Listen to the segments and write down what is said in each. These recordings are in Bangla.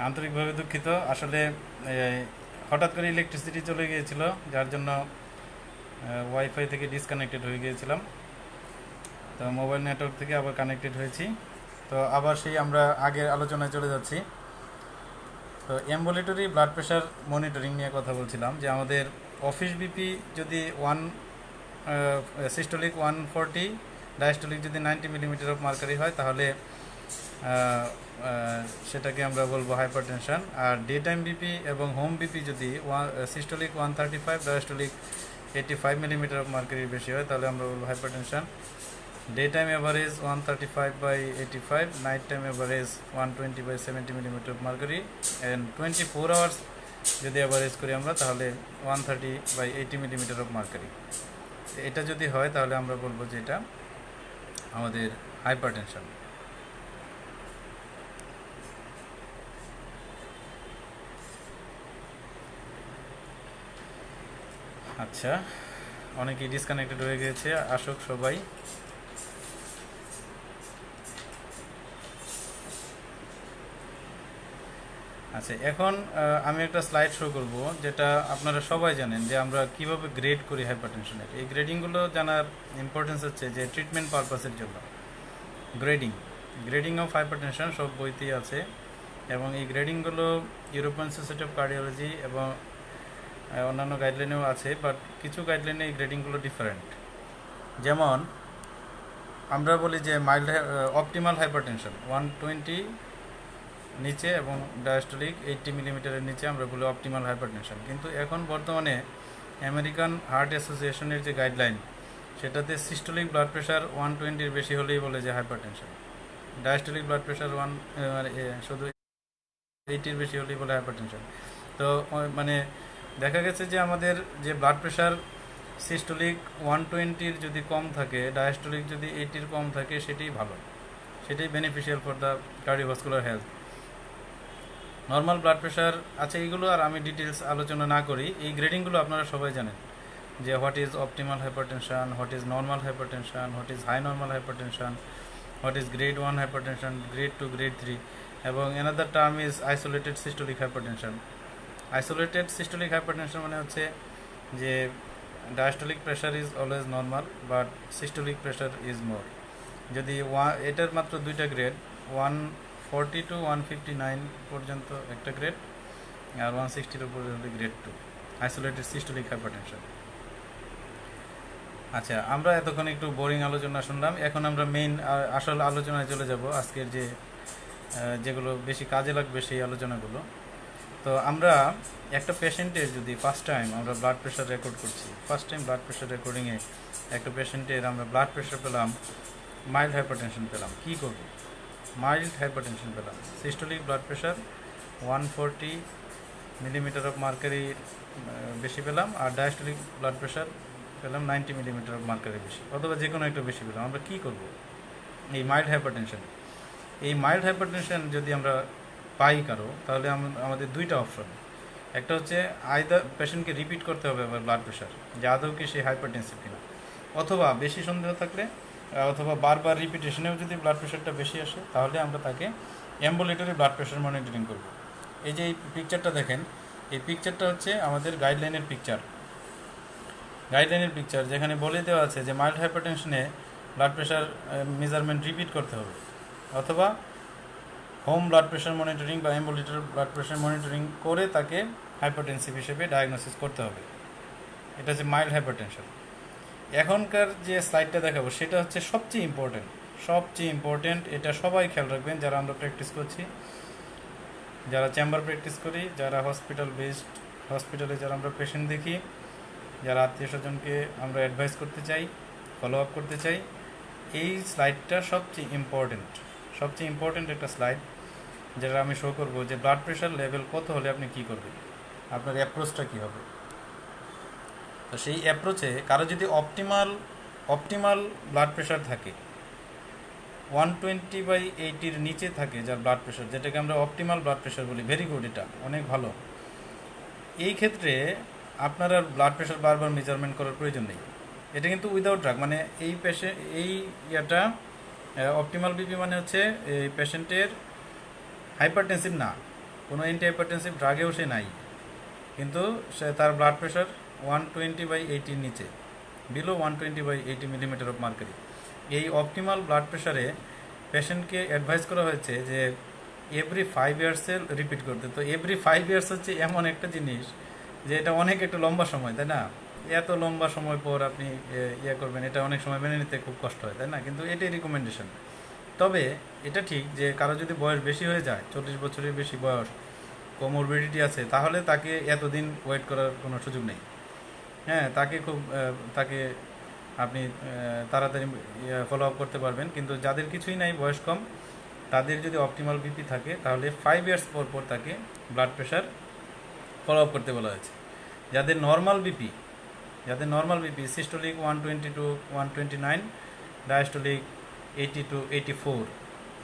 আন্তরিকভাবে দুঃখিত। আসলে হঠাৎ করে ইলেকট্রিসিটি চলে গিয়েছিল, যার জন্য ওয়াইফাই থেকে ডিসকানেক্টেড হয়ে গিয়েছিলাম। তো মোবাইল নেটওয়ার্ক থেকে আবার কানেক্টেড হয়েছি। তো আবার সেই আমরা আগের আলোচনায় চলে যাচ্ছি। তো অ্যাম্বুলেটরি ব্লাড প্রেশার মনিটরিং নিয়ে কথা বলছিলাম, যে আমাদের অফিস বিপি যদি সিস্টোলিক 140, ডায়াস্টোলিক যদি 90 মিলিমিটার অফ মার্কারি হয়, তাহলে সেটাকে আমরা বলবো হাইপারটেনশন। আর ডে টাইম বিপি এবং হোম বিপি যদি সিস্টোলিক 135, ডায়াস্টোলিক 85 মিলিমিটার অফ মার্কারির বেশি হয়, তাহলে আমরা বলবো hypertension. Day time average 135/85, night time average 120/70 millimetre of mercury, and 24 hours যদি অ্যাভারেজ করি আমরা, তাহলে 130/80 মিলিমিটার অফ মার্কারি। এটা যদি হয় তাহলে আমরা বলবো যে এটা আমাদের হাইপারটেনশন। আচ্ছা, অনেকেই ডিসকানেক্টেড হয়ে গেছে, আসুক সবাই। আচ্ছা, এখন আমি একটা স্লাইড শো করব, যেটা আপনারা সবাই জানেন যে আমরা কিভাবে গ্রেড করি হাইপারটেনশনের। এই গ্রেডিংগুলো জানার ইম্পর্টেন্স হচ্ছে যে ট্রিটমেন্ট পারপাসের জন্য গ্রেডিং অফ হাইপারটেনশন সব বইতেই আছে, এবং এই গ্রেডিংগুলো ইউরোপিয়ান সোসাইটি অফ কার্ডিওলজি এবং অন্যান্য গাইডলাইনেও আছে, বাট কিছু গাইডলাইনে এই গ্রেডিংগুলো ডিফারেন্ট। যেমন আমরা বলি যে অপটিমাল হাইপারটেনশন 120 নিচে এবং ডায়াস্টোলিক 80 মিলিমিটারের নিচে আমরা বলি অপটিমাল হাইপারটেনশন। কিন্তু এখন বর্তমানে আমেরিকান হার্ট অ্যাসোসিয়েশনের যে গাইডলাইন, সেটাতে সিস্টোলিক ব্লাড প্রেশার 120-র বেশি হলেই বলে যে হাইপারটেনশন, ডায়াস্টোলিক ব্লাড প্রেশার শুধু 80-র বেশি হলেই বলে হাইপারটেনশন। তো মানে দেখা গেছে যে আমাদের যে ব্লাড প্রেশার সিস্টোলিক 120-র যদি কম থাকে, ডায়াস্টোলিক যদি 80-র কম থাকে, সেটাই ভালো, সেটাই beneficial for the cardiovascular health. Normal blood pressure, আচ্ছা এইগুলো আর আমি ডিটেলস আলোচনা না করি, এই গ্রেডিংগুলো আপনারা সবাই জানেন, যে what is optimal hypertension, what is normal hypertension, what is high normal hypertension, what is grade 1 hypertension, grade 2, grade 3, এবং another term is isolated systolic hypertension. Isolated systolic hypertension মানে হচ্ছে যে diastolic pressure is always normal, but systolic pressure is more. যদি এটার মাত্র দুইটা গ্রেড, 140 to 159 পর্যন্ত একটা গ্রেড, আর 160 পর্যন্ত গ্রেড 2, আইসোলেটেড সিস্টোলিক হাইপারটেনশন। আচ্ছা, আমরা এতক্ষণ একটু বোরিং আলোচনা শুনলাম, এখন আমরা মেইন আসল আলোচনায় চলে যাব, আজকের যেগুলো বেশি কাজে লাগবে সেই আলোচনাগুলো। তো আমরা একটা পেশেন্টের যদি ফার্স্ট টাইম আমরা ব্লাড প্রেশার রেকর্ড করছি, ফার্স্ট টাইম ব্লাড প্রেশার রেকর্ডিংয়ে একটা পেশেন্টের আমরা ব্লাড প্রেশার পেলাম, মাইল্ড হাইপারটেনশন পেলাম, কী করব? মাইল্ড হাইপারটেনশন পেলাম, systolic blood pressure 140 millimetre of mercury বেশি পেলাম, আর ডায়াস্টোলিক ব্লাড প্রেশার পেলাম 90 মিলিমিটার অফ মার্কারি বেশি, অথবা যে কোনো একটা বেশি পেলাম। আমরা কী করব এই মাইল্ড হাইপারটেনশন? এই মাইল্ড হাইপারটেনশন যদি আমরা পাই কারো, তাহলে আমাদের দুইটা অপশন। একটা হচ্ছে আইদার পেশেন্টকে রিপিট করতে হবে আবার ব্লাড প্রেশার, যে আদৌ কি সে হাইপারটেনসিভ কিনা, অথবা বেশি সন্দেহ থাকলে অথবা বারবার রিপিটেশনেও যদি ব্লাড প্রেশারটা বেশি আসে, তাহলে আমরা তাকে অ্যাম্বুলেটরি ব্লাড প্রেশার মনিটরিং করব। এই যে এই পিকচারটা দেখেন, এই পিকচারটা হচ্ছে আমাদের গাইডলাইনের পিকচার, যেখানে বলে দেওয়া আছে যে মাইল্ড হাইপারটেনশনে ব্লাড প্রেশার মেজারমেন্ট রিপিট করতে হবে, অথবা হোম ব্লাড প্রেশার মনিটরিং বা অ্যাম্বুলেটরি ব্লাড প্রেশার মনিটরিং করে তাকে হাইপারটেনসিভ হিসেবে ডায়াগনোসিস করতে হবে। এটা হচ্ছে মাইল্ড হাইপারটেনশন। এখনকার যে স্লাইডটা দেখাবো সেটা হচ্ছে সবচেয়ে ইম্পর্টেন্ট। এটা সবাই খেয়াল রাখবেন, যারা আমরা প্র্যাকটিস করছি, যারা চেম্বার প্র্যাকটিস করি, যারা হসপিটালে যারা আমরা পেশেন্ট দেখি, যারা আত্মীয় স্বজনকে আমরা অ্যাডভাইস করতে চাই, ফলো আপ করতে চাই, এই স্লাইডটা সবচেয়ে ইম্পর্টেন্ট একটা স্লাইড, যেটা আমি শো করবো যে ব্লাড প্রেশার লেভেল কত হলে আপনি কী করবেন, আপনার অ্যাপ্রোচটা কী হবে। তো সেই অ্যাপ্রোচে কারো যদি অপটিমাল ব্লাড প্রেশার থাকে 120/80-র নিচে থাকে, যার ব্লাড প্রেশার, যেটাকে আমরা অপটিমাল ব্লাড প্রেশার বলি, ভেরি গুড, এটা অনেক ভালো। এই ক্ষেত্রে আপনার আর ব্লাড প্রেশার বারবার মেজারমেন্ট করার প্রয়োজন নেই। এটা কিন্তু উইদাউট ড্রাগ, মানে ইয়েটা অপটিমাল বিপি মানে হচ্ছে এই পেশেন্টের হাইপারটেনসিভ না, কোনো অ্যান্টিহাইপারটেনসিভ ড্রাগেও সে নাই, কিন্তু সে তার ব্লাড প্রেশার 120/80 নিচে, বিলো 120/80 মিলিমিটার অফ মার্কারি। এই অপটিমাল ব্লাড প্রেশারে পেশেন্টকে অ্যাডভাইস করা হয়েছে যে এভরি 5 ইয়ার্সে রিপিট করতে। তো এভরি 5 ইয়ার্স হচ্ছে এমন একটা জিনিস যে এটা অনেক একটা লম্বা সময়, তাই না? এত লম্বা সময় পর আপনি ইয়ে করবেন, এটা অনেক সময় মেনে নিতে খুব কষ্ট হয়, তাই না? কিন্তু এটাই রিকমেন্ডেশন। তবে এটা ঠিক যে কারো যদি বয়স বেশি হয়ে যায়, 40 বছরের বেশি বয়স, কোমরবিডিটি আছে, তাহলে তাকে এতদিন ওয়েট করার কোনো সুযোগ নেই। হ্যাঁ, তাকে আপনি তাড়াতাড়ি ফলো আপ করতে পারবেন। কিন্তু যাদের কিছুই নাই, বয়স কম, তাদের যদি অপটিমাল বিপি থাকে তাহলে 5 ইয়ার্স পর পর তাকে ব্লাড প্রেশার ফলো আপ করতে বলা হয়েছে। যাদের normal BP systolic 120 to 129, diastolic 80 to 84,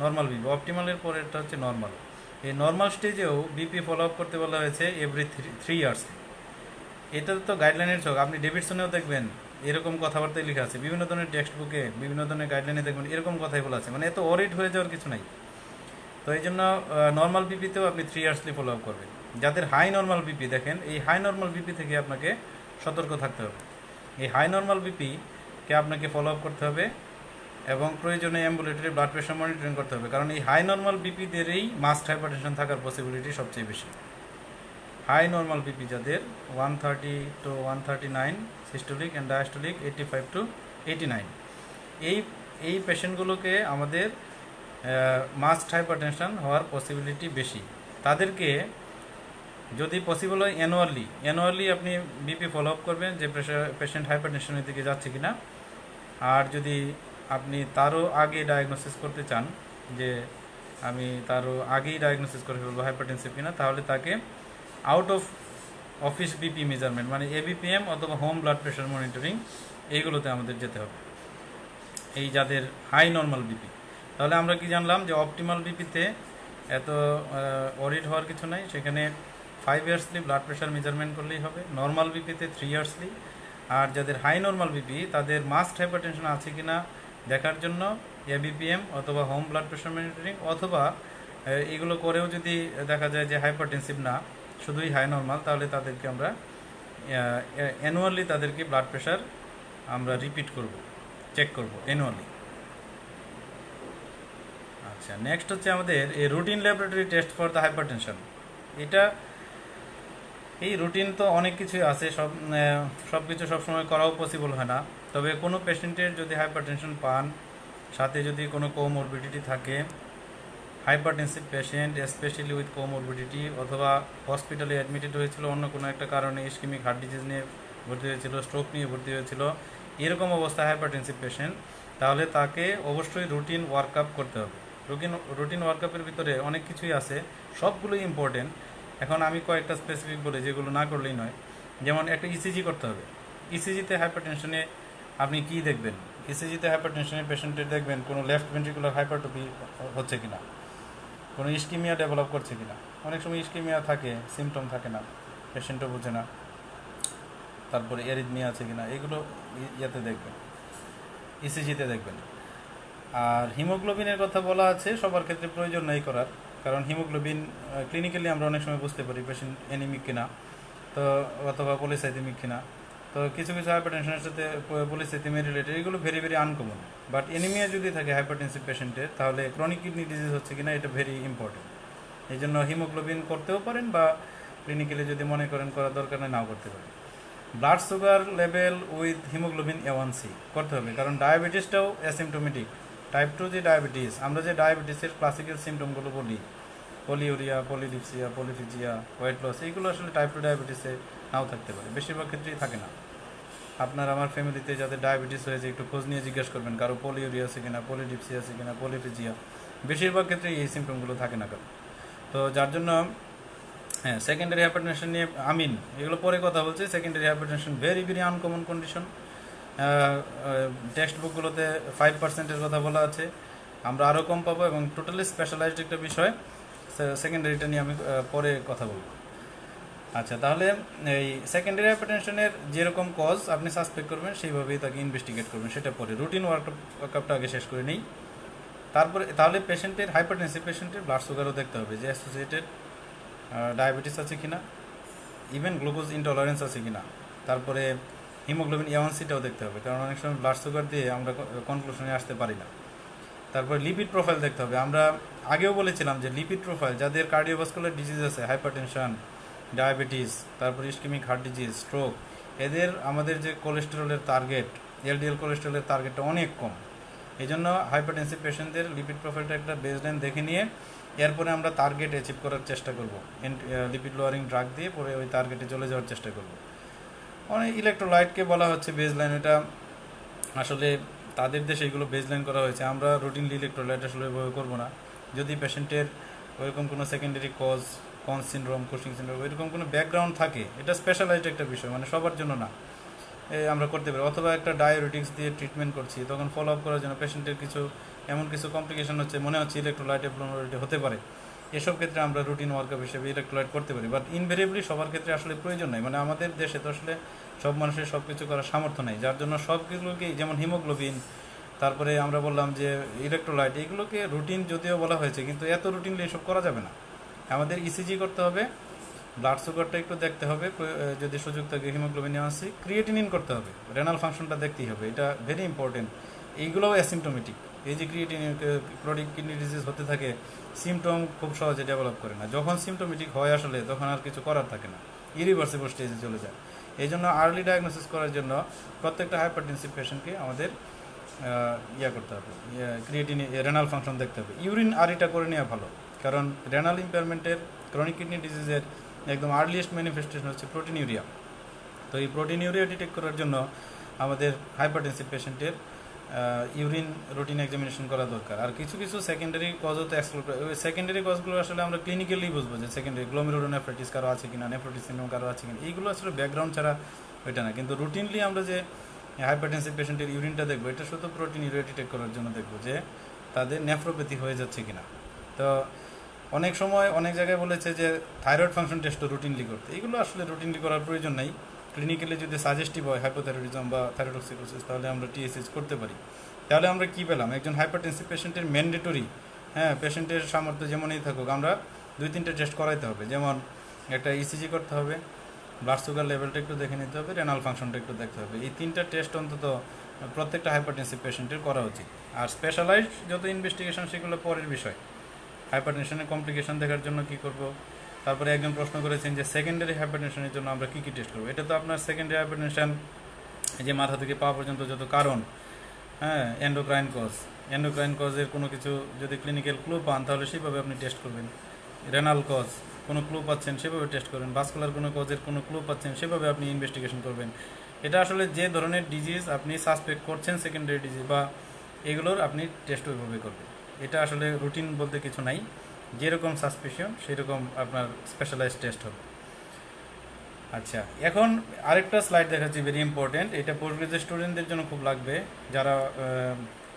normal BP. অপটিমালের পরেরটা হচ্ছে নর্মাল। এই নর্মাল স্টেজেও বিপি ফলো আপ করতে বলা হয়েছে এভরি 3 ইয়ার্স। এটা তো গাইডলাইনের ছক, আপনি ডেভিডসনেও দেখবেন এরকম কথাবার্তায় লেখা আছে, বিভিন্ন ধরনের টেক্সট বুকে, বিভিন্ন ধরনের গাইডলাইনে দেখবেন এরকম কথাই বলা আছে, মানে এত অরিড হয়ে যাওয়ার কিছু নাই। তো এই জন্য নর্মাল বিপিতেও আপনি 3 ইয়ার্সলি ফলো আপ করবেন। যাদের হাই নর্মাল বিপি, দেখেন এই হাই নর্মাল বিপি থেকে আপনাকে সতর্ক থাকতে হবে। এই হাই নর্মাল বিপিকে আপনাকে ফলো আপ করতে হবে এবং প্রয়োজনে অ্যাম্বুলেটরি ব্লাড প্রেশার মনিটরিং করতে হবে, কারণ এই হাই নর্মাল বিপিদেরই মাস্ট হাইপারটেনশন থাকার পসিবিলিটি সবচেয়ে বেশি। হাই নর্মাল বিপি যাদের 130 to 139 systolic and diastolic 85 to 89, এই পেশেন্টগুলোকে আমাদের মাস্ট হাইপারটেনশন হওয়ার পসিবিলিটি বেশি। তাদেরকে যদি পসিবল হয় অ্যানুয়ালি আপনি বিপি ফলো আপ করবেন যে পেশেন্ট হাইপারটেনশনের দিকে যাচ্ছে কিনা। আর যদি আপনি তারও আগে ডায়াগনোসিস করতে চান যে আমি তারও আগেই ডায়াগনোসিস করে ফেলবো হাইপারটেনসিভ কিনা, তাহলে তাকে out of office BP measurement মানে এবিপিএম অথবা হোম ব্লাড প্রেশার মনিটরিং, এইগুলোতে আমাদের যেতে হবে এই যাদের হাই নর্মাল বিপি। তাহলে আমরা কি জানলাম যে অপটিমাল বিপিতে এত অরিড হওয়ার কিছু নাই, সেখানে 5 ইয়ার্সলি ব্লাড প্রেশার মেজারমেন্ট করলেই হবে। নর্মাল বিপিতে 3 ইয়ার্সলি। আর যাদের হাই নর্মাল বিপি তাদের মাস্ট হাইপারটেনশন আছে কিনা দেখার জন্য এবিপিএম অথবা হোম ব্লাড প্রেশার মনিটরিং, অথবা এগুলো করেও যদি দেখা যায় যে হাইপারটেনসিভ না, শুধুই হাই নর্মাল, তাহলে তাদেরকে আমরা অ্যানুয়ালি তাদেরকে ব্লাড প্রেশার আমরা রিপিট করব, চেক করব অ্যানুয়ালি। আচ্ছা, নেক্সট হচ্ছে আমাদের এই routine laboratory test for the hypertension. এই রুটিন তো অনেক কিছুই আছে, সব কিছু সবসময় করাও পসিবল হয় না। তবে কোনো পেশেন্টের যদি হাইপারটেনশন পান, সাথে যদি কোনো কোমরবিডিটি থাকে, hypertensive patient specially with comorbidity, অথবা হসপিটালে অ্যাডমিটেড হয়েছিল অন্য কোনো একটা কারণে, ইসকেমিক হার্ট ডিজিজ নিয়ে ভর্তি হয়েছিল, স্ট্রোক নিয়ে ভর্তি হয়েছিল, এরকম অবস্থায় হাইপারটেনসিভ পেশেন্ট, তাহলে তাকে অবশ্যই রুটিন ওয়ার্কআপ করতে হবে। রুটিন ওয়ার্কআপের ভিতরে অনেক কিছুই আছে, সবগুলোই ইম্পর্টেন্ট। এখন আমি কয়েকটা স্পেসিফিক বলে, যেগুলো না করলেই নয়। যেমন একটা ইসিজি করতে হবে। ইসিজিতে হাইপারটেনশনে আপনি কি দেখবেন? ইসিজিতে হাইপারটেনশনের পেশেন্টের দেখবেন কোনো লেফট ভেন্ট্রিকুলার হাইপারট্রফি হচ্ছে কিনা, কোনো ইস্কিমিয়া ডেভেলপ করছে কিনা। অনেক সময় ইস্কিমিয়া থাকে, সিমটম থাকে না, পেশেন্টও বোঝে না। তারপরে এরিথমিয়া আছে কিনা, এগুলো ইয়েতে দেখবেন, ইসিজিতে দেখবেন। আর হিমোগ্লোবিনের কথা বলা আছে, সবার ক্ষেত্রে প্রয়োজন নেই করার, কারণ হিমোগ্লোবিন ক্লিনিক্যালি আমরা অনেক সময় বুঝতে পারি পেশেন্ট অ্যানিমিক কিনা, তো অথবা পলিসাইথেমিক কিনা। তো কিছু হাইপারটেনশনের সাথে পলিসাইথেমিয়া রিলেটেড, এগুলো very very uncommon. But anaemia যদি থাকে হাইপারটেনসিভ পেশেন্টের, তাহলে ক্রনিক কিডনি ডিজিজ হচ্ছে কিনা এটা ভেরি ইম্পর্টেন্ট। এই জন্য হিমোগ্লোবিন করতেও পারেন, বা ক্লিনিক্যালি যদি মনে করেন করার দরকার নেই, নাও করতে পারেন। Blood sugar level with haemoglobin A1C করতে হবে, কারণ ডায়াবেটিসটাও অ্যাসিমটোমেটিক। টাইপ 2 যে ডায়াবেটিস, আমরা যে ডায়াবেটিসের ক্লাসিক্যাল সিমটমগুলো বলি, পলিউরিয়া, পলিডিপসিয়া, পলিফিজিয়া, ওয়েট লস, এইগুলো আসলে টাইপ 2 ডায়াবেটিসে নাও থাকতে পারে, বেশিরভাগ ক্ষেত্রেই থাকে না। আপনার আমার ফ্যামিলিতে যাদের ডায়াবেটিস হয়েছে একটু খোঁজ নিয়ে জিজ্ঞেস করবেন কারো পলিউরিয়া আছে কিনা, পলিডিপসিয়া আছে কিনা, পলিফিজিয়া, বেশিরভাগ ক্ষেত্রে এই সিমটমগুলো থাকে না কারো। তো যার জন্য সেকেন্ডারি হাইপারটেনশন নিয়ে এগুলো পরে কথা বলছি। Secondary hypertension very very uncommon condition. Text বুকগুলোতে 5%-এর কথা বলা আছে, আমরা আরও কম পাবো, এবং টোটালি স্পেশালাইজড একটা বিষয়। সেকেন্ডারিটা নিয়ে আমি পরে কথা বলবো। আচ্ছা, তাহলে এই সেকেন্ডারি হাইপারটেনশনের যেরকম কজ আপনি সাসপেক্ট করবেন, সেইভাবেই তাকে ইনভেস্টিগেট করবেন, সেটা পরে। রুটিন ওয়ার্কআপটা আগে শেষ করে নিই, তারপরে তাহলে পেশেন্টের হাইপারটেনসিভ পেশেন্টের ব্লাড সুগারও দেখতে হবে, যে অ্যাসোসিয়েটেড ডায়াবেটিস আছে কিনা, ইভেন গ্লুকোজ ইনটলারেন্স আছে কিনা, তারপরে হিমোগ্লোবিন এওয়ানসিটাও দেখতে হবে, কারণ অনেক সময় ব্লাড সুগার দিয়ে আমরা কনক্লুশনে আসতে পারি না। তারপরে লিপিড প্রোফাইল দেখতে হবে। আমরা আগেও বলেছিলাম যে লিপিড প্রোফাইল, যাদের কার্ডিওভাস্কুলার ডিজিজ আছে, হাইপারটেনশন, ডায়াবেটিস, তারপর ইসকেমিক হার্ট ডিজিজ, স্ট্রোক, এদের আমাদের যে কোলেস্টেরলের টার্গেট, এলডিএল কোলেস্টেরলের টার্গেটটা অনেক কম। এই জন্য হাইপারটেনসিভ পেশেন্টদের লিপিড প্রোফাইলটা একটা বেসলাইন দেখে নিয়ে এরপরে আমরা টার্গেট অ্যাচিভ করার চেষ্টা করব, লিপিড লোয়ারিং ড্রাগ দিয়ে পরে ওই টার্গেটে চলে যাওয়ার চেষ্টা করব। অনেক ইলেকট্রোলাইটকে বলা হচ্ছে বেসলাইন, এটা আসলে তাদের দেশে এগুলো বেসলাইন করা হয়েছে। আমরা রুটিনলি ইলেকট্রোলাইট আসলে এভাবে করবো না। যদি পেশেন্টের ওইরকম কোনো secondary cause, Conn's syndrome, Cushing syndrome, ওইরকম কোনো ব্যাকগ্রাউন্ড থাকে, এটা স্পেশালাইজড একটা বিষয়, মানে সবার জন্য না, আমরা করতে পারি। অথবা একটা ডায়োরেটিক্স দিয়ে ট্রিটমেন্ট করছি, তখন ফলো আপ করার জন্য পেশেন্টের এমন কিছু কমপ্লিকেশন হচ্ছে, মনে হচ্ছে ইলেকট্রোলাইট অ্যাবনর্মালিটি হতে পারে, এসব ক্ষেত্রে আমরা রুটিন ওয়ার্কআপ হিসেবে ইলেকট্রোলাইট করতে পারি। বাট ইনভেরিয়েবলি সবার ক্ষেত্রে আসলে প্রয়োজন নাই, মানে আমাদের দেশে তো আসলে সব মানুষের সব কিছু করার সামর্থ্য নেই, যার জন্য সবগুলোকেই, যেমন হিমোগ্লোবিন, তারপরে আমরা বললাম যে ইলেকট্রোলাইট, এগুলোকে রুটিন যদিও বলা হয়েছে, কিন্তু এত রুটিনলি এসব করা যাবে না। আমাদের ইসিজি করতে হবে, ব্লাড সুগারটা একটু দেখতে হবে, যদি সুযোগ থাকে হিমোগ্লোবিন এওয়ানসি, ক্রিয়েটিনিন করতে হবে, রেনাল ফাংশনটা দেখতেই হবে, এটা ভেরি ইম্পর্টেন্ট। এইগুলোও অ্যাসিমটোমেটিক। এই যে ক্রিয়েটিনিন, ক্রনিক কিডনি ডিজিজ হতে থাকে, সিমটম খুব সহজে ডেভেলপ করে না, যখন সিমটোমেটিক হয় আসলে তখন আর কিছু করার থাকে না, ইরিভার্সিবল স্টেজে চলে যায়। এই জন্য আর্লি ডায়াগনোসিস করার জন্য প্রত্যেকটা হাইপারটেনসিভ পেশেন্টকে আমাদের করতে হবে, ক্রিয়েটিন, রেনাল ফাংশন দেখতে হবে। ইউরিন আরিটা করে নেওয়া ভালো, কারণ রেনাল ইম্পেয়ারমেন্টের, ক্রনিক কিডনি ডিজিজের একদম আর্লিয়েস্ট ম্যানিফেস্টেশন হচ্ছে প্রোটিনিউরিয়া। তো এই প্রোটিনিউরিয়া ডিটেক্ট করার জন্য আমাদের হাইপারটেনসিভ পেশেন্টের ইউরিন রুটিন এক্সামিনেশন করা দরকার। আর কিছু কিছু সেকেন্ডারি কজও তো এক্সপ্লোর করে, ওই সেকেন্ডারি কজগুলো আসলে আমরা ক্লিনিক্যালি বুঝবো যে সেকেন্ডারি গ্লোমেরুলোনেফ্রাইটিস কারো আছে কিনা, নেফ্রোটিস সিনড্রোম কারো আছে কিনা, এইগুলো আসলে ব্যাকগ্রাউন্ড ছাড়া ওইটা না। কিন্তু রুটিনলি আমরা যে হাইপারটেনসিভ পেশেন্টের ইউরিনটা দেখবো, এটা শুধু প্রোটিনিউরিয়া ডিটেক্ট করার জন্য দেখবো যে তাদের নেফ্রোপ্যাথি হয়ে যাচ্ছে কিনা। তো অনেক সময় অনেক জায়গায় বলেছে যে থাইরয়েড ফাংশন টেস্টও রুটিনলি করতে, এগুলো আসলে রুটিনলি করার প্রয়োজন নেই। ক্লিনিক্যালি যদি সাজেস্টিভ হয় হাইপোথাইরয়েডিজম বা থাইরয়েডোক্সিকোসিস, তাহলে আমরা টিএসএইচ করতে পারি। তাহলে আমরা কী পেলাম, একজন হাইপারটেনসিভ পেশেন্টের ম্যান্ডেটরি, পেশেন্টের সামর্থ্য যেমনই থাকুক, আমরা 2-3টে টেস্ট করাইতে হবে। যেমন একটা ইসিজি করতে হবে, ব্লাড সুগার লেভেলটা একটু দেখে নিতে হবে, রেনাল ফাংশনটা একটু দেখতে হবে। এই 3টা টেস্ট অন্তত প্রত্যেকটা হাইপারটেনসিভ পেশেন্টের করা উচিত। আর স্পেশালাইজড যত ইনভেস্টিগেশন, সেগুলো পরের বিষয়। হাইপারটেনশনের কমপ্লিকেশন দেখার জন্য কি করব। তারপরে একজন প্রশ্ন করেছেন যে সেকেন্ডারি হাইপারটেনশনের জন্য আমরা কী কী টেস্ট করবো। এটা তো আপনার সেকেন্ডারি হাইপারটেনশন, যে মাথা থেকে পা পর্যন্ত যত কারণ, এন্ডোক্রাইন কজের কোনো কিছু যদি ক্লিনিক্যাল ক্লু পান, তাহলে সেভাবে আপনি টেস্ট করবেন। রেনাল কজ কোনো ক্লু পাচ্ছেন, সেভাবে টেস্ট করবেন। ভাস্কুলার কোনো কজের কোনো ক্লু পাচ্ছেন, সেভাবে আপনি ইনভেস্টিগেশন করবেন। এটা আসলে যে ধরনের ডিজিজ আপনি সাসপেক্ট করছেন, সেকেন্ডারি ডিজিজ বা এগুলোর, আপনি টেস্ট ওইভাবে করবেন। এটা আসলে রুটিন বলতে কিছু নাই, যেরকম সাসপিশন সেরকম আপনার স্পেশালাইজড টেস্ট হবে। আচ্ছা, এখন আরেকটা স্লাইড দেখাচ্ছি, ভেরি ইম্পর্টেন্ট। এটা পোস্ট গ্রাজুয়েট স্টুডেন্টদের জন্য খুব লাগবে, যারা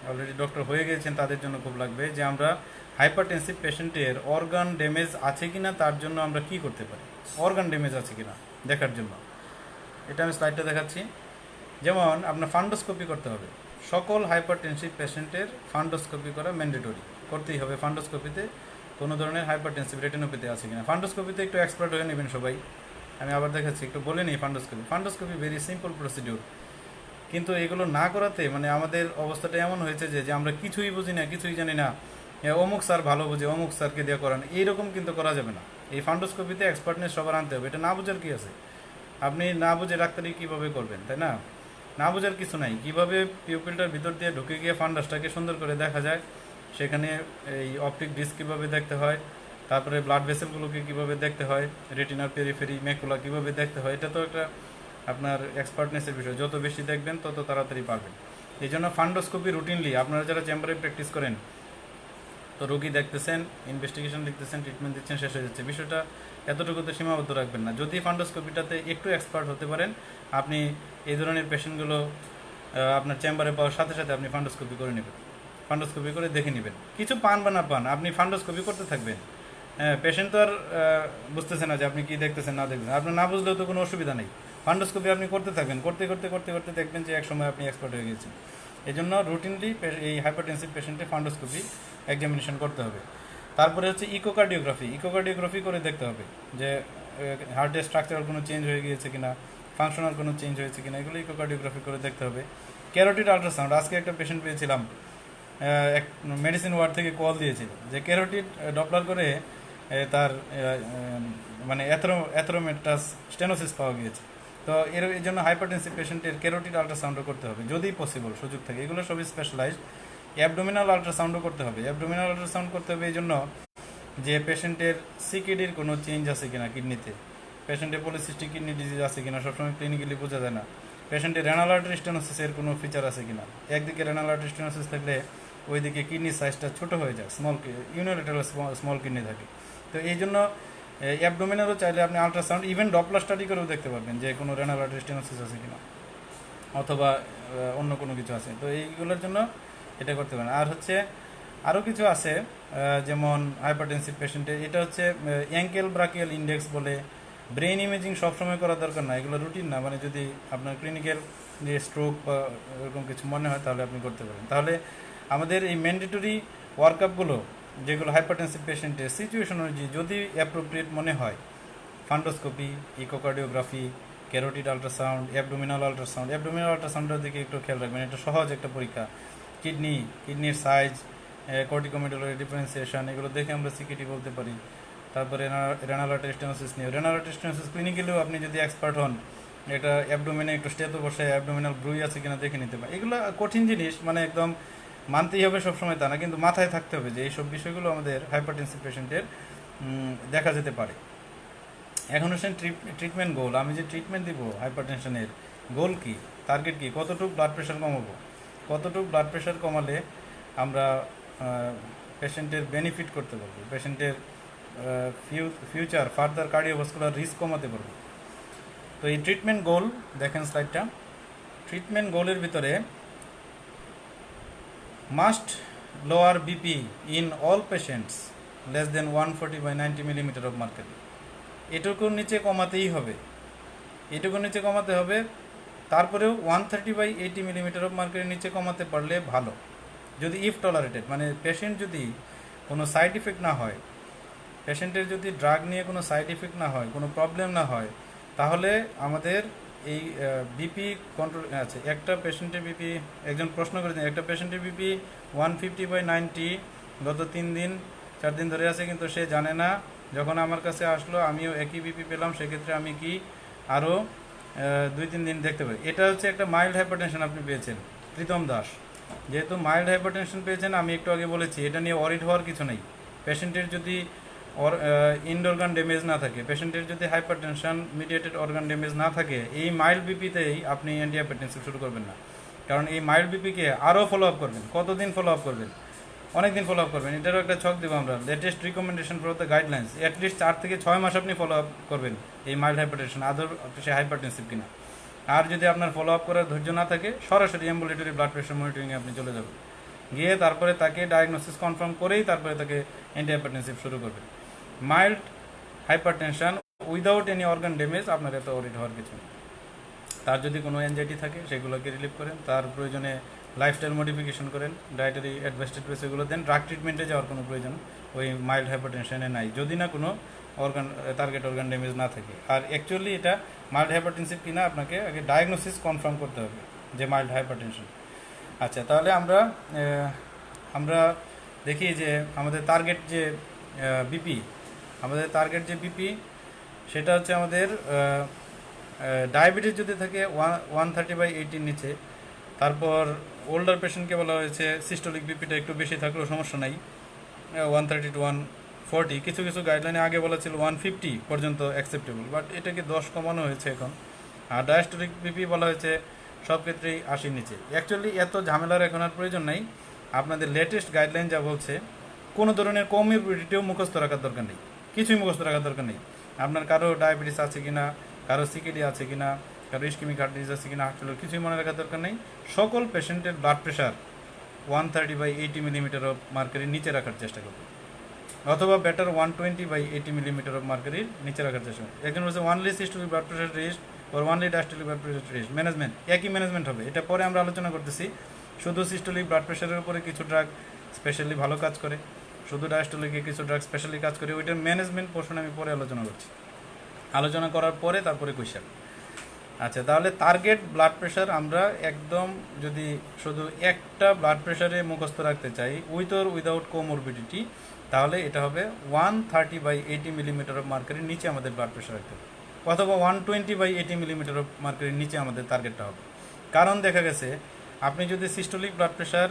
অলরেডি ডক্টর হয়ে গেছেন তাদের জন্য খুব লাগবে, যে আমরা হাইপারটেনসিভ পেশেন্টের অর্গান ড্যামেজ আছে কিনা তার জন্য আমরা কি করতে পারি, অর্গান ড্যামেজ আছে কিনা দেখার জন্য। এটা আমি স্লাইডটা দেখাচ্ছি। যেমন আপনার ফান্ডোস্কোপি করতে হবে, সকল হাইপারটেনসিভ পেশেন্টের ফান্ডোস্কোপি করা ম্যান্ডেটরি, করতেই হবে। ফান্ডোস্কোপিতে কোনো ধরনের হাইপারটেনসিভ রেটিনোপ্যাথি আছে কিনা। ফান্ডোস্কোপিতে একটু এক্সপার্ট হয়ে নেবেন সবাই। আমি আবার দেখাচ্ছি, একটু বলে নিই। ফান্ডোস্কোপি ভেরি সিম্পল প্রসিডিউর, কিন্তু এগুলো না করাতে মানে আমাদের অবস্থাটা এমন হয়েছে যে আমরা কিছুই বুঝি না, কিছুই জানি না, অমুক স্যার ভালো বুঝে, অমুক স্যারকে দিয়ে করান, এইরকম কিন্তু করা যাবে না। এই ফান্ডোস্কোপিতে এক্সপার্টনেস সবার আনতে হবে। এটা না বোঝার কি আছে, আপনি না বুঝে ডাক্তারি কীভাবে করবেন, তাই না? না বোঝার কিছু নাই। কীভাবে পিউপিলটার ভিতর দিয়ে ঢুকে গিয়ে ফান্ডাসটাকে সুন্দর করে দেখা যায়, সেখানে এই অপটিক ডিস্ক কীভাবে দেখতে হয়, তারপরে ব্লাড ভেসেলগুলোকে কীভাবে দেখতে হয়, রেটিনার পেরিফেরি ম্যাকুলা কীভাবে দেখতে হয়, এটা তো একটা আপনার এক্সপার্টনেসের বিষয়। যত বেশি দেখবেন তত তাড়াতাড়ি পারবেন। এই জন্য ফান্ডোস্কোপি রুটিনলি, আপনারা যারা চেম্বারে প্র্যাকটিস করেন, তো রোগী দেখতেছেন, ইনভেস্টিগেশন লিখতেছেন, ট্রিটমেন্ট দিচ্ছেন, শেষ হয়ে যাচ্ছে, বিষয়টা এতটুকুতে সীমাবদ্ধ রাখবেন না। যদি ফান্ডোস্কোপিটাতে একটু এক্সপার্ট হতে পারেন, আপনি এই ধরনের পেশেন্টগুলো আপনার চেম্বারে পাওয়ার সাথে সাথে আপনি ফান্ডোস্কোপি করে নেবেন, ফান্ডোস্কোপি করে দেখে নেবেন। কিছু পান বা না পান, আপনি ফান্ডোস্কোপি করতে থাকবেন। পেশেন্ট তো আর বুঝতেছে না যে আপনি কি দেখতেছেন না দেখতেছেন, আপনার না বুঝলেও তো কোনো অসুবিধা নেই। ফান্ডোস্কোপি আপনি করতে থাকবেন, করতে করতে করতে করতে দেখবেন যে এক সময় আপনি এক্সপার্ট হয়ে গেছেন। এই জন্য রুটিনলি এই হাইপারটেনসিভ পেশেন্টের ফান্ডোস্কোপি এক্সামিনেশন করতে হবে। তারপরে হচ্ছে ইকোকার্ডিওগ্রাফি করে দেখতে হবে যে হার্টের স্ট্রাকচারাল কোনো চেঞ্জ হয়ে গিয়েছে কিনা, ফাংশনাল কোনো চেঞ্জ হয়েছে কিনা, এগুলো ইকোকার্ডিওগ্রাফি করে দেখতে হবে। ক্যারোটিড আল্ট্রাসাউন্ড, আজকে একটা পেশেন্ট পেয়েছিলাম, এক মেডিসিন ওয়ার্ড থেকে কল দিয়েছিল যে ক্যারোটিড ডপলার করে তার মানে অ্যাথ্রোমেটাস স্টেনোসিস পাওয়া গিয়েছে। তো এই জন্য হাইপারটেনসিভ পেশেন্টের ক্যারোটিড আল্ট্রাসাউন্ডও করতে হবে যদি পসিবল, সুযোগ থাকে। এগুলো সবই স্পেশালাইজড। অ্যাবডোমিনাল আল্ট্রাসাউন্ডও করতে হবে। অ্যাবডোমিনাল আল্ট্রাসাউন্ড করতে হবে এই জন্য যে পেশেন্টের সিকিডির কোনো চেঞ্জ আছে কিনা কিডনিতে, পেশেন্টের পলিসিস্টিক কিডনি ডিজিজ আছে কিনা, সবসময় ক্লিনিক্যালি বোঝা যায় না। পেশেন্টের রেনাল আর্টারি স্টেনোসিসের কোনো ফিচার আছে কিনা, একদিকে রেনাল আর্টারি স্টেনোসিস থাকলে ওইদিকে কিডনির সাইজটা ছোট হয়ে যায়, ইউনিলেটারাল স্মল কিডনি থাকে। তো এই জন্য অ্যাবডোমিনালও চাইলে আপনি আল্ট্রাসাউন্ড, ইভেন ডপলার স্টাডি করেও দেখতে পারবেন যে কোনো রেনাল আর্টারি স্টেনোসিস আছে কিনা অথবা অন্য কোনো কিছু আছে। তো এইগুলোর জন্য এটা করতে পারেন। আর হচ্ছে আরও কিছু আছে যেমন হাইপারটেনসিভ পেশেন্টের, এটা হচ্ছে অ্যাঙ্কেল ব্রাকিয়াল ইন্ডেক্স বলে। ব্রেন ইমেজিং সবসময় করা দরকার না, এগুলো রুটিন না, মানে যদি আপনার ক্লিনিকের যে স্ট্রোক বা এরকম কিছু মনে হয় তাহলে আপনি করতে পারেন। তাহলে আমাদের এই ম্যান্ডেটরি ওয়ার্কআপগুলো যেগুলো হাইপারটেনসিভ পেশেন্টের সিচুয়েশন অনুযায়ী যদি অ্যাপ্রোপ্রিয়েট মনে হয়, fundoscopy, echocardiography, carotid ultrasound, abdominal আল্ট্রাসাউন্ডের দিকে একটু খেয়াল রাখবেন। এটা সহজ একটা পরীক্ষা। কিডনির সাইজ, কর্টিকোমেডুলারি ডিফারেন্সিয়েশন, এগুলো দেখে আমরা সিকিটি বলতে পারি। তারপরে রেনাল আর্টারি স্টেনোসিস নিয়ে, রেনাল আর্টারি স্টেনোসিস ক্লিনিক্যালিও আপনি যদি এক্সপার্ট হন, এটা অ্যাবডোমিনে একটু স্টেপে বসে অ্যাবডোমিনাল ব্রুই আছে কিনা দেখে নিতে পারেন। এগুলো কঠিন জিনিস, মানে একদম মানতেই হবে সবসময় তা না, কিন্তু মাথায় থাকতে হবে যে এইসব বিষয়গুলো আমাদের হাইপারটেনসিভ পেশেন্টের দেখা যেতে পারে। এখন হচ্ছেন ট্রিটমেন্ট গোল। আমি যে ট্রিটমেন্ট দিব হাইপারটেনশনের, গোল কি, টার্গেট কি, কতটুকু ব্লাড প্রেশার কমাবো, কতটুকু ব্লাড প্রেশার কমালে আমরা পেশেন্টের বেনিফিট করতে পারবো, পেশেন্টের ফিউচার ফার্দার কার্ডিওভাস্কুলার রিস্ক কমাতে পারবো। তো এই ট্রিটমেন্ট গোল দেখেন স্লাইডটা। ট্রিটমেন্ট গোলের ভিতরে must lower BP in all patients less than 140/90 millimeter of mercury. এটুকুর নিচে কমাতেই হবে, এটুকুর নিচে কমাতে হবে। তারপরেও 130/80 মিলিমিটার অফ মার্কারির নিচে কমাতে পারলে ভালো, যদি ইফ টলারেটেড, মানে পেশেন্ট যদি কোনো সাইড ইফেক্ট না হয়, পেশেন্টের যদি ড্রাগ নিয়ে কোনো সাইড ইফেক্ট না হয়, কোনো প্রবলেম না হয়, তাহলে আমাদের এই বিপি কন্ট্রোল আছে। একটা পেশেন্টের বিপি, একজন প্রশ্ন করেছেন, একটা পেশেন্টের বিপি 150/90 গত 3-4 দিন ধরে আছে, কিন্তু সে জানে না। যখন আমার কাছে আসলো আমিও একই বিপি পেলাম, সেক্ষেত্রে আমি কি আরও 2-3 দিন দেখতে পারি। এটা হচ্ছে একটা মাইল্ড হাইপারটেনশন আপনি পেয়েছেন, প্রীতম দাস। যেহেতু মাইল্ড হাইপারটেনশন পেয়েছেন, আমি একটু আগে বলেছি এটা নিয়ে ওয়ারিড হওয়ার কিছু নেই। পেশেন্টের যদি ইন্ড অর্গান ড্যামেজ না থাকে, পেশেন্টের যদি হাইপারটেনশন মিডিয়েটেড অর্গান ড্যামেজ না থাকে, এই মাইল্ড বিপিতেই আপনি অ্যান্টিহাইপারটেনসিভ শুরু করবেন না। কারণ এই মাইল্ড বিপিকে আরও ফলো আপ করবেন। কতদিন ফলো আপ করবেন? অনেক দিন ফলো আপ করবেন। এটারও একটা ছক দেবো আমরা, latest recommendation for the guidelines. At least 4 থেকে 6 মাস আপনি ফলো আপ করবেন এই মাইল্ড হাইপারটেনশন, আদর সে হাইপারটেনসিভ কিনা। আর যদি আপনার ফলো আপ করার ধৈর্য না থাকে, সরাসরি অ্যাম্বুলেটরি ব্লাড প্রেশার মনিটরিংয়ে আপনি চলে যাবেন, গিয়ে তারপরে তাকে ডায়াগনোসিস কনফার্ম করেই তারপরে তাকে অ্যান্টিহাইপারটেনসিভ শুরু করবেন। Mild hypertension without any organ damage, আপনার এত ওরিড হওয়ার কিছু নেই। তার যদি কোনো অ্যাংজাইটি থাকে সেগুলোকে রিলিভ করেন, তার প্রয়োজনে লাইফস্টাইল মডিফিকেশন করেন, ডায়েটারি অ্যাডভাইসড রয়েছে এগুলো দেন। ড্রাগ ট্রিটমেন্টে যাওয়ার কোনো প্রয়োজন ওই মাইল্ড হাইপারটেনশনে নাই, যদি না কোনো টার্গেট অর্গান ড্যামেজ না থাকে। আর অ্যাকচুয়ালি এটা মাইল্ড হাইপারটেনসিভ কিনা আপনাকে আগে ডায়াগনোসিস কনফার্ম করতে হবে যে মাইল্ড হাইপারটেনশন। আচ্ছা, তাহলে আমরা দেখি যে আমাদের টার্গেট যে বিপি, সেটা হচ্ছে আমাদের ডায়াবেটিস যদি থাকে 130/80 নিচে। তারপর ওল্ডার পেশেন্টকে বলা হয়েছে সিস্টোলিক বিপিটা একটু বেশি থাকলেও সমস্যা নাই, 130 to 140। কিছু কিছু গাইডলাইনে আগে বলা ছিল 150 পর্যন্ত অ্যাকসেপ্টেবল, বাট এটাকে 10 কমানো হয়েছে এখন। আর ডায়াস্টোলিক বিপি বলা হয়েছে সব ক্ষেত্রেই 80 নিচে। অ্যাকচুয়ালি এত ঝামেলার এখন আর প্রয়োজন নাই। আপনাদের লেটেস্ট গাইডলাইন যা বলছে, কোনো ধরনের কমিউনিটিও মুখস্থ রাখার দরকার নেই, কিছুই মুখস্থ রাখার দরকার নেই। আপনার কারো ডায়াবেটিস আছে কিনা, কারো সিকিডি আছে কিনা, কারো ইস্কেমিক হার্ট ডিজিজ আছে কিনা, হার্ট কিছুই মনে রাখার দরকার নেই। সকল পেশেন্টের ব্লাড প্রেশার 130/80 মিলিমিটার অফ মার্কারির নিচে রাখার চেষ্টা করবে, অথবা বেটার 120/80 মিলিমিটার অফ মার্কারির নিচে রাখার চেষ্টা করবে। একজন বলছে only systolic blood pressure rest or only diastolic blood pressure rest, management একই ম্যানেজমেন্ট হবে। এটা পরে আমরা আলোচনা করতেছি। শুধু সিস্টোলিক ব্লাড প্রেশারের উপরে কিছু ড্রাগ স্পেশালি ভালো কাজ করে, শুধু ডায়াস্টোলিকে কিছু ড্রাগ স্পেশালি কাজ করে, ওইটার ম্যানেজমেন্ট পোর্শন আমি পরে আলোচনা করছি। আলোচনা করার পরে তারপরে কোয়েশ্চেন। আচ্ছা, তাহলে টার্গেট ব্লাড প্রেশার আমরা একদম যদি শুধু একটা ব্লাড প্রেশারে মুখস্থ রাখতে চাই উইথ অর উইদাউট কোমরবিডিটি, তাহলে এটা হবে 130/80 মিলিমিটার অফ মার্কারির নিচে আমাদের ব্লাড প্রেশার রাখতে হবে, অথবা 120/80 মিলিমিটার অফ মার্কারির নিচে আমাদের টার্গেটটা হবে। কারণ দেখা গেছে আপনি যদি সিস্টোলিক ব্লাড প্রেশার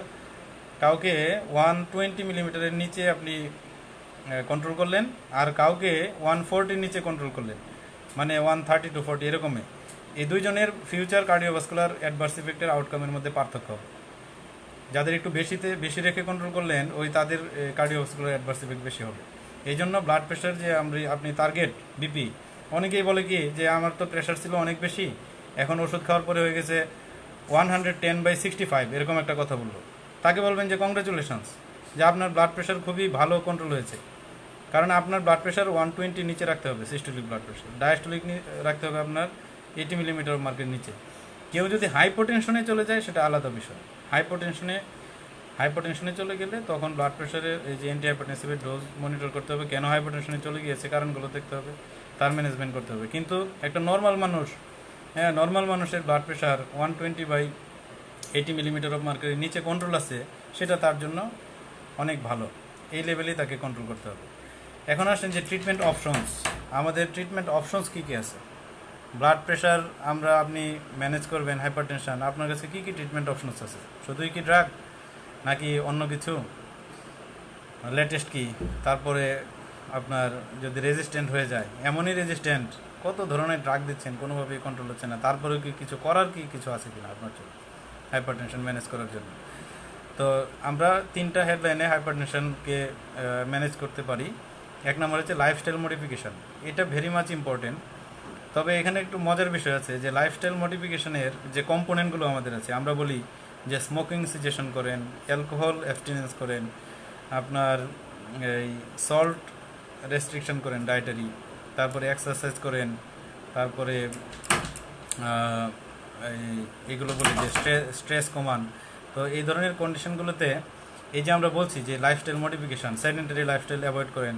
কাউকে 120 মিলিমিটারের নিচে আপনি কন্ট্রোল করলেন, আর কাউকে 140 নিচে কন্ট্রোল করলেন, মানে 130 to 40 এরকমই, এই দুইজনের ফিউচার কার্ডিওভাস্কুলার অ্যাডভার্স ইফেক্টের আউটকামের মধ্যে পার্থক্য হবে। যাদের একটু বেশি রেখে কন্ট্রোল করলেন ওই তাদের কার্ডিওভাস্কুলার অ্যাডভার্স ইফেক্ট বেশি হবে। এই জন্য ব্লাড প্রেশার যে আপনি টার্গেট বিপি, অনেকেই বলে কি যে আমার তো প্রেশার ছিল অনেক বেশি, এখন ওষুধ খাওয়ার পরে হয়ে গেছে 110/65, এরকম একটা কথা বললো। তাকে বলবেন যে কংগ্রাচুলেশনস, যে আপনার ব্লাড প্রেশার খুবই ভালো কন্ট্রোল হয়েছে, কারণ আপনার ব্লাড প্রেশার 120 নিচে রাখতে হবে সিস্টোলিক ব্লাড প্রেশার, ডায়াস্টোলিক রাখতে হবে আপনার 80 মিলিমিটার মার্কের নিচে। কেউ যদি হাইপোটেনশনে চলে যায় সেটা আলাদা বিষয়। হাইপোটেনশনে চলে গেলে তখন ব্লাড প্রেশারের এই যে অ্যান্টি হাইপারটেনসিভের ডোজ মনিটর করতে হবে, কেন হাইপোটেনশনে চলে গিয়েছে কারণগুলো দেখতে হবে, তার ম্যানেজমেন্ট করতে হবে। কিন্তু একটা নর্মাল মানুষ, নর্মাল মানুষের ব্লাড প্রেশার 120/80 মিলিমিটার অফ মার্কের নিচে কন্ট্রোল আছে, সেটা তার জন্য অনেক ভালো, এই লেভেলেই তাকে কন্ট্রোল করতে হবে। এখন আসেন যে ট্রিটমেন্ট অপশনস, আমাদের ট্রিটমেন্ট অপশনস কী কী আছে। ব্লাড প্রেশার আপনি ম্যানেজ করবেন, হাইপারটেনশন, আপনার কাছে কী কী ট্রিটমেন্ট অপশনস আছে? শুধুই কি ড্রাগ, নাকি অন্য কিছু, লেটেস্ট কি? তারপরে আপনার যদি রেজিস্ট্যান্ট হয়ে যায়, এমনই রেজিস্ট্যান্ট, কত ধরনের ড্রাগ দিচ্ছেন, কোনোভাবেই কন্ট্রোল হচ্ছে না, তারপরেও কি কিছু করার কিছু আছে কিনা আপনার জন্য হাইপারটেনশন ম্যানেজ করার জন্য? তো আমরা 3টা হেডলাইনে হাইপারটেনশনকে ম্যানেজ করতে পারি। এক নম্বর হচ্ছে লাইফস্টাইল মডিফিকেশন, এটা ভেরি মাচ ইম্পর্টেন্ট। তবে এখানে একটু মজার বিষয় আছে যে লাইফস্টাইল মডিফিকেশনের যে কম্পোনেন্টগুলো আমাদের আছে, আমরা বলি যে স্মোকিং সিজেশন করেন, অ্যালকোহল অ্যাবস্টিনেন্স করেন, আপনার এই সল্ট রেস্ট্রিকশন করেন ডায়েটারি, তারপরে এক্সারসাইজ করেন, তারপরে এইগুলো বলি যে স্ট্রেস কমান। তো এই ধরনের কন্ডিশনগুলোতে এই যে আমরা বলছি যে lifestyle modification, sedentary lifestyle avoid করেন,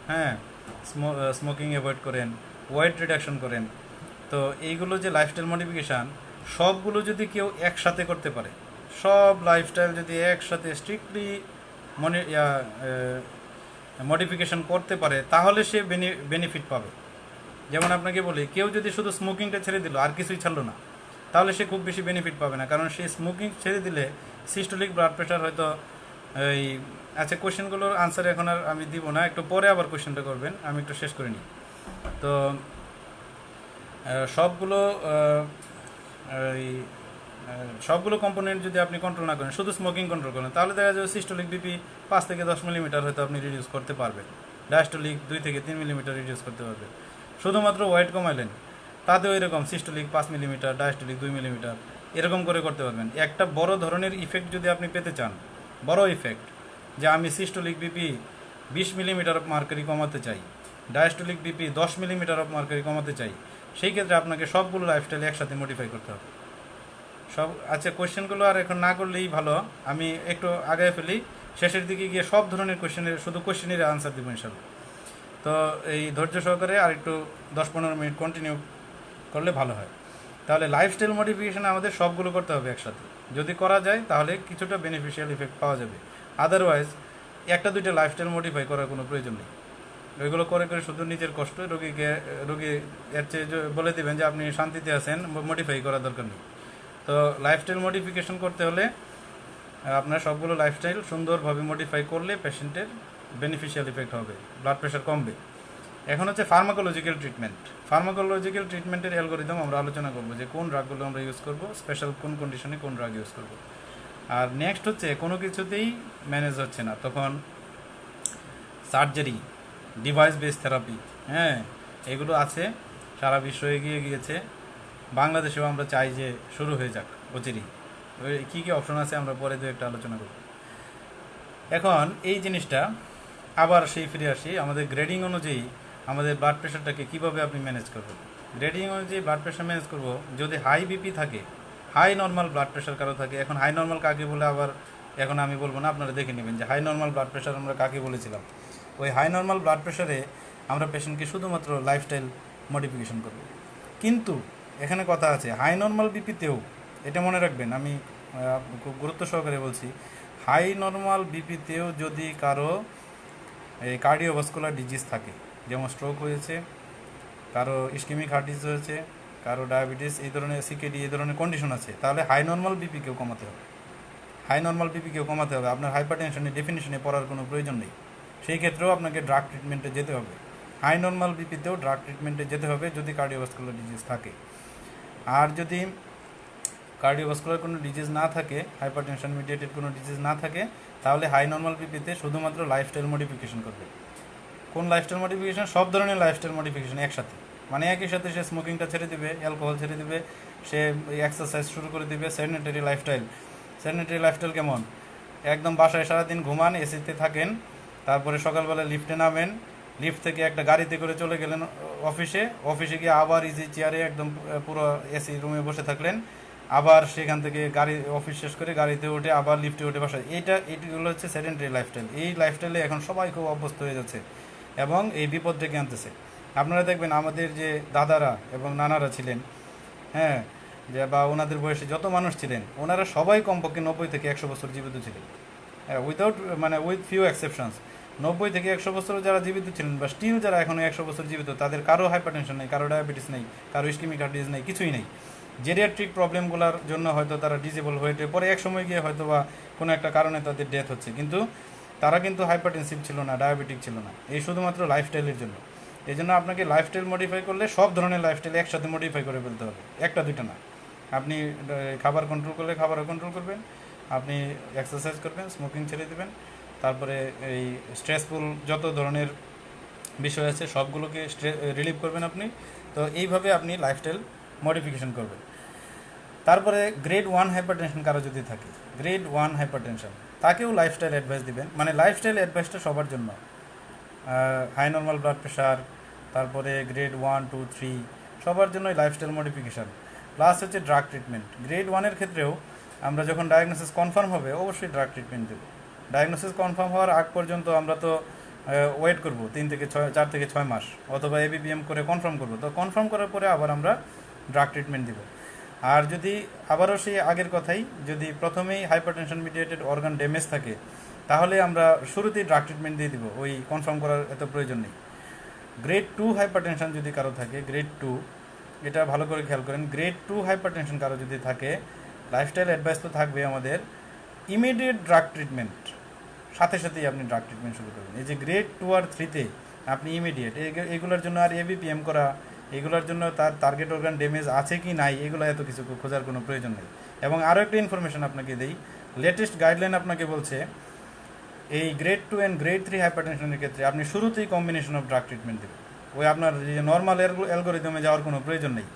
হ্যাঁ, স্মোকিং অ্যাভয়েড করেন, ওয়েট রিডাকশন করেন। তো এইগুলো যে লাইফস্টাইল মডিফিকেশান, সবগুলো যদি কেউ একসাথে করতে পারে, সব লাইফস্টাইল যদি একসাথে স্ট্রিক্টলি মডিফিকেশন করতে পারে, তাহলে সে বেনিফিট পাবে। যেমন আপনাকে বলি, কেউ যদি শুধু স্মোকিংটা ছেড়ে দিল আর কিছুই ছাড়লো না, তাহলে সে খুব বেশি বেনিফিট পাবে না, কারণ সে স্মোকিং ছেড়ে দিলে সিস্টোলিক ব্লাড প্রেশার হয়তো এই, আচ্ছা কোয়েশ্চেনগুলোর আনসার এখন আর আমি দিব না, একটু পরে আবার কোয়েশ্চেনটা করবেন, আমি একটু শেষ করে নিই। তো সবগুলো কম্পোনেন্ট যদি আপনি কন্ট্রোল না করেন, শুধু স্মোকিং কন্ট্রোল করেন, তাহলে দেখা যাবে সিস্টোলিক বিপি 5 থেকে 10 মিলিমিটার হয়তো আপনি রিডিউস করতে পারবেন, ডায়াস্টোলিক 2 থেকে 3 মিলিমিটার রিডিউস করতে পারবেন। শুধুমাত্র ওয়েট কমাইলেন, তাতেও এরকম সিস্টোলিক 5 মিলিমিটার, ডায়াস্টোলিক 2 মিলিমিটার, এরকম করে করতে পারবেন। একটা বড় ধরনের ইফেক্ট যদি আপনি পেতে চান, বড় ইফেক্ট, যে আমি systolic BP 20 millimetre of mercury কমাতে চাই, diastolic BP 10 millimetre of mercury কমাতে চাই, সেই ক্ষেত্রে আপনাকে সবগুলো লাইফস্টাইল একসাথে মডিফাই করতে হবে সব। আচ্ছা, কোয়েশ্চেনগুলো আর এখন না করলেই ভালো, আমি একটু আগায় ফেলি, শেষের দিকে গিয়ে সব ধরনের কোয়েশ্চেনের শুধু কোয়েশ্চেনের আনসার দিব ইনশাল্লাহ। তো এই ধৈর্য সহকারে আর একটু 10-15 মিনিট কন্টিনিউ করলে ভালো হয়। তাহলে লাইফস্টাইল মডিফিকেশান আমাদের সবগুলো করতে হবে একসাথে, যদি করা যায় তাহলে কিছুটা বেনিফিশিয়াল ইফেক্ট পাওয়া যাবে। আদারওয়াইজ 1-2টা লাইফস্টাইল মডিফাই করার কোনো প্রয়োজন নেই, ওইগুলো করে করে শুধু নিজের কষ্ট রোগী এর চেয়ে বলে দেবেন যে আপনি শান্তিতে আছেন, মডিফাই করার দরকার নেই। তো লাইফস্টাইল মডিফিকেশন করতে হলে আপনার সবগুলো লাইফস্টাইল সুন্দরভাবে মডিফাই করলে পেশেন্টের বেনিফিশিয়াল ইফেক্ট হবে, ব্লাড প্রেশার কমবে। এখন হচ্ছে ফার্মাকোলজিক্যাল ট্রিটমেন্ট। ফার্মাকোলজিক্যাল ট্রিটমেন্টের অ্যালগোরিদম আমরা আলোচনা করব, যে কোন ড্রাগগুলো আমরা ইউজ করব, স্পেশাল কোন কন্ডিশনে কোন ড্রাগ ইউজ করব। আর নেক্সট হচ্ছে কোনো কিছুতেই ম্যানেজ হচ্ছে না, তখন সার্জারি, ডিভাইস বেস থেরাপি, হ্যাঁ, এগুলো আছে, সারা বিশ্ব এগিয়ে গিয়েছে, বাংলাদেশেও আমরা চাই যে শুরু হয়ে যাক অচিরেই। কী কী অপশন আছে আমরা পরে একটা আলোচনা করব। এখন এই জিনিসটা আবার সেই ফিরে আসি, আমাদের গ্রেডিং অনুযায়ী আমাদের ব্লাড প্রেশারটাকে কীভাবে আপনি ম্যানেজ করবেন। গ্রেডিং অনুযায়ী ব্লাড প্রেশার ম্যানেজ করব, যদি হাই বিপি থাকে, হাই নর্মাল ব্লাড প্রেশার কারো থাকে। এখন হাই নর্মাল কাকে বলে আবার এখন আমি বলবো না, আপনারা দেখে নেবেন যে হাই নর্মাল ব্লাড প্রেশার আমরা কাকে বলেছিলাম। ওই হাই নর্মাল ব্লাড প্রেশারে আমরা পেশেন্টকে শুধুমাত্র লাইফস্টাইল মডিফিকেশন করব। কিন্তু এখানে কথা আছে, হাই নর্মাল বিপিতেও এটা মনে রাখবেন, আমি খুব গুরুত্ব সহকারে বলছি, হাই নর্মাল বিপিতেও যদি কারো এই কার্ডিওভাস্কুলার ডিজিজ থাকে, যেমন স্ট্রোক হয়েছে, কারো ইস্কেমিক হার্ট ডিজিজ হয়েছে, কারো ডায়াবেটিস, এই ধরনের সিকেডি, এই ধরনের কন্ডিশন আছে, তাহলে হাই নর্মাল বিপিকেও কমাতে হবে। হাই নর্মাল বিপিকেও কমাতে হবে। আপনার হাইপার টেনশনের ডেফিনিশনে পড়ার কোনো প্রয়োজন নেই। সেই ক্ষেত্রেও আপনাকে ড্রাগ ট্রিটমেন্টে যেতে হবে। হাই নর্মাল বিপিতেও ড্রাগ ট্রিটমেন্টে যেতে হবে যদি কার্ডিওভাস্কুলার ডিজিজ থাকে। আর যদি কার্ডিওভাস্কুলার কোনো ডিজিজ না থাকে, হাইপার টেনশন মিডিয়েটেড কোনো ডিজিজ না থাকে, তাহলে হাই নর্মাল বিপিতে শুধুমাত্র লাইফস্টাইল মডিফিকেশন করবে। কোন লাইফস্টাইল মডিফিকেশন? সব ধরনের লাইফস্টাইল মডিফিকেশন একসাথে, মানে একই সাথে সে স্মোকিংটা ছেড়ে দিবে, অ্যালকোহল ছেড়ে দিবে, সে এক্সারসাইজ শুরু করে দিবে, স্যানিটারি লাইফস্টাইল। স্যানিটারি লাইফস্টাইল কেমন? একদম বাসায় সারাদিন ঘুমান, এসিতে থাকেন, তারপরে সকালবেলা লিফটে নামেন, লিফট থেকে একটা গাড়িতে করে চলে গেলেন অফিসে গিয়ে আবার ইজি চেয়ারে একদম পুরো এসি রুমে বসে থাকলেন, আবার সেখান থেকে গাড়ি অফিস শেষ করে গাড়িতে উঠে আবার লিফটে উঠে বাসায়। এইগুলো হচ্ছে সেডেন্টারি লাইফস্টাইল। এই লাইফস্টাইলে এখন সবাই খুব অভ্যস্ত হয়ে যাচ্ছে এবং এই বিপদ ডেকে আনতেছে। আপনারা দেখবেন আমাদের যে দাদারা এবং নানারা ছিলেন, হ্যাঁ, যে বা ওনাদের বয়সে যত মানুষ ছিলেন, ওনারা সবাই কমপক্ষে 90 থেকে 100 বছর জীবিত ছিলেন, উইদাউট মানে উইথ ফিউ এক্সেপশনস। 90 থেকে 100 বছর যারা জীবিত ছিলেন বা স্টিল যারা এখনও 100 বছর জীবিত, তাদের কারো হাইপারটেনশন নেই, কারো ডায়াবেটিস নেই, কারো ইস্কেমিক হার্ট ডিজিজ নেই, কিছুই নেই। জেরিয়াট্রিক প্রবলেমগুলোর জন্য হয়তো তারা ডিজেবল হয়ে পরে এক সময় গিয়ে হয়তো বা কোনো একটা কারণে তাদের ডেথ হচ্ছে, কিন্তু তারা কিন্তু হাইপারটেনসিভ ছিল না, ডায়াবেটিক ছিল না। এই শুধুমাত্র লাইফস্টাইলের জন্য। এই জন্য আপনাকে লাইফস্টাইল মডিফাই করলে সব ধরনের লাইফস্টাইল একসাথে মডিফাই করে ফেলতে হবে, একটা দুইটা না। আপনি খাবার কন্ট্রোল করলে খাবারও কন্ট্রোল করবেন, আপনি এক্সারসাইজ করবেন, স্মোকিং ছেড়ে দেবেন, তারপরে এই স্ট্রেসফুল যত ধরনের বিষয় আছে সবগুলোকে রিলিভ করবেন আপনি। তো এইভাবে আপনি লাইফস্টাইল মডিফিকেশন করবেন। তারপরে গ্রেড 1 হাইপারটেনশন কারো যদি থাকে, গ্রেড 1 হাইপারটেনশন, তাকেও লাইফস্টাইল অ্যাডভাইস দিবেন। মানে লাইফস্টাইল অ্যাডভাইসটা সবার জন্য, হাই নর্মাল ব্লাড প্রেশার, তারপরে গ্রেড 1, 2, 3 সবার জন্যই লাইফস্টাইল মডিফিকেশান। প্লাস হচ্ছে ড্রাগ ট্রিটমেন্ট। গ্রেড 1-এর ক্ষেত্রেও আমরা যখন ডায়াগনোসিস কনফার্ম হবে অবশ্যই ড্রাগ ট্রিটমেন্ট দেবো। ডায়াগনোসিস কনফার্ম হওয়ার আগ পর্যন্ত আমরা তো ওয়েট করব 4 থেকে 6 মাস, অথবা এবিপিএম করে কনফার্ম করব। তো কনফার্ম করার পরে আবার আমরা ড্রাগ ট্রিটমেন্ট দেব। আর যদি আবারও সেই আগের কথাই, যদি প্রথমেই হাইপারটেনশন মিডিয়েটেড অর্গান ড্যামেজ থাকে, তাহলে আমরা শুরুতেই ড্রাগ ট্রিটমেন্ট দিয়ে দিব, ওই কনফার্ম করার এত প্রয়োজন নেই। গ্রেড 2 হাইপারটেনশন যদি কারো থাকে, গ্রেড 2, এটা ভালো করে খেয়াল করেন, গ্রেড 2 হাইপারটেনশন কারো যদি থাকে, লাইফস্টাইল অ্যাডভাইস তো থাকবে আমাদের, ইমিডিয়েট ড্রাগ ট্রিটমেন্ট, সাথে সাথেই আপনি ড্রাগ ট্রিটমেন্ট শুরু করবেন। এই যে গ্রেড 2 আর 3-তে আপনি ইমিডিয়েট, এগুলোর জন্য আর এবিপিএম করা, এগুলোর জন্য তার টার্গেট অর্গান ড্যামেজ আছে কি নাই, এগুলো এত কিছু খোঁজার কোনো প্রয়োজন নেই। এবং আরও একটা ইনফরমেশন আপনাকে দেই, লেটেস্ট গাইডলাইন আপনাকে বলছে এই গ্রেড 2 অ্যান্ড গ্রেড 3 হাইপারটেনশনের ক্ষেত্রে আপনি শুরুতেই কম্বিনেশন অফ ড্রাগ ট্রিটমেন্ট দেবেন। ওই আপনার যে নর্মাল অ্যালগোরিদমে যাওয়ার কোনো প্রয়োজন নেই,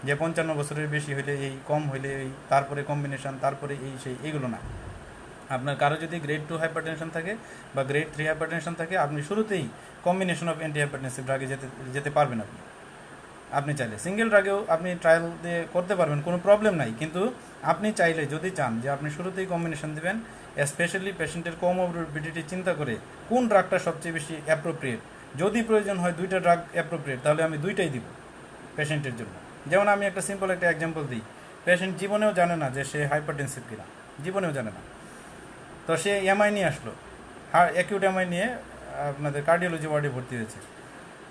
যে 55 বছরের বেশি হইলে এই, কম হইলে এই, তারপরে কম্বিনেশন, তারপরে এই সেই, এইগুলো না। আপনার কারো যদি গ্রেড 2 হাইপারটেনশন থাকে বা গ্রেড 3 হাইপারটেনশন থাকে, আপনি শুরুতেই কম্বিনেশন অফ অ্যান্টি হাইপারটেনসিভ ড্রাগে যেতে পারবেন। আপনি চাইলে সিঙ্গেল ড্রাগেও আপনি ট্রায়াল দিয়ে করতে পারবেন, কোনো প্রবলেম নাই। কিন্তু আপনি চাইলে, যদি চান যে আপনি শুরুতেই কম্বিনেশন দেবেন, স্পেশালি পেশেন্টের কোমরবিডিটি চিন্তা করে কোন ড্রাগটা সবচেয়ে বেশি অ্যাপ্রোপ্রিয়েট, যদি প্রয়োজন হয় 2টা ড্রাগ অ্যাপ্রোপ্রিয়েট, তাহলে আমি 2টাই দিব পেশেন্টের জন্য। যেমন আমি একটা সিম্পল একটা এক্সাম্পল দিই, পেশেন্ট জীবনেও জানে না যে সে হাইপারটেনসিভ কিনা, জীবনেও জানে না। তো সে এমআই নিয়ে আসলো, অ্যাকিউট এমআই নিয়ে আপনাদের কার্ডিওলজি ওয়ার্ডে ভর্তি হয়েছে।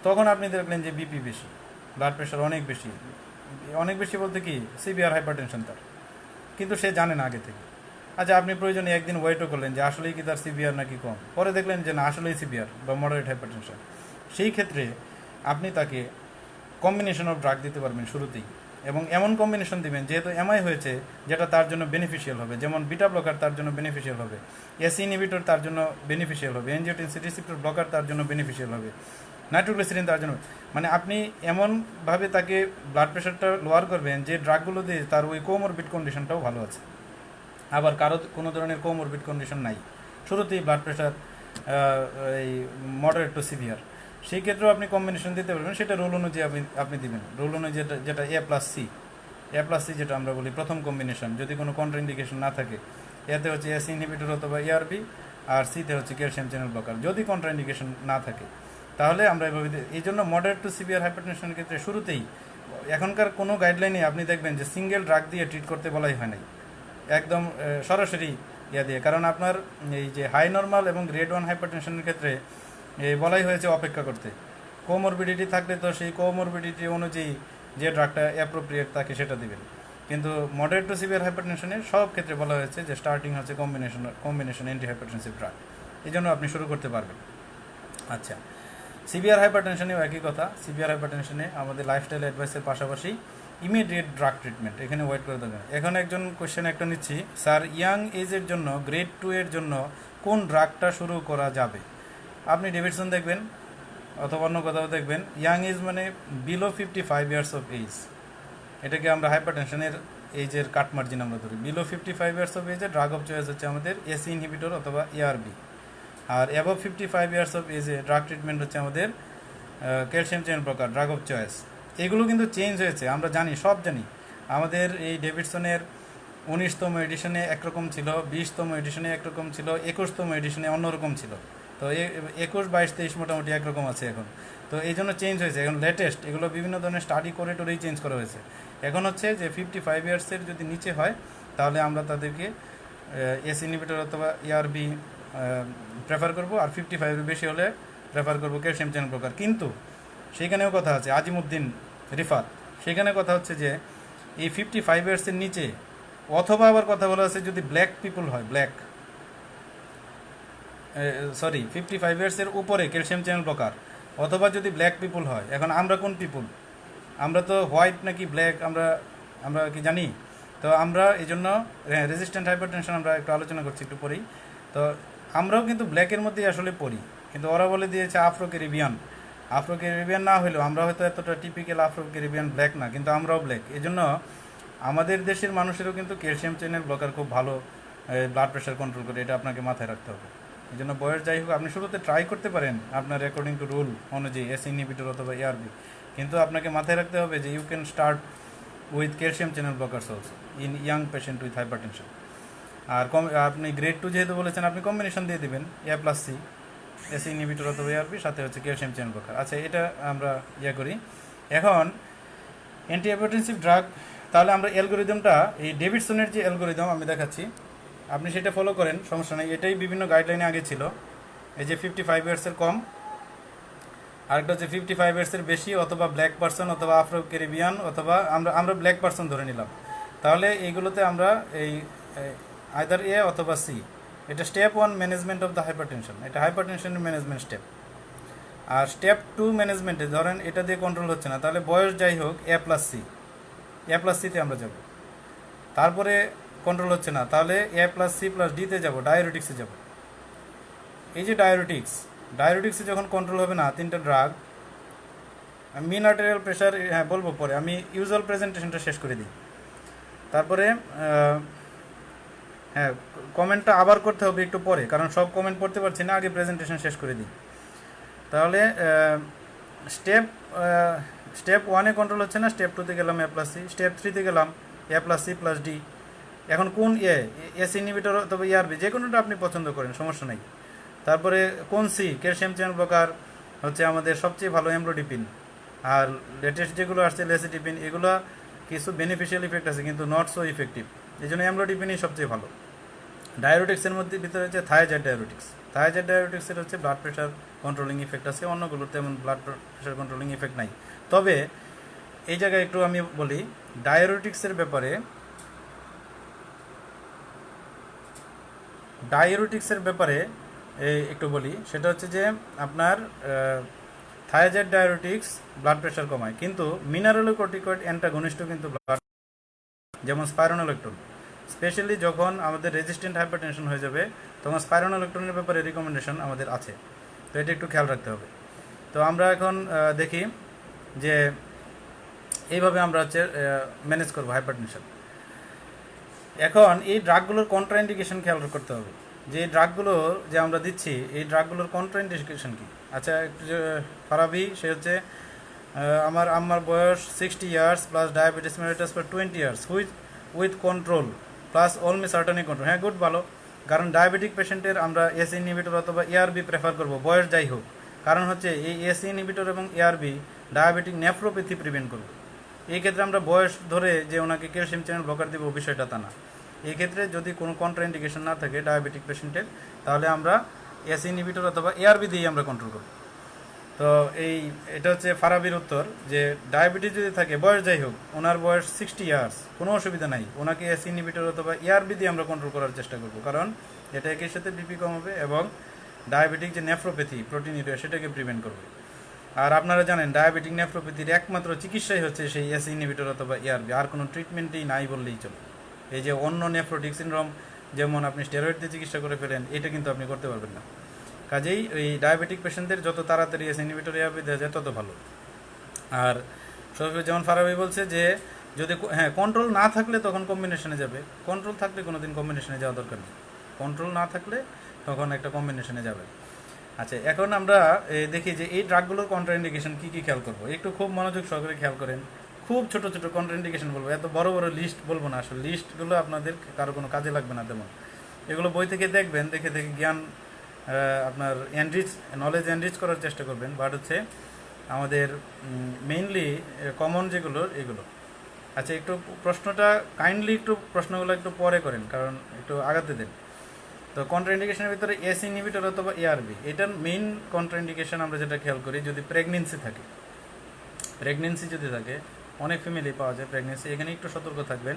তখন আপনি দেখলেন যে বিপি বেশি, ব্লাড প্রেশার অনেক বেশি, অনেক বেশি বলতে কি সিভিয়ার হাইপারটেনশন তার, কিন্তু সে জানে না আগে থেকে। আচ্ছা, আপনি প্রয়োজনে একদিন ওয়েটও করলেন যে আসলেই কি তার সিভিয়ার নাকি কম, পরে দেখলেন যে না, আসলেই সিভিয়ার বা মডারেট হাইপারটেনশন। সেই ক্ষেত্রে আপনি তাকে কম্বিনেশন অফ ড্রাগ দিতে পারবেন শুরুতেই, এবং এমন কম্বিনেশন দিবেন যেহেতু এমআই হয়েছে যেটা তার জন্য বেনিফিশিয়াল হবে। যেমন বিটা ব্লকার তার জন্য বেনিফিশিয়াল হবে, এসি ইনহিবিটর তার জন্য বেনিফিশিয়াল হবে, এনজিওটেনসিন রিসেপ্টর ব্লকার তার জন্য বেনিফিশিয়াল হবে, নাইট্রোগ্লিসারিন তার জন্য। মানে আপনি এমনভাবে তাকে ব্লাড প্রেশারটা লোয়ার করবেন যে ড্রাগগুলো দিয়ে তার ওই কোমরবিড কন্ডিশনটাও ভালো আছে, আবার কারো কোনো ধরনের কোমরবিড কন্ডিশন নাই, শুরুতেই ব্লাড প্রেশার এই মডারেট টু সিভিয়ার। সেই ক্ষেত্রেও আপনি কম্বিনেশন দিতে পারবেন, সেটা রোল অনুযায়ী আপনি দিবেন। রোল অনুযায়ী যেটা A+C যেটা আমরা বলি প্রথম কম্বিনেশন, যদি কোনো কন্ট্রাইন্ডিকেশন না থাকে। এতে হচ্ছে এস ইনহিবিটর অথবা এআরবি, আর সিতে হচ্ছে ক্যালসিয়াম চ্যানেল ব্লকার। যদি কন্ট্রাইন্ডিকেশন না থাকে তাহলে আমরা এভাবে এই জন্য মডারেট টু সিভিয়ার হাইপারটেনশনের ক্ষেত্রে শুরুতেই এখনকার কোনো গাইডলাইনে আপনি দেখবেন যে সিঙ্গেল ড্রাগ দিয়ে ট্রিট করতে বলাই হয় নাই, একদম সরাসরি ইয়া দিয়ে। কারণ আপনার এই যে হাই নর্মাল এবং গ্রেড 1 হাইপারটেনশনের ক্ষেত্রে বলাই হয়েছে অপেক্ষা করতে। কোমরবিডিটি থাকলে তো সেই কোমরবিডিটি অনুযায়ী যে ড্রাগটা অ্যাপ্রোপ্রিয়েট তাকে সেটা দিবেন। কিন্তু মডারেট টু সিভিয়ার হাইপারটেনশনে সব ক্ষেত্রে বলা হয়েছে যে স্টার্টিং হচ্ছে কম্বিনেশন অ্যান্টি হাইপারটেনসিভ ড্রাগ, এই জন্য আপনি শুরু করতে পারবেন। আচ্ছা, সিভিয়ার হাইপারটেনশনেও একই কথা। সিভিয়ার হাইপারটেনশনে আমাদের লাইফস্টাইল অ্যাডভাইসের পাশাপাশি ইমিডিয়েট ড্রাগ ট্রিটমেন্ট এখানে ওয়েট করে দেবেন। এখন একজন কোয়েশ্চেন একটা নিচ্ছি, স্যার ইয়াং এজের জন্য গ্রেড 2 এর জন্য কোন ড্রাগটা শুরু করা যাবে? আপনি ডেভিডসন দেখবেন অথবা অন্য কোথাও দেখবেন, ইয়াং এজ মানে বিলো 55 ইয়ার্স অফ এজ, এটাকে আমরা হাইপারটেনশনের এজের কাট মার্জিন আমরা ধরি। বিলো 55 ইয়ার্স অফ এজে ড্রাগ অফ চয়েস হচ্ছে আমাদের এসি ইনহিবিটর অথবা এআরবি, আর অ্যাবভ 55 ইয়ার্স অফ এজে ড্রাগ ট্রিটমেন্ট হচ্ছে আমাদের calcium channel blocker, drug of choice. এগুলো কিন্তু চেঞ্জ হয়েছে, আমরা জানি, সব জানি। আমাদের এই ডেভিডসনের 19তম এডিশনে একরকম ছিল, 20তম এডিশনে একরকম ছিল, 21তম এডিশনে অন্যরকম ছিল। তো 21, 22, 23 মোটামুটি একরকম আছে এখন। তো এই জন্য চেঞ্জ হয়েছে, এখন লেটেস্ট এগুলো বিভিন্ন ধরনের স্টাডি করে টোরেই চেঞ্জ করা হয়েছে। এখন হচ্ছে যে 55 ইয়ার্সের যদি নিচে হয় তাহলে আমরা তাদেরকে এস ইনহিবিটর অথবা এআরবি প্রেফার করব, আর 55 বেশি হলে প্রেফার করবো ক্যালসিয়াম চ্যানেল ব্লকার। কিন্তু সেখানেও কথা আছে, আজিমুদ্দিন রিফাত, সেখানে কথা হচ্ছে যে এই 55 ইয়ার্সের নিচে, অথবা আবার কথা বলা আছে যদি ব্ল্যাক পিপল হয়, 55 ইয়ার্সের উপরে ক্যালসিয়াম চ্যানেল ব্লকার, অথবা যদি ব্ল্যাক পিপল হয়। এখন আমরা কোন পিপল? আমরা তো হোয়াইট নাকি ব্ল্যাক আমরা আমরা কি জানি? তো আমরা এই জন্য রেজিস্ট্যান্ট হাইপারটেনশন আমরা একটু আলোচনা করছি একটু পরেই। তো আমরাও কিন্তু ব্ল্যাকের মধ্যেই আসলে পড়ি, কিন্তু ওরা বলে দিয়েছে আফ্রো ক্যারিবিয়ান। আফ্রো ক্যারিবিয়ান না হলেও আমরা হয়তো এতটা টিপিক্যাল আফ্রো ক্যারিবিয়ান ব্ল্যাক না, কিন্তু আমরাও ব্ল্যাক। এই জন্য আমাদের দেশের মানুষেরও কিন্তু ক্যালসিয়াম চ্যানেল ব্লকার খুব ভালো ব্লাড প্রেশার কন্ট্রোল করে, এটা আপনাকে মাথায় রাখতে হবে। এই জন্য বয়স যাই হোক, আপনি শুরুতে ট্রাই করতে পারেন আপনার অ্যাকর্ডিং টু রুল অনুযায়ী এস ইনহিবিটর অথবা এআরবি, কিন্তু আপনাকে মাথায় রাখতে হবে যে you can start with calcium channel blockers also in young patient with hypertension. আর আপনি গ্রেড 2 যেহেতু বলেছেন, আপনি কম্বিনেশন দিয়ে দেবেন A+C, এস ইনহিবিটর অথবা এআরবি, সাথে হচ্ছে ক্যালসিয়াম চ্যানেল ব্লকার। আচ্ছা, এটা আমরা করি। এখন অ্যান্টি হাইপারটেনসিভ ড্রাগ, তাহলে আমরা অ্যালগোরিদমটা, এই ডেভিডসনের যে অ্যালগোরিদম আমি দেখাচ্ছি, আপনি সেটা ফলো করেন, সমস্যা নেই। এটাই বিভিন্ন গাইডলাইনে আগে ছিল। এই যে 55 ইয়ার্সের কম, আরেকটা হচ্ছে 55 ইয়ার্সের বেশি, অথবা ব্ল্যাক পার্সন, অথবা আফ্রো ক্যারিবিয়ান, অথবা আমরা ব্ল্যাক পার্সন ধরে নিলাম। তাহলে এইগুলোতে আমরা এই আইদার এ অথবা সি। এটা step 1 management of the hypertension, এটা হাইপারটেনশনের ম্যানেজমেন্ট স্টেপ। আর স্টেপ 2 ম্যানেজমেন্টে ধরেন এটা দিয়ে কন্ট্রোল হচ্ছে না, তাহলে বয়স যাই হোক A+C তে আমরা যাব। তারপরে কন্ট্রোল হচ্ছে না, তাহলে A+C+Dতে যাব, ডায়াবেটিক্সে যাব। এই যে ডায়াবেটিক্সে যখন কন্ট্রোল হবে না, 3টা ড্রাগ, মিন আর্টেরিয়াল প্রেশার, হ্যাঁ বলবো পরে, আমি ইউজুয়াল প্রেজেন্টেশনটা শেষ করে দিই। তারপরে হ্যাঁ, কমেন্টটা আবার করতে হবে একটু পরে, কারণ সব কমেন্ট পড়তে পারছি না, আগে প্রেজেন্টেশন শেষ করে দিই। তাহলে স্টেপ 1-এ কন্ট্রোল হচ্ছে না, স্টেপ 2-তে গেলাম A+C, স্টেপ 3-তে গেলাম A+C+D। এখন কোন এস ইনহিবিটর অথবা এআরবি, যে কোনোটা আপনি পছন্দ করেন, সমস্যা নেই। তারপরে কোন সি, ক্যালসিয়াম চ্যানেল ব্লকার হচ্ছে আমাদের সবচেয়ে ভালো এমলোডিপিন, আর লেটেস্ট যেগুলো আসছে লেসিডিপিন, এগুলো কিছু বেনিফিশিয়াল ইফেক্ট আছে কিন্তু নট সো ইফেক্টিভ, এই জন্য এমলোডিপিনই সবচেয়ে ভালো। ডায়াবেটিক্সের মধ্যে ভিতরে হচ্ছে থায়াজাইড ডায়াবেটিক্সের হচ্ছে ব্লাড প্রেশার কন্ট্রোলিং ইফেক্ট আছে, অন্যগুলোর তেমন ব্লাড প্রেশার কন্ট্রোলিং ইফেক্ট নাই। তবে এই জায়গায় একটু আমি বলি ডায়াবেটিক্সের ব্যাপারে একটু বলি, সেটা হচ্ছে যে আপনার থায়াজাইড ডায়াবেটিক্স ব্লাড প্রেশার কমায়, কিন্তু মিনারেলোকর্টিকয়েড অ্যান্টাগনিস্টও কিন্তু ব্লাড, যেমন স্পাইরোনোলেকটন, স্পেশালি যখন আমাদের রেজিস্ট্যান্ট হাইপারটেনশন হয়ে যাবে তখন স্পাইরোনোলেকটনের ব্যাপারে রিকমেন্ডেশন আমাদের আছে, তো এটা একটু খেয়াল রাখতে হবে। তো আমরা এখন দেখি যে এইভাবে আমরা হচ্ছে ম্যানেজ করবো হাইপারটেনশন। এখন এই ড্রাগগুলোর কন্ট্রাইন্ডিকেশন খেয়াল করতে হবে, যে ড্রাগগুলো যে আমরা দিচ্ছি এই ড্রাগগুলোর কন্ট্রাইন্ডিকেশন কি। আচ্ছা, ফারাবি, সে হচ্ছে আমার আম্মার বয়স 60 years plus diabetes mellitus for 20 years with control plus olmesartan control. হ্যাঁ, গুড, ভালো। কারণ ডায়াবেটিক পেশেন্টের আমরা এসি ইনহিবিটর অথবা এআরবি প্রেফার করব, বয়স যাই হোক। কারণ হচ্ছে এই এসি ইনহিবিটর এবং এআরবি ডায়াবেটিক নেফ্রোপ্যাথি প্রিভেন্ট করবে। এই ক্ষেত্রে আমরা বয়স ধরে যে ওনাকে ক্যালসিয়াম চ্যানেল ব্লকার দেবো, বিষয়টা তা না। এই ক্ষেত্রে যদি কোনো কন্ট্রাইন্ডিকেশন না থাকে ডায়াবেটিক পেশেন্টের, তাহলে আমরা এসি ইনহিবিটর অথবা এআরবি দিয়ে আমরা কন্ট্রোল করব। তো এটা হচ্ছে ফারাবির উত্তর, যে ডায়াবেটিস যদি থাকে, বয়স যাই হোক, ওনার বয়স 60 ইয়ার্স, কোনো অসুবিধা নাই, ওনাকে এসি ইনহিবিটর অথবা এআরবি দিয়ে আমরা কন্ট্রোল করার চেষ্টা করব। কারণ এটা একই সাথে বিপি কমাবে এবং ডায়াবেটিক যে নেফ্রোপ্যাথি, প্রোটিনিউরিয়া, সেটাকে প্রিভেন্ট করবে। আর আপনারা জানেন ডায়াবেটিক নেফ্রোপ্যাথির একমাত্র চিকিৎসাই হচ্ছে সেই এসি ইনহিবিটর অথবা এআরবি, আর কোনো ট্রিটমেন্টই নাই বললেই চলে। এই যে অন্য নেফ্রোটিক সিনড্রোম যেমন আপনি স্টেরয়েড দিয়ে চিকিৎসা করে ফেলেন, এটা কিন্তু আপনি করতে পারবেন না। কাজেই এই ডায়াবেটিক পেশেন্টদের যত তাড়াতাড়ি এসি ইনহিবিটর এআরবি দেওয়া যায় তত ভালো। আর সবসময় যেমন ফারাবি বলছে যে যদি কন্ট্রোল না থাকলে তখন কম্বিনেশনে যাবে, কন্ট্রোল থাকলে কোনোদিন কম্বিনেশনে যাওয়া দরকার নেই, কন্ট্রোল না থাকলে তখন একটা কম্বিনেশনে যাবে। আচ্ছা, এখন আমরা দেখি যে এই ড্রাগগুলোর কন্ট্রাইন্ডিকেশন কী কী খেয়াল করবো। একটু খুব মনোযোগ সহকারে খেয়াল করেন। খুব ছোট ছোট কন্ট্রাইন্ডিকেশন বলবো, এত বড় বড় লিস্ট বলবো না, আসলে লিস্টগুলো আপনাদের কারো কোনো কাজে লাগবে না তেমন। এগুলো বই থেকে দেখবেন, দেখে দেখে জ্ঞান আপনার নলেজ এনরিচ করার চেষ্টা করবেন। বাট হচ্ছে আমাদের মেইনলি কমন যেগুলো এগুলো। আচ্ছা, একটু প্রশ্নটা কাইন্ডলি একটু প্রশ্নগুলো একটু পরে করেন, কারণ একটু আগাতে দেন। তো কন্ট্রাইন্ডিকেশনের ভিতরে এসি ইনহিবিটর অথবা এআরবি, এটার মেইন কন্ট্রাইন্ডিকেশন আমরা যেটা খেয়াল করি, যদি প্রেগনেন্সি থাকে, প্রেগনেন্সি যদি থাকে, অনেক ফ্যামিলি পাওয়া যায় প্রেগনেন্সি, এখানে একটু সতর্ক থাকবেন।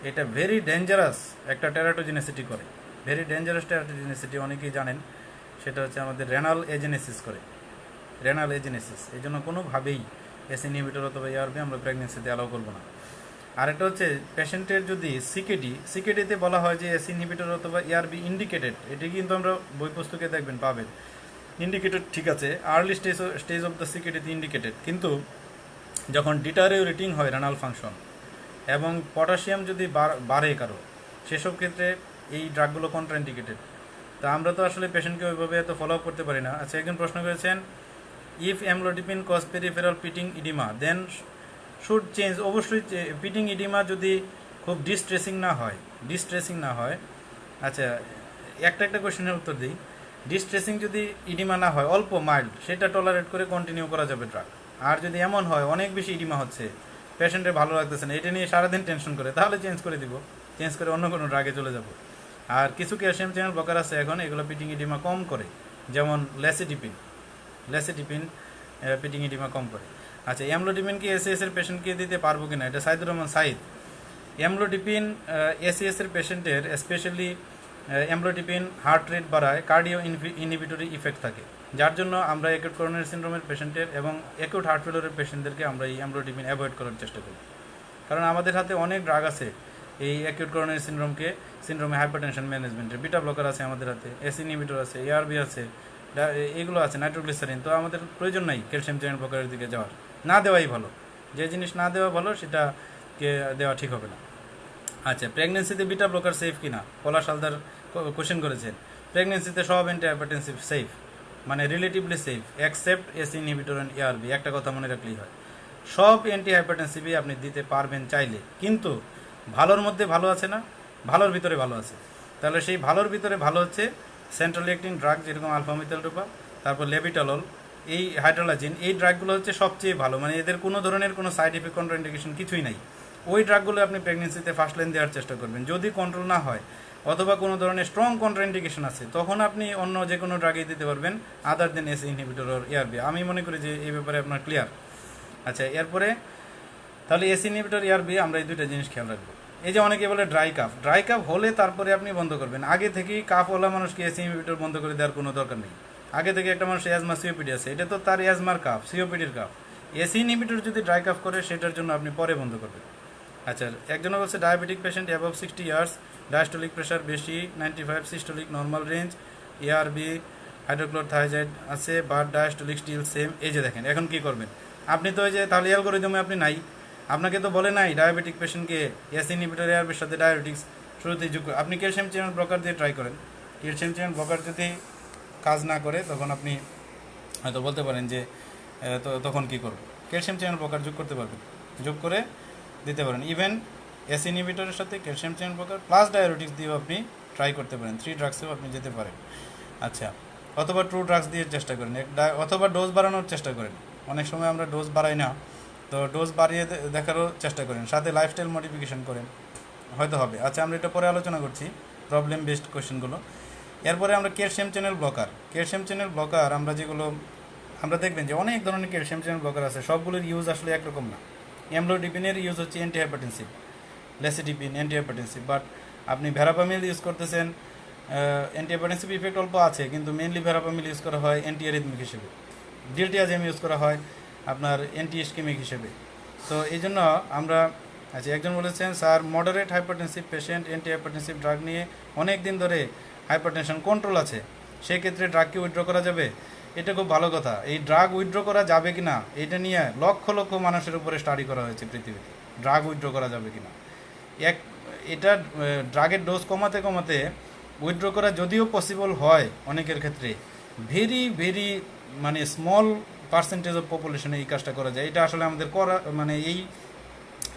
এটা ভেরি ডেঞ্জারাস একটা টেরাটোজেনেসিটি করে, ভেরি ডেঞ্জারাস টেরাটোজেনেসিটি, অনেকেই জানেন। সেটা হচ্ছে আমাদের রেনাল এজেনেসিস করে, রেনাল এজেনেসিস। এই জন্য কোনোভাবেই এসি ইনহিবিটর অথবা এআরবি আমরা প্রেগনেন্সিতে অ্যালাউ করবো না। আরেকটা হচ্ছে পেশেন্টের যদি সিকেডিতে বলা হয় যে এসি ইনহিবিটর অথবা এআরবি ইন্ডিকেটেড, এটি কিন্তু আমরা বই পুস্তকে দেখবেন পাবেন ইন্ডিকেটেড, ঠিক আছে, আর্লি স্টেজ অফ দ্য সিকেডিতে ইন্ডিকেটেড, কিন্তু যখন ডিটারিওরেটিং হয় রেনাল ফাংশন এবং পটাশিয়াম যদি বাড়ে কারো, সেসব ক্ষেত্রে এই ড্রাগগুলো কন্ট্রাইন্ডিকেটেড। তা আমরা তো আসলে পেশেন্টকে ওইভাবে এত ফলো আপ করতে পারি না। আচ্ছা, একজন প্রশ্ন করেছেন, if amlodipine cause peripheral pitting edema then should change. অবশ্যই পিটিং ইডিমা যদি খুব ডিস্ট্রেসিং না হয়। আচ্ছা, একটা কোয়েশ্চেনের উত্তর দিই। ডিস্ট্রেসিং যদি ইডিমা না হয়, অল্প মাইল্ড, সেটা টলারেট করে কন্টিনিউ করা যাবে ড্রাগ। আর যদি এমন হয় অনেক বেশি ইডিমা হচ্ছে, পেশেন্টের ভালো লাগতেছে না, এটা নিয়ে সারাদিন টেনশন করে, তাহলে চেঞ্জ করে দিব, চেঞ্জ করে অন্য কোনো ড্রাগে চলে যাব। আর কিছু ক্যালসিয়াম চ্যানেল ব্লকার আছে এখন, এগুলো পিটিং ইডিমা কম করে, যেমন লেসিডিপিন পিটিং ইডিমা কম করে। আচ্ছা, অ্যামলোডিপিন কি এসিএস এর পেশেন্টকে দিতে পারবো কিনা, এটা সাইদুর রহমান সাইদ। অ্যামলোডিপিন এসিএস এর পেশেন্টের স্পেশালি অ্যামলোডিপিন হার্ট রেট বাড়ায়, কার্ডিও ইনহিবিটরি ইফেক্ট থাকে, যার জন্য আমরা অ্যাকিউট করোনারি সিনড্রোমের পেশেন্টের এবং অ্যাকিউট হার্ট ফেলিওরের পেশেন্টদেরকে আমরা এই অ্যামলোডিপিন অ্যাভয়েড করার চেষ্টা করি। কারণ আমাদের হাতে অনেক ড্রাগ আছে এই অ্যাকিউট করোনারি সিনড্রোমে হাইপারটেনশন ম্যানেজমেন্টের, বিটা ব্লকার আছে আমাদের হাতে, এসি ইনহিবিটর আছে, এআরবি আছে, এগুলো আছে, নাইট্রোগ্লিসারিন। তো আমাদের প্রয়োজন নাই ক্যালসিয়াম চ্যানেল ব্লকারের দিকে যাওয়ার, না দেওয়াই ভালো। যে জিনিস না দেওয়া ভালো সেটাকে দেওয়া ঠিক হবে না। আচ্ছা, প্রেগনেন্সিতে বিটা ব্লকার সেফ কিনা, পলাশ হালদার কোশ্চেন করেছেন। প্রেগনেন্সিতে সব অ্যান্টি হাইপারটেনসিভ সেফ, মানে relatively safe, except AC inhibitor and ARB. একটা কথা মনে রাখলেই হয়, সব অ্যান্টি হাইপারটেনসিভই আপনি দিতে পারবেন চাইলে, কিন্তু ভালোর মধ্যে ভালো আছে না, ভালোর ভিতরে ভালো আছে। তাহলে সেই ভালোর ভিতরে ভালো হচ্ছে সেন্ট্রাল অ্যাক্টিং ড্রাগ, যেরকম আলফামিথাইল ডোপা, তারপর লেবিটালল, এই হাইড্রোলাজিন, এই ড্রাগগুলো হচ্ছে সবচেয়ে ভালো, মানে এদের কোনো ধরনের কোনো সাইড এফেক্ট কন্ট্রাইন্ডিকেশন কিছুই নাই। ওই ড্রাগগুলো আপনি প্রেগনেন্সিতে ফার্স্ট লাইন দেওয়ার চেষ্টা করবেন। যদি কন্ট্রোল না হয় অথবা কোনো ধরনের স্ট্রং কন্ট্রাইন্ডিকেশন আছে, তখন আপনি অন্য যে কোনো ড্রাগই দিতে পারবেন আদার দেন এসি ইনহিবিটর অর এআরবি। আমি মনে করি যে এই ব্যাপারে আপনার ক্লিয়ার। আচ্ছা, এরপরে তাহলে এসি ইনহিবিটর এআরবি আমরা এই দুইটা জিনিস খেয়াল রাখবো। এই যে অনেকে বলে ড্রাই কাফ হলে তারপরে আপনি বন্ধ করবেন, আগে থেকেই কাফওয়ালা মানুষকে এসি ইনহিবিটর বন্ধ করে দেওয়ার কোনো দরকার নেই। আগে থেকে একটা মানুষ অ্যাজমা সিওপিডি আছে, এটা তো তার অ্যাজমার কাফ, সিওপিডির কাফ। এসি ইনহিবিটর যদি ড্রাই কাফ করে সেটার জন্য আপনি পরে বন্ধ করবেন। আচ্ছা, একজন বলছে diabetic patient above 60 years, diastolic pressure বেশি 95, সিস্টোলিক নর্মাল রেঞ্জ, এআরবি হাইড্রোক্লোরথাইজাইড আছে, বাট ডায়াস্টোলিক স্টিল সেম। এই যে দেখেন, এখন কি করবেন আপনি? তো ওই যে তাহলে অ্যালগরিদমে আপনি নাই, আপনাকে তো বলে নাই ডায়াবেটিক পেশেন্টকে এসি ইনহিবিটর এআরবির সাথে ডায়াবেটিক্স শুরুতেই যুক্ত। আপনি ক্যালসিয়াম চ্যানেল ব্লকার দিয়ে ট্রাই করেন। ক্যালসিয়াম চ্যানেল ব্লকার যদি কাজ না করে তখন আপনি হয়তো বলতে পারেন যে তখন কি করব, ক্যালসিয়াম চ্যানেল ব্লকার যোগ করতে পারবেন, যোগ করে দিতে পারেন। ইভেন এস ইনহিবিটরের সাথে calcium channel blocker plus diabetics দিয়েও আপনি ট্রাই করতে পারেন, 3 ড্রাগসেও আপনি যেতে পারেন। আচ্ছা, অথবা 2 ড্রাগস দিয়ে চেষ্টা করেন, অথবা ডোজ বাড়ানোর চেষ্টা করেন। অনেক সময় আমরা ডোজ বাড়াই না, তো ডোজ বাড়িয়ে দেখারও চেষ্টা করেন, সাথে লাইফস্টাইল মডিফিকেশন করেন, হয়তো হবে। আচ্ছা, আমরা এটা পরে আলোচনা করছি, প্রবলেম বেসড কোয়েশ্চেনগুলো। এরপরে আমরা ক্যালসিয়াম চ্যানেল ব্লকার আমরা যেগুলো আমরা দেখবেন যে অনেক ধরনের ক্যালসিয়াম চ্যানেল ব্লকার আছে, সবগুলোর ইউজ আসলে একরকম না। এমলোডিপিনের ইউজ হচ্ছে অ্যান্টিহাইপারটেনসিভ, লেসিডিপিন অ্যান্টিহাইপারটেনসিভ, বাট আপনি ভেরাপামিল ইউজ করতেছেন, অ্যান্টিহাইপারটেনসিভ ইফেক্ট অল্প আছে, কিন্তু মেনলি ভেরাপামিল ইউজ করা হয় অ্যান্টিঅ্যারিথমিক হিসেবে, ডিলটিয়াজিয়াম ইউজ করা হয় আপনার অ্যান্টি ইস্কেমিক হিসেবে। তো এই জন্য আমরা, আচ্ছা, একজন বলেছেন sir moderate hypertensive patient antihypertensive drug নিয়ে অনেক দিন ধরে হাইপারটেনশন কন্ট্রোল আছে, সেক্ষেত্রে ড্রাগকে উইথড্র করা যাবে? এটা খুব ভালো কথা। এই ড্রাগ উইথড্র করা যাবে কিনা এটা নিয়ে লক্ষ লক্ষ মানুষের উপরে স্টাডি করা হয়েছে পৃথিবীতে, ড্রাগ উইথড্র করা যাবে কিনা। এটা ড্রাগের ডোজ কমাতে কমাতে উইথড্র করা যদিও পসিবল হয় অনেকের ক্ষেত্রে, ভেরি ভেরি মানে স্মল পার্সেন্টেজ অফ পপুলেশনে এই কাজটা করা যায়। এটা আসলে আমাদের করা মানে এই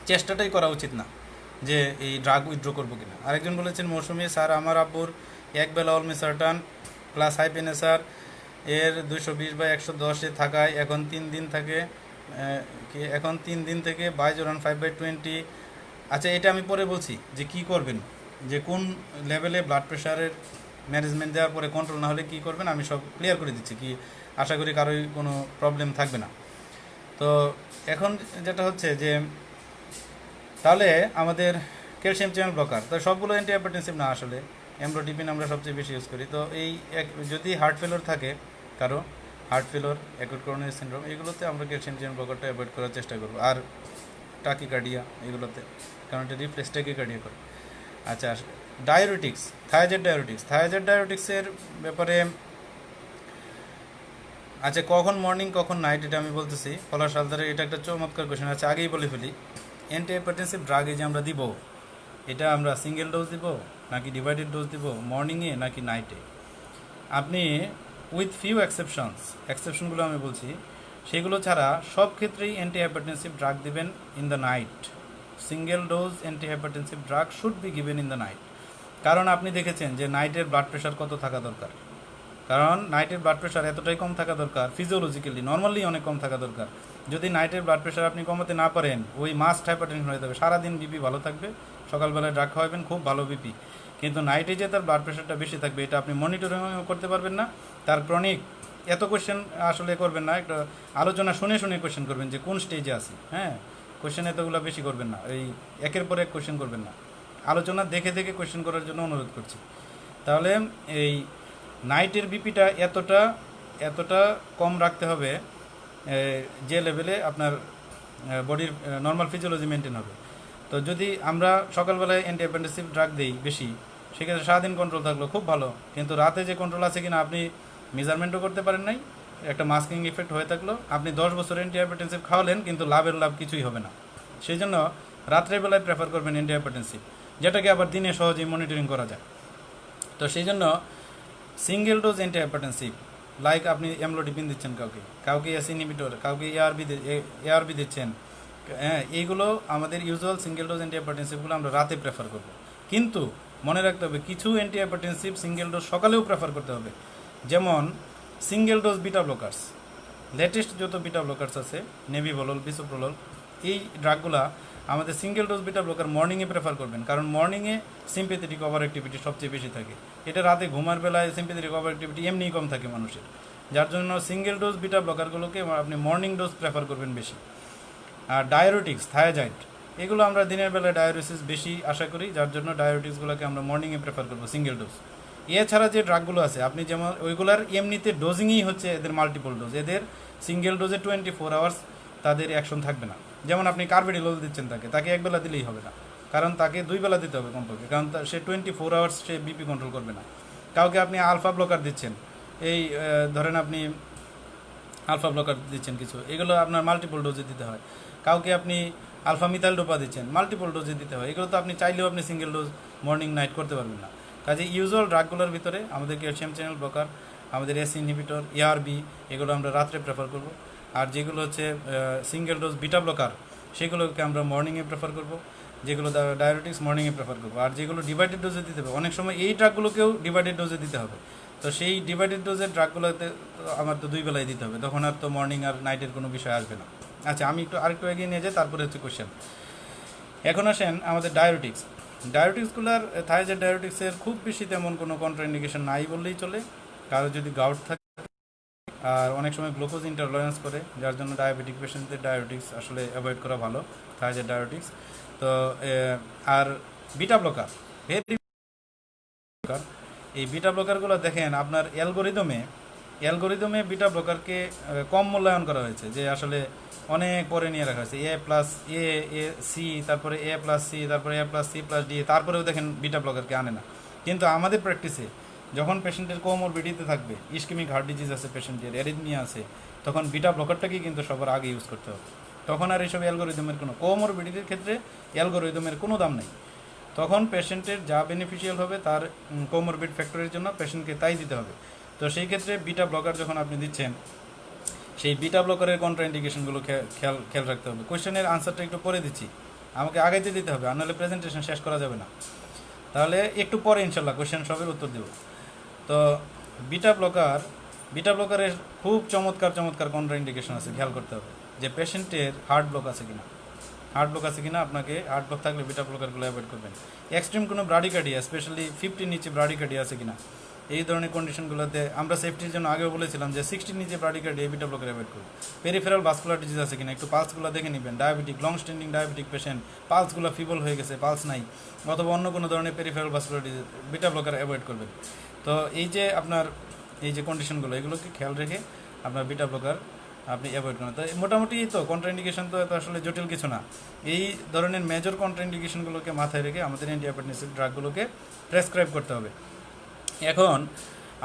চেষ্টাটাই করা উচিত না যে এই ড্রাগ উইথড্র করবো কিনা। আরেকজন বলেছেন মৌসুমি স্যার আমার আব্বুর একবেলা অলমিসার্টান প্লাস হাইপেনেসার এর 220/110 থাকায় এখন 3 দিন থেকে 5/20। আচ্ছা, এটা আমি পরে বলছি যে কি করবেন, যে কোন লেভেলে ব্লাড প্রেশারের ম্যানেজমেন্ট দেওয়ার পরে কন্ট্রোল না হলে কী করবেন, আমি সব ক্লিয়ার করে দিচ্ছি, কি আশা করি কারোই কোনো প্রবলেম থাকবে না। তো এখন যেটা হচ্ছে যে তাহলে আমাদের ক্যালসিয়াম চ্যানেল ব্লকার তো সবগুলো অ্যান্টিহাইপারটেনসিভ না, আসলে এমলোডিপিন আমরা সবচেয়ে বেশি ইউজ করি। তো এই যদি হার্ট ফেলোর থাকে কারো, হার্ট ফেলোর, অ্যাকুট করোনারি সিনড্রোম, এগুলোতে আমরা ক্যালসিয়াম চ্যানেল ব্লকারটা অ্যাভয়েড করার চেষ্টা করবো। আর টাকিকার্ডিয়া এগুলোতে, কারণ এটা রিফ্লেক্স টাকিকার্ডিয়া করে। আচ্ছা, ডায়োরেটিক্স, থায়াজেড ডায়োরেটিক্সের ব্যাপারে, আচ্ছা কখন মর্নিং কখন নাইট এটা আমি বলতেছি। পলাশ হালদারের এটা একটা চমৎকার কোয়েশন আছে, আগেই বলে ফেলি। অ্যান্টিহাইপারটেনসিভ ড্রাগ যে আমরা দিব, এটা আমরা সিঙ্গেল ডোজ দিব নাকি ডিভাইডেড ডোজ দিব, মর্নিংয়ে নাকি নাইটে? আপনি উইথ ফিউ এক্সেপশনগুলো আমি বলছি, সেগুলো ছাড়া সব ক্ষেত্রেই অ্যান্টিহাইপারটেনসিভ ড্রাগ দিবেন in the night. Single dose antihypertensive drug should be given in the night. কারণ আপনি দেখেছেন যে নাইটের ব্লাড প্রেশার কত থাকা দরকার, কারণ নাইটের ব্লাড প্রেশার এতটাই কম থাকা দরকার, ফিজিওলজিক্যালি নর্মালি অনেক কম থাকা দরকার। যদি নাইটের ব্লাড প্রেশার আপনি কমাতে না পারেন, ওই মাস্ট হাইপারটেনশন হয়ে যাবে। সারাদিন বিপি ভালো থাকবে, সকালবেলায় ড্রাগ খাওয়াবেন, খুব ভালো বিপি, কিন্তু নাইটে যে তার ব্লাড প্রেশারটা বেশি থাকবে এটা আপনি মনিটরিংও করতে পারবেন না। তার ক্রনিক এত কোয়েশ্চেন আসলে করবেন না, একটা আলোচনা শুনে শুনে কোয়েশ্চেন করবেন যে কোন স্টেজে আছি। হ্যাঁ, কোয়েশ্চেন এতগুলো বেশি করবেন না, এই একের পর এক কোয়েশ্চেন করবেন না, আলোচনা দেখে দেখে কোয়েশ্চেন করার জন্য অনুরোধ করছি। তাহলে এই নাইটের বিপিটা এতটা কম রাখতে হবে যে লেভেলে আপনার বডির নর্মাল ফিজিওলজি মেনটেন হবে। তো যদি আমরা সকালবেলায় অ্যান্টিহাইপারটেনসিভ ড্রাগ দিই বেশি, সেক্ষেত্রে সারাদিন কন্ট্রোল থাকলো খুব ভালো, কিন্তু রাতে যে কন্ট্রোল আছে কিনা আপনি মেজারমেন্টও করতে পারেন নাই, একটা মাস্কিং ইফেক্ট হয়ে থাকলো। আপনি 10 বছর অ্যান্টিহাইপারটেনসিভ খাওয়ালেন, কিন্তু লাভ কিছুই হবে না। সেই জন্য রাত্রেবেলায় প্রেফার করবেন অ্যান্টিহাইপারটেনসিভ, যেটাকে আবার দিনে সহজেই মনিটরিং করা যায়। তো সেই জন্য সিঙ্গেল ডোজ অ্যান্টিহাইপারটেনসিভ, লাইক আপনি এমলোডিপিন দিচ্ছেন কাউকে এস ইনহিবিটর, কাউকে এআরবি দিচ্ছেন, হ্যাঁ, এইগুলো আমাদের ইউজুয়াল সিঙ্গেল ডোজ অ্যান্টিহাইপারটেনসিভগুলো আমরা রাতে প্রেফার করব। কিন্তু মনে রাখতে হবে কিছু অ্যান্টিহাইপারটেনসিভ সিঙ্গেল ডোজ সকালেও প্রেফার করতে হবে। যেমন single dose beta blockers, latest যত বিটা ব্লকার্স আছে, নেভিভোলল, বিসোপ্রোলল, এই ড্রাগগুলা আমাদের সিঙ্গেল ডোজ বিটা ব্লকার মর্নিংয়ে প্রেফার করবেন, কারণ মর্নিংয়ে সিম্প্যাথেটিক ওভার অ্যাক্টিভিটি সবচেয়ে বেশি থাকে। এটা রাতে ঘুমার বেলায় সিম্প্যাথেটিক ওভার অ্যাক্টিভিটি এমনিই কম থাকে মানুষের, যার জন্য সিঙ্গেল ডোজ বিটা ব্লকারগুলোকে আপনি মর্নিং ডোজ প্রেফার করবেন বেশি। আর ডায়োরেটিক্স, থায়াজাইড, এগুলো আমরা দিনের বেলায় ডায়োরেসিস বেশি আশা করি, যার জন্য ডায়োরেটিক্সগুলোকে আমরা মর্নিংয়ে প্রেফার করবো সিঙ্গেল ডোজ। এছাড়া যে ড্রাগগুলো আছে আপনি যেমন ওইগুলার এমনিতে ডোজিংই হচ্ছে এদের মাল্টিপল ডোজ, এদের সিঙ্গেল ডোজে 24 আওয়ার্স তাদের অ্যাকশন থাকবে না। যেমন আপনি কার্বেডিলোল দিচ্ছেন তাকে একবেলা দিলেই হবে না, কারণ তাকে 2 বেলা দিতে হবে কমপক্ষে, কারণ সে 24 আওয়ার্স সে বিপি কন্ট্রোল করবে না। কাউকে আপনি আলফা ব্লকার দিচ্ছেন, এই ধরেন আপনি আলফা ব্লকার দিচ্ছেন কিছু, এগুলো আপনার মাল্টিপল ডোজে দিতে হয়। কাউকে আপনি আলফা মিথাইল ডোপা দিচ্ছেন, মাল্টিপল ডোজে দিতে হয়। এগুলো তো আপনি চাইলেও আপনি সিঙ্গেল ডোজ মর্নিং নাইট করতে পারবেন না। কাজে ইউজুয়াল ড্রাগগুলোর ভিতরে আমাদের ক্যালসিয়াম চ্যানেল ব্লকার, আমাদের এস ইনহিবিটর, এআরবি, এগুলো আমরা রাত্রে প্রেফার করব। আর যেগুলো হচ্ছে সিঙ্গেল ডোজ বিটা ব্লকার, সেগুলোকে আমরা মর্নিংয়ে প্রেফার করব। যেগুলো ডায়াবেটিক্স মর্নিংয়ে প্রেফার করবো। আর যেগুলো ডিভাইডেড ডোজে দিতে হবে, অনেক সময় এই ড্রাগগুলোকেও ডিভাইডেড ডোজে দিতে হবে। তো সেই ডিভাইডেড ডোজের ড্রাগগুলোতে আমার তো 2 বেলায় দিতে হবে, তখন আর তো মর্নিং আর নাইটের কোনো বিষয় আসবে না। আচ্ছা, আমি আরেকটু এগিয়ে নিয়ে যাই, তারপরে হচ্ছে কোয়েশ্চেন। এখন আসেন আমাদের ডায়াবেটিক্সগুলোর থাইরয়েড ডায়াবেটিক্সের খুব বেশি তেমন কোনো কন্ট্রাইন্ডিকেশন নাই বললেই চলে। কারো যদি গাউট থাকে আর অনেক সময় গ্লুকোজ ইন্টলারেন্স করে, যার জন্য ডায়াবেটিক পেশেন্টদের ডায়াবেটিক্স আসলে অ্যাভয়েড করা ভালো, থাইরয়েড ডায়াবেটিক্স। তো আর বিটা ব্লকার, ভেরি ব্লকার, এই বিটা ব্লকারগুলো দেখেন আপনার অ্যালগোরিদমে বিটা ব্লকারকে কম মূল্যায়ন করা হয়েছে, যে আসলে অনেক পরে নিয়ে রাখা হয়েছে, এ+এ+সি, তারপরে এ+সি, তারপরে এ+সি+ডি, তারপরেও দেখেন বিটা ব্লকারকে আনে না। কিন্তু আমাদের প্র্যাকটিসে যখন পেশেন্টের কোমরবিডিতে থাকবে, ইসকেমিক হার্ট ডিজিজ আছে পেশেন্টের, অ্যারিথমিয়া আছে, তখন বিটা ব্লকারটাকেই কিন্তু সবার আগে ইউজ করতে হবে। তখন আর এইসব অ্যালগোরিদমের কোনো, কোমরবিডিটির ক্ষেত্রে অ্যালগোরিদমের কোনো দাম নেই। তখন পেশেন্টের যা বেনিফিশিয়াল হবে তার কোমরবিড ফ্যাক্টরের জন্য পেশেন্টকে তাই দিতে হবে। তো সেই ক্ষেত্রে বিটা ব্লকার যখন আপনি দিচ্ছেন, সেই বিটা ব্লকারের কন্ট্রাইন্ডিকেশনগুলো খেয়াল রাখতে হবে। কোয়েশ্চেনের আনসারটা একটু পরে দিচ্ছি, আমাকে আগাইতে দিতে হবে, আর নাহলে প্রেজেন্টেশন শেষ করা যাবে না। তাহলে একটু পরে ইনশাল্লাহ কোয়েশ্চেন সবের উত্তর দেব। তো বিটা ব্লকারের খুব চমৎকার কন্ট্রাইন্ডিকেশন আছে, খেয়াল করতে হবে যে পেশেন্টের হার্ট ব্লক আছে কিনা। আপনাকে হার্ট ব্লক থাকলে বিটা ব্লকারগুলো অ্যাভয়েড করবেন। এক্সট্রিম কোনো ব্রাডিকার্ডিয়া, স্পেশালি 50 নিচে ব্রাডিকার্ডিয়া আছে কিনা, এই ধরনের কন্ডিশনগুলোতে আমরা সেফটির জন্য আগেও বলেছিলাম যে 60 নিচে ব্রাডিকার্ডিয়া বিটা ব্লকার অ্যাভয়েড করুন। পেরিফেরাল ভাস্কুলার ডিজিজ আছে কিনা, একটু পালসগুলো দেখে নেবেন। Diabetic, long standing diabetic patient, পালসগুলো ফিবল হয়ে গেছে, পালস নাই, অথবা অন্য কোনো ধরনের peripheral vascular disease, beta blocker avoid করবেন। তো এই যে আপনার এই যে কন্ডিশনগুলো, এগুলোকে খেয়াল রেখে আপনার বিটা ব্লকার আপনি অ্যাভয়েড করেন। তো মোটামুটি তো কন্ট্রাইন্ডিকেশন তো এত আসলে জটিল কিছু না। এই ধরনের মেজর কন্ট্রাইন্ডিকেশনগুলোকে মাথায় রেখে আমাদের অ্যান্টিহাইপারটেনসিভ ড্রাগগুলোকে প্রেসক্রাইব করতে হবে। এখন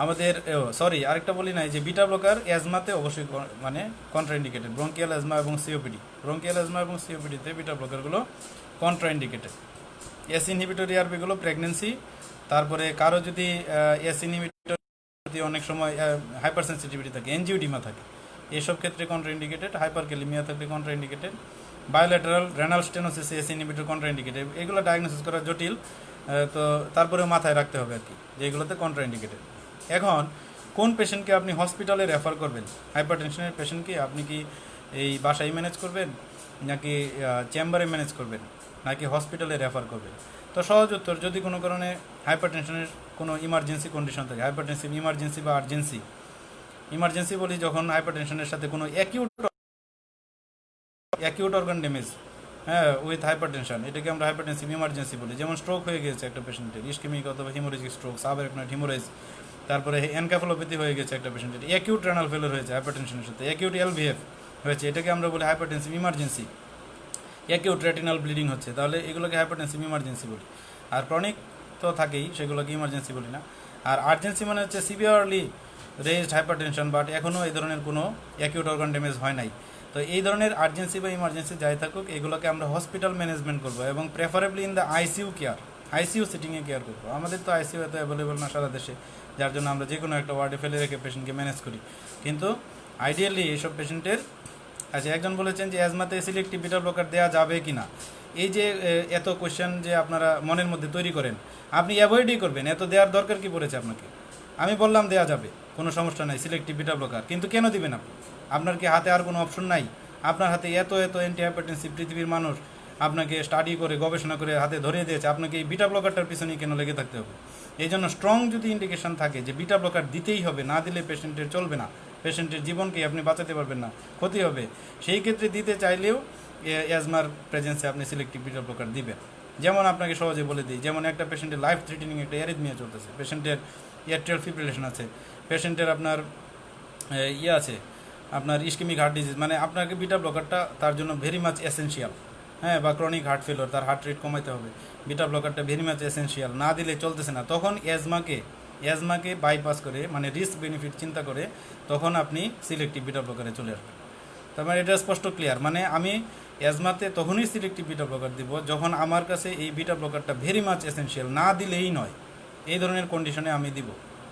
আমাদের সরি, আরেকটা বলি নাই যে বিটা ব্লকার অ্যাজমাতে অবশ্যই মানে কন্ট্রাইন্ডিকেটেড। ব্রঙ্কিয়াল অ্যাজমা এবং সিওপিডিতে বিটা ব্লকারগুলো কন্ট্রাইন্ডিকেটেড। এস ইনহিবিটর ইয়ারবিগুলো প্রেগনেন্সি, তারপরে কারো যদি এস ইনহিবিটর অনেক সময় হাইপার সেন্সিটিভিটি থাকে, এনজিওডিমা থাকে, এসব ক্ষেত্রে কন্ট্রাইন্ডিকেটেড। হাইপারক্যালিমিয়া থাকলে contraindicated. Bilateral renal stenosis S inhibitor contraindicated. এগুলো ডায়াগনোসিস করা জটিল, তো তারপরেও মাথায় রাখতে হবে আর কি, যে এগুলোতে কন্ট্রাইন্ডিকেটেড। এখন কোন পেশেন্টকে আপনি হসপিটালে রেফার করবেন? হাইপারটেনশনের পেশেন্টকে আপনি কি এই বাসায় ম্যানেজ করবেন, নাকি চেম্বারে ম্যানেজ করবেন, নাকি হসপিটালে রেফার করবেন? তো সহজ উত্তর, যদি কোনো কারণে হাইপারটেনশনের কোনো ইমার্জেন্সি কন্ডিশন থাকে, হাইপারটেনসিভ ইমার্জেন্সি বা ইমার্জেন্সি বলি যখন হাইপারটেনশনের সাথে কোনো অ্যাকিউট অর্গান ড্যামেজ, হ্যাঁ, উইথ হাইপারটেনশন, এটাকে আমরা হাইপারটেনসিভ ইমার্জেন্সি বলি। যেমন স্ট্রোক হয়ে গেছে একটা পেশেন্টের, ইসকেমিক অথবা হিমোরেজিক স্ট্রোক, সাবঅ্যারাকনয়েড হিমোরেজ, তারপরে এনকেফালোপ্যাথি হয়ে গেছে একটা পেশেন্টের, অ্যাকিউট রেনাল ফেলিওর হয়েছে হাইপারটেনশনের সাথে, অ্যাকিউট এলভিএফ হয়েছে, এটাকে আমরা বলি hypertensive emergency. Acute retinal bleeding হচ্ছে, তাহলে এগুলোকে হাইপারটেনসিভ ইমার্জেন্সি বলি। আর ক্রনিক তো থাকেই, সেগুলোকে ইমার্জেন্সি বলি না। আর আর্জেন্সি মানে হচ্ছে সিভিয়ারলি রেজড হাইপারটেনশন, বাট এখনও এই ধরনের কোনো অ্যাকিউট অর্গান ড্যামেজ হয় নাই। তো এই ধরনের আর্জেন্সি বা ইমার্জেন্সি যাই থাকুক, এগুলোকে আমরা হসপিটাল ম্যানেজমেন্ট করবো, এবং প্রেফারেবলি ইন দ্য আইসিইউ সিটিংয়ে কেয়ার করবো। আমাদের তো আইসিইউ এত অ্যাভেলেবল না সারা দেশে, যার জন্য আমরা যে কোনো একটা ওয়ার্ডে ফেলে রেখে পেশেন্টকে ম্যানেজ করি। কিন্তু আইডিয়ালি এইসব পেশেন্টের, আচ্ছা, একজন বলেছেন যে অ্যাজমাতে সিলেক্টিভ বিটা ব্লকার দেওয়া যাবে কি না। এই যে এত কোয়েশ্চেন যে আপনারা মনের মধ্যে তৈরি করেন, আপনি অ্যাভয়েডই করবেন, এত দেওয়ার দরকার কি পড়েছে আপনাকে? আমি বললাম দেওয়া যাবে, কোনো সমস্যা নাই সিলেক্টিভ বিটা ব্লকার, কিন্তু কেন দিবেন আপনি? আপনার কি হাতে আর কোনো অপশন নাই? আপনার হাতে এত অ্যান্টিহাইপারটেনসিভ পৃথিবীর মানুষ আপনাকে স্টাডি করে গবেষণা করে হাতে ধরিয়ে দিয়েছে, আপনাকে এই বিটা ব্লকারটার পিছনে কেন লেগে থাকতে হবে? এই জন্য স্ট্রং যদি ইন্ডিকেশন থাকে যে বিটা ব্লকার দিতেই হবে, না দিলে পেশেন্টের চলবে না, পেশেন্টের জীবনকে আপনি বাঁচাতে পারবেন না, ক্ষতি হবে, সেই ক্ষেত্রে দিতে চাইলেও অ্যাজমার প্রেজেন্সে আপনি সিলেক্টিভ বিটা ব্লকার দিবেন। যেমন আপনাকে সহজে বলে দিই, যেমন একটা পেশেন্টের লাইফ থ্রেটেনিং একটা অ্যারিথমিয়া চলতেছে, পেশেন্টের এয়ারটেল ফিব্রিলেশন আছে, পেশেন্টের আপনার আছে আপনার ইসকেমিক হার্ট ডিজিজ, মানে আপনাকে বিটা ব্লকারটা তার জন্য ভেরি মাচ এসেনশিয়াল, হ্যাঁ, বা ক্রনিক হার্ট ফেলিওর, তার হার্ট রেট কমাইতে হবে, বিটা ব্লকারটা ভেরি মাচ এসেনশিয়াল, না দিলে চলতেছে না, তখন অ্যাজমাকে বাইপাস করে, মানে রিস্ক বেনিফিট চিন্তা করে, তখন আপনি সিলেক্টিভ বিটা ব্লকারে চলে আসবেন। তার মানে এটা স্পষ্ট ক্লিয়ার, মানে আমি অ্যাজমাতে তখনই সিলেক্টিভ বিটা ব্লকার দিব যখন আমার কাছে এই বিটা ব্লকারটা ভেরি মাচ এসেনশিয়াল, না দিলেই নয়, এই ধরনের কন্ডিশনে আমি দিব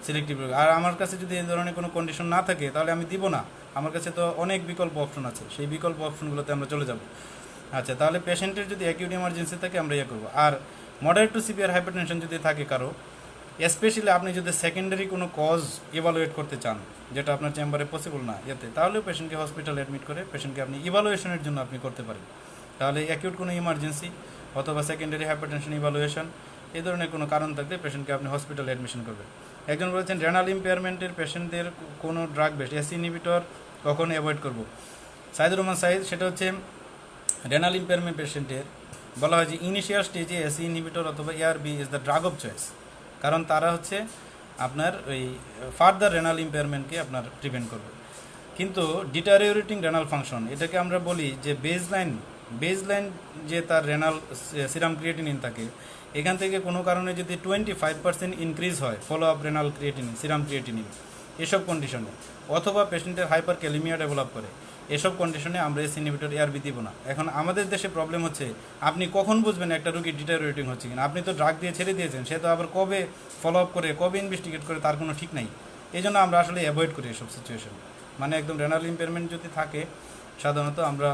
সিলেক্টিভ ব্লকার। আর আমার কাছে যদি এই ধরনের কোনো কন্ডিশন না থাকে, তাহলে আমি দিব না। আমার কাছে তো অনেক বিকল্প অপশন আছে, সেই বিকল্প অপশনগুলোতে আমরা চলে যাব। আচ্ছা, তাহলে পেশেন্টের যদি অ্যাকিউট ইমার্জেন্সি থাকে আমরা ইয়ে করবো। আর মডারেট টু সিভিয়ার হাইপারটেনশন যদি থাকে কারো, স্পেশালি আপনি যদি সেকেন্ডারি কোনো কজ ইভালুয়েট করতে চান, যেটা আপনার চেম্বারে পসিবল না এতে, তাহলেও পেশেন্টকে হসপিটালে অ্যাডমিট করে পেশেন্টকে আপনি ইভালুয়েশনের জন্য আপনি করতে পারেন। তাহলে অ্যাকিউট কোনো ইমার্জেন্সি অথবা সেকেন্ডারি হাইপারটেনশন ইভালুয়েশন এই ধরনের কোনো কারণ থাকলে পেশেন্টকে আপনি হসপিটালে অ্যাডমিশন করবেন। একজন বলেছেন রেনাল ইম্পেয়ারমেন্টের পেশেন্টদের কোনো ড্রাগ বেস্ট এসি ইনহিবিটর কখন অ্যাভয়েড করব। সাইদুর রহমান সাইদ, সেটা হচ্ছে রেনাল ইম্পেয়ারমেন্ট পেশেন্টের বলা হয় যে ইনিশিয়াল স্টেজে এসি ইনহিবিটর অথবা ARB is the drug of choice, কারণ তারা হচ্ছে আপনার ওই ফার্দার রেনাল ইম্পেয়ারমেন্টকে আপনার প্রিভেন্ট করবে। কিন্তু ডিটারিওরেটিং রেনাল ফাংশন, এটাকে আমরা বলি যে বেজলাইন যে তার রেনাল সিরাম ক্রিয়েটিনিন থাকে, এখান থেকে কোনো কারণে যদি 25% ইনক্রিজ হয় follow up renal creatinine, serum creatinine, এসব কন্ডিশনে, অথবা পেশেন্টের হাইপার ক্যালিমিয়া ডেভেলপ করে, এসব কন্ডিশনে আমরা এসি ইনহিবিটর এআরবি দিব না। এখন আমাদের দেশে প্রবলেম হচ্ছে আপনি কখন বুঝবেন একটা রোগী ডিটারিওরেটিং হচ্ছে কিনা? আপনি তো ড্রাগ দিয়ে ছেড়ে দিয়েছেন, সে তো আবার কবে ফলো আপ করে কবে ইনভেস্টিগেট করে তার কোনো ঠিক নাই। এই জন্য আমরা আসলে অ্যাভয়েড করি এসব সিচুয়েশন। মানে একদম রেনাল ইম্পেয়ারমেন্ট যদি থাকে সাধারণত আমরা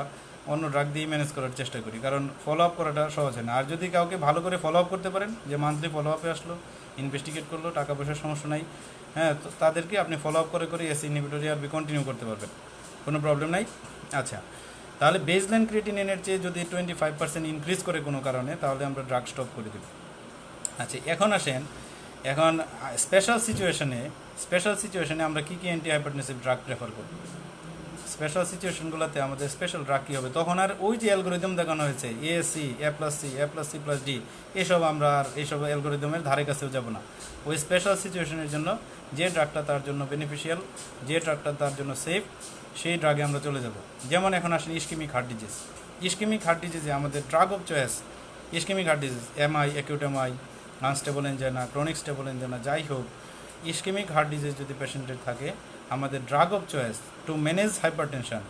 অন্য ড্রাগ দিয়ে ম্যানেজ করার চেষ্টা করি, কারণ ফলো আপ করাটা সহজ হয় না। আর যদি কাউকে ভালো করে ফলো আপ করতে পারেন, যে মান্থলি ফলো আপে আসলো, ইনভেস্টিগেট করলো, টাকা পয়সার সমস্যা নাই, হ্যাঁ, তো তাদেরকে আপনি ফলো আপ করে করে এসি ইনহিবিটর এআরবি কন্টিনিউ করতে পারবেন, কোনো প্রবলেম নাই। আচ্ছা, তাহলে বেসলাইন ক্রিয়েটিনিনের চেয়ে যদি 25% ইনক্রিজ করে কোনো কারণে, তাহলে আমরা ড্রাগ স্টপ করে দেব। আচ্ছা, এখন আসেন, এখন স্পেশাল সিচুয়েশনে আমরা কী কী অ্যান্টি হাইপারটেনসিভ ড্রাগ প্রেফার করব। স্পেশাল সিচুয়েশনগুলোতে আমাদের স্পেশাল ড্রাগ কী হবে, তখন আর ওই যে অ্যালগোরিদম দেখানো হয়েছে এএসসি এ+সি+সি+ডি, এসব আমরা আর এইসব অ্যালগোরিদমের ধারে কাছেও যাব না। ওই স্পেশাল সিচুয়েশনের জন্য যে ড্রাগটা তার জন্য বেনিফিশিয়াল, যে ড্রাগটা তার জন্য সেফ, সেই ড্রাগে আমরা চলে যাব। যেমন এখন আসেন ইস্কেমিক হার্ট ডিজিজে আমাদের drug of choice ischemic heart disease, MI, acute MI, unstable angina, chronic stable angina, যাই হোক, ইস্কেমিক হার্ট ডিজিজ যদি পেশেন্টের থাকে, আমাদের drug of choice to manage hypertension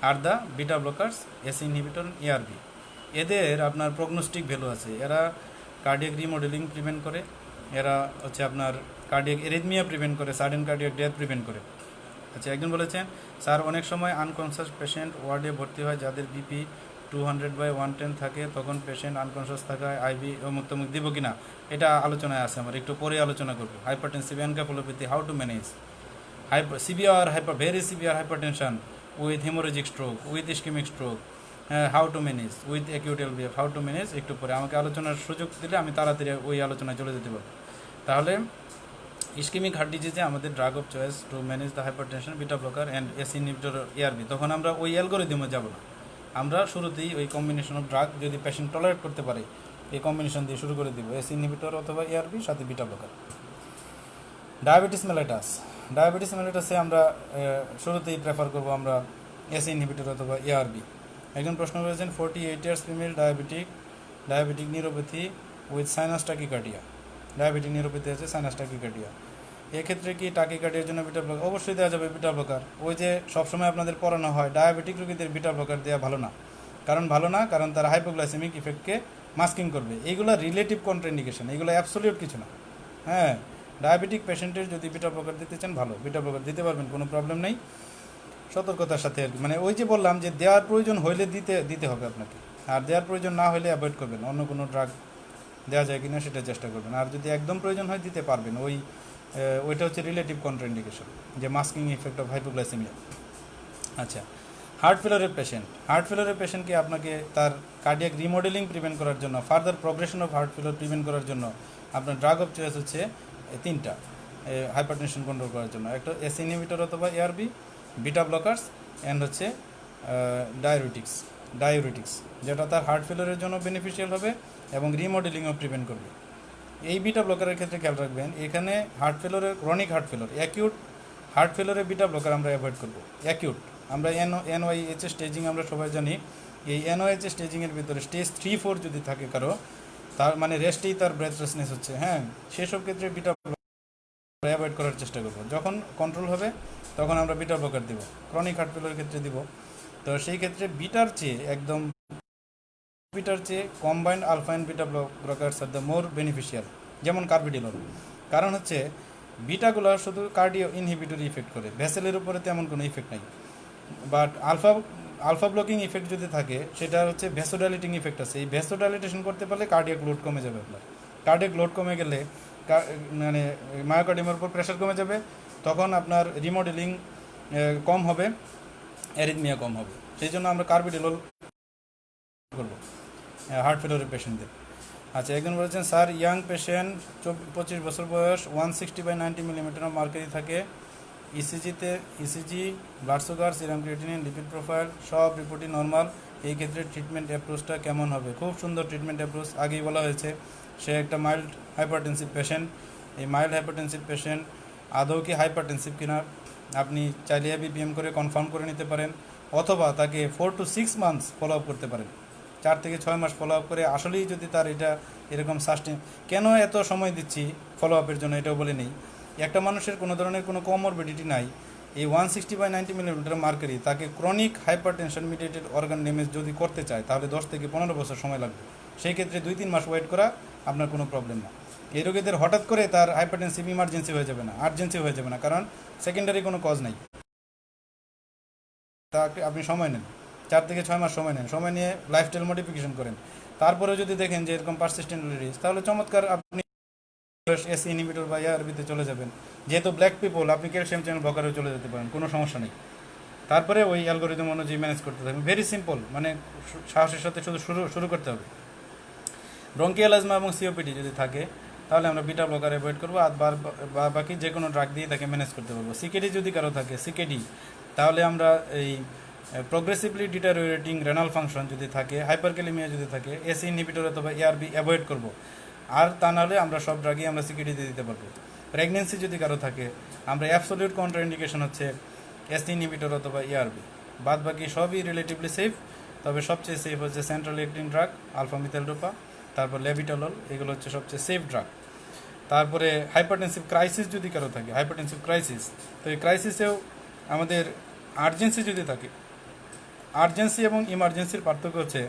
আর the beta blockers, ACE inhibitor, ARB. এদের আপনার প্রগনোস্টিক ভ্যালু আছে, এরা কার্ডিয়াক রিমডেলিং প্রিভেন্ট করে, এরা হচ্ছে আপনার কার্ডিয়াক এরিথমিয়া প্রিভেন্ট করে, সাডেন কার্ডিয়াক ডেথ প্রিভেন্ট করে। আচ্ছা, একজন বলেছেন স্যার অনেক সময় আনকনসিয়াস পেশেন্ট ওয়ার্ডে ভর্তি হয় যাদের বিপি 200/110 থাকে, তখন পেশেন্ট আনকনসিয়াস থাকায় আইভি মুক্তমুখ দিব কিনা, এটা আলোচনায় আছে, আমার একটু পরে আলোচনা করবো। Hypertensive encephalopathy, how to manage very severe hypertension with hemorrhagic stroke, with ischemic stroke, how to manage, with acute LVF, how to manage, একটু পরে আমাকে আলোচনার সুযোগ দিলে আমি তাড়াতাড়ি ওই আলোচনায় চলে যেতে পারবো। তাহলে ইস্কেমিক হার্ট ডিজিজে আমাদের drug of choice to manage the hypertension, beta blocker and AC inhibitor ARB, তখন আমরা ওই অ্যালগোরিদমে যাব না, আমরা শুরুতেই ওই কম্বিনেশন অফ ড্রাগ যদি পেশেন্ট টলারেট করতে পারে, এই কম্বিনেশন দিয়ে শুরু করে দিব, এসি ইনহিবিটর অথবা এআরবি সাথে বিটা ব্লকার। ডায়াবেটিস মেলাইটাসে আমরা শুরুতেই প্রেফার করব আমরা এসি ইনহিবিটর অথবা এআরবি। একজন প্রশ্ন করেছেন 48 years female diabetic neuropathy with sinus tachycardia, diabetic neuropathy আছে, সাইনাস টাকিকার্ডিয়া, এক্ষেত্রে কি টাকিকার্ডিয়ার জন্য বিটা ব্লকার অবশ্যই দেওয়া যাবে। বিটা ব্লকার ওই যে সবসময় আপনাদের পড়ানো হয় ডায়াবেটিক রোগীদের বিটা ব্লকার দেওয়া ভালো না, কারণ তারা হাইপোগ্লাইসেমিক ইফেক্টকে মাস্কিং করবে। এইগুলো রিলেটিভ কন্ট্রাইন্ডিকেশন, এগুলো অ্যাবসলিউট কিছু না। হ্যাঁ, ডায়াবেটিক পেশেন্টের যদি বিটা ব্লকার দিতে চান ভালো, বিটা ব্লকার দিতে পারবেন, কোনো প্রবলেম নেই, সতর্কতার সাথে আর কি। মানে ওই যে বললাম যে দেওয়ার প্রয়োজন হইলে দিতে হবে আপনাকে, আর দেওয়ার প্রয়োজন না হলে অ্যাভয়েড করবেন, অন্য কোনো ড্রাগ দেওয়া যায় কিনা সেটা চেষ্টা করবেন। আর যদি একদম প্রয়োজন হয় দিতে পারবেন, ওইটা হচ্ছে রিলেটিভ কন্ট্রাইন্ডিকেশন, যে মাস্কিং ইফেক্ট অফ হাইপোগ্লাইসেমিয়া। আচ্ছা, হার্ট ফেলারের পেশেন্টকে আপনাকে তার কার্ডিয়াক রিমডেলিং প্রিভেন্ট করার জন্য, ফার্দার প্রগ্রেশন অফ হার্ট ফেলার প্রিভেন্ট করার জন্য আপনার ড্রাগ অফ চয়েস হচ্ছে তিনটা হাইপারটেনশন কন্ট্রোল করার জন্য, একটা এসি ইনহিবিটর অথবা এআরবি, বিটা ব্লকার্স অ্যান্ড হচ্ছে ডায়োরিটিক্স, যেটা তার হার্ট ফেলারের জন্য বেনিফিশিয়াল হবে এবং রিমডেলিংও প্রিভেন্ট করবে। এই বিটা ব্লকারের ক্ষেত্রে খেয়াল রাখবেন, এখানে হার্ট ফেলারের chronic heart failure, acute heart ফেলারের বিটা ব্লকার আমরা অ্যাভয়েড করব। অ্যাকিউট আমরা NYHA স্টেজিং আমরা সবাই জানি, এই NYHA স্টেজিংয়ের ভিতরে স্টেজ 3-4 যদি থাকে কারো, তার মানে রেস্টেই তার ব্রেথলেসনেস হচ্ছে, হ্যাঁ, সেসব ক্ষেত্রে বিটা অ্যাভয়েড করার চেষ্টা করব। যখন কন্ট্রোল হবে তখন আমরা বিটা ব্লকার দিব, ক্রনিক হার্ট ফেলারের ক্ষেত্রে দিব। তো সেই ক্ষেত্রে বিটার চেয়ে combined alpha and beta blockers are the more beneficial, যেমন কার্বিডিলন। কারণ হচ্ছে বিটাগুলো শুধু কার্ডিও ইনহিবিটরি ইফেক্ট করে, ভেসেলের উপরে তেমন কোনো ইফেক্ট নাই। বাট আলফা ব্লকিং ইফেক্ট যদি থাকে সেটা হচ্ছে ভ্যাসোডাইলেটিং ইফেক্ট আছে। এই ভ্যাসোডাইলেটেশন করতে পারলে কার্ডিয়াক লোড কমে যাবে আপনার। কার্ডিয়াক লোড কমে গেলে মানে মায়োকার্ডিয়ামের উপর প্রেশার কমে যাবে, তখন আপনার রিমডেলিং কম হবে, অ্যারিথমিয়া কম হবে। সেই জন্য আমরা কার্বিডিলোল করবো হার্ট ফেলিওরের পেশেন্টদের। আচ্ছা, একজন বলেছেন স্যার ইয়াং পেশেন্ট 25 বছর বয়স, 160/90 মিলিমিটার মার্কারি থাকে, ECG, blood sugar, serum creatinine, lipid profile সব রিপোর্টই নর্মাল। এই ক্ষেত্রে ট্রিটমেন্ট অ্যাপ্রোচটা কেমন হবে? খুব সুন্দর ট্রিটমেন্ট অ্যাপ্রোচ, আগেই বলা হয়েছে। সে একটা মাইল্ড হাইপারটেনসিভ পেশেন্ট। এই মাইল্ড হাইপারটেনসিভ পেশেন্ট আদৌ কি হাইপারটেনসিভ কিনা আপনি চাইলে বিপিএম করে কনফার্ম করে নিতে পারেন, অথবা তাকে 4 to 6 মান্থস ফলো আপ করতে পারেন। 4 থেকে 6 মাস ফলো আপ করে আসলেই যদি তার এটা এরকম সাস্টেন, কেন এত সময় দিচ্ছি ফলো আপের জন্য এটাও বলে নেই। একটা মানুষের কোনো ধরনের কোনো কমরবিডিটি নাই, এই 160/90 মিলিমিটার মার্কারি তাকে chronic hyper tension mediated organ damage যদি করতে চায় তাহলে 10 থেকে 15 বছর সময় লাগবে। সেই ক্ষেত্রে 2-3 মাস ওয়েট করা আপনার কোনো প্রবলেম না। এই রোগীদের হঠাৎ করে তার হাইপারটেনসিভ ইমার্জেন্সি হয়ে যাবে না, আর্জেন্সি হয়ে যাবে না, কারণ সেকেন্ডারি কোনো কজ নাই। তাকে আপনি সময় নেন, 4 থেকে 6 মাস সময় নেন, সময় নিয়ে লাইফস্টাইল মডিফিকেশন করেন। তারপরেও যদি দেখেন যে এরকম পারসিস্টেন্ট ডিজিজ, তাহলে চমৎকার আপনি এসি ইনহিবিটর বা এআরবিতে চলে যাবেন। যেহেতু ব্ল্যাক পিপল, আপনি ক্যালসিয়াম চ্যানেল ব্লকারেও চলে যেতে পারেন, কোনো সমস্যা নেই। তারপরে ওই অ্যালগোরিদম অনুযায়ী ম্যানেজ করতে থাকবেন। ভেরি সিম্পল, মানে সাহসের সাথে শুধু শুরু করতে হবে। ব্রঙ্কিয়াল অ্যাজমা এবং সিওপিডি যদি থাকে তাহলে আমরা বিটা ব্লকার অ্যাভয়েড করবো, আর বাকি যে কোনো ড্রাগ দিয়ে তাকে ম্যানেজ করতে পারবো। সিকেডি যদি কারো থাকে, সিকেডি, তাহলে আমরা এই প্রোগ্রেসিভলি ডিটারিওরেটিং রেনাল ফাংশন যদি থাকে, হাইপারক্যালেমিয়া যদি থাকে, এসি ইনহিবিটর অথবা এআরবি অ্যাভয়েড করবো। আর তা নাহলে আমরা সব ড্রাগই আমরা সিকেডি দিয়ে দিতে পারবো। প্রেগনেন্সি যদি কারো থাকে, আমরা অ্যাবসলিউট কন্ট্রাইন্ডিকেশন হচ্ছে এসি ইনহিবিটর অথবা এআরবি, বাদ বাকি সবই রিলেটিভলি সেফ। তবে সবচেয়ে সেফ হচ্ছে central acting drug alpha methyl dopa, তারপর লেভিটালল, এগুলো হচ্ছে সবচেয়ে সেফ ড্রাগ। তারপরে হাইপারটেনসিভ ক্রাইসিস যদি কারো থাকে, হাইপারটেনসিভ ক্রাইসিস, তো এই ক্রাইসিসেও আমাদের আর্জেন্সি যদি থাকে, আর্জেন্সি এবং ইমার্জেন্সির পার্থক্য হচ্ছে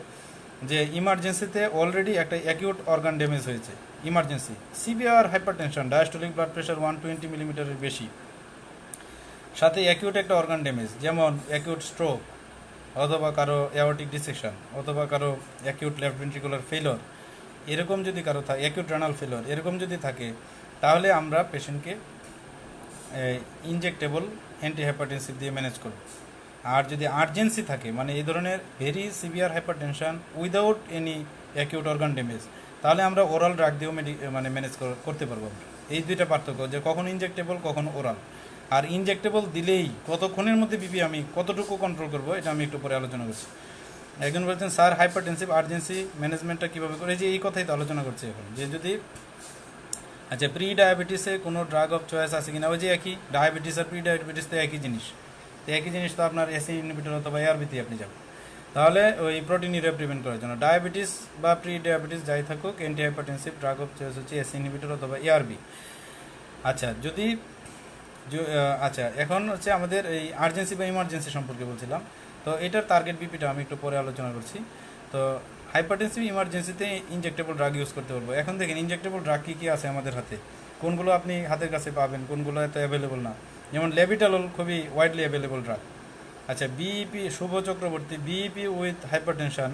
যে ইমার্জেন্সিতে অলরেডি একটা অ্যাকিউট অর্গান ড্যামেজ হয়েছে, emergency severe hypertension, diastolic blood pressure 120 মিলিমিটারের বেশি, সাথে অ্যাকিউট একটা অর্গান ড্যামেজ, যেমন অ্যাকিউট স্ট্রোক, অথবা কারো অ্যাওর্টিক ডিসেকশন, অথবা কারো অ্যাকিউট লেফট ভেন্ট্রিকুলার ফেইলর, এরকম যদি কারো থাকে, অ্যাকিউট রেনাল ফেইলর এরকম যদি থাকে, তাহলে আমরা পেশেন্টকে ইনজেক্টেবল অ্যান্টিহাইপারটেনসিভ দিয়ে ম্যানেজ করব। আর যদি আর্জেন্সি থাকে, মানে এই ধরনের very severe hypertension without any acute organ damage, তাহলে আমরা ওরাল ড্রাগ দিয়েও মানে ম্যানেজ করতে পারবো আমরা। এই দুইটা পার্থক্য, যে কখন ইনজেক্টেবল কখন ওরাল। আর ইনজেক্টেবল দিলেই কতক্ষণের মধ্যে বিপি আমি কতটুকু কন্ট্রোল করবো, এটা আমি একটু পরে আলোচনা করছি। একজন বলছেন স্যার হাইপারটেনসিভ আর্জেন্সি ম্যানেজমেন্টটা কীভাবে করে, যে এই কথাই তো আলোচনা করছি এখন, যে যদি আচ্ছা প্রি ডায়াবেটিসে কোনো ড্রাগ অফ চয়েস আছে কিনা, ওই যে একই ডায়াবেটিস আর প্রি ডায়াবেটিস তো একই জিনিস, তো একই জিনিস তো আপনার এসি ইনহিবিটর অথবা এআরবিতে আপনি যাবেন, তাহলে ওই প্রোটিন ইউরিয়া প্রিভেন্ট করার জন্য ডায়াবেটিস বা প্রি ডায়াবেটিস যাই থাকুক, anti hypertensive drug of choice হচ্ছে এসি ইনহিবিটর অথবা এআরবি। আচ্ছা যদি আচ্ছা এখন হচ্ছে আমাদের এই আর্জেন্সি বা ইমার্জেন্সি সম্পর্কে বলছিলাম, তো এটার টার্গেট বিপিটা আমি একটু পরে আলোচনা করছি। তো হাইপারটেনসিভ ইমার্জেন্সিতে ইনজেক্টেবল ড্রাগ ইউজ করতে পারবো। এখন দেখেন ইনজেক্টেবল ড্রাগ কী কী আছে আমাদের হাতে, কোনগুলো আপনি হাতের কাছে পাবেন, কোনগুলো এত অ্যাভেলেবল না। যেমন লেভিটালল খুবই ওয়াইডলি অ্যাভেলেবল ড্রাগ। আচ্ছা BEP, Shubho Chakraborty, BEP with hypertension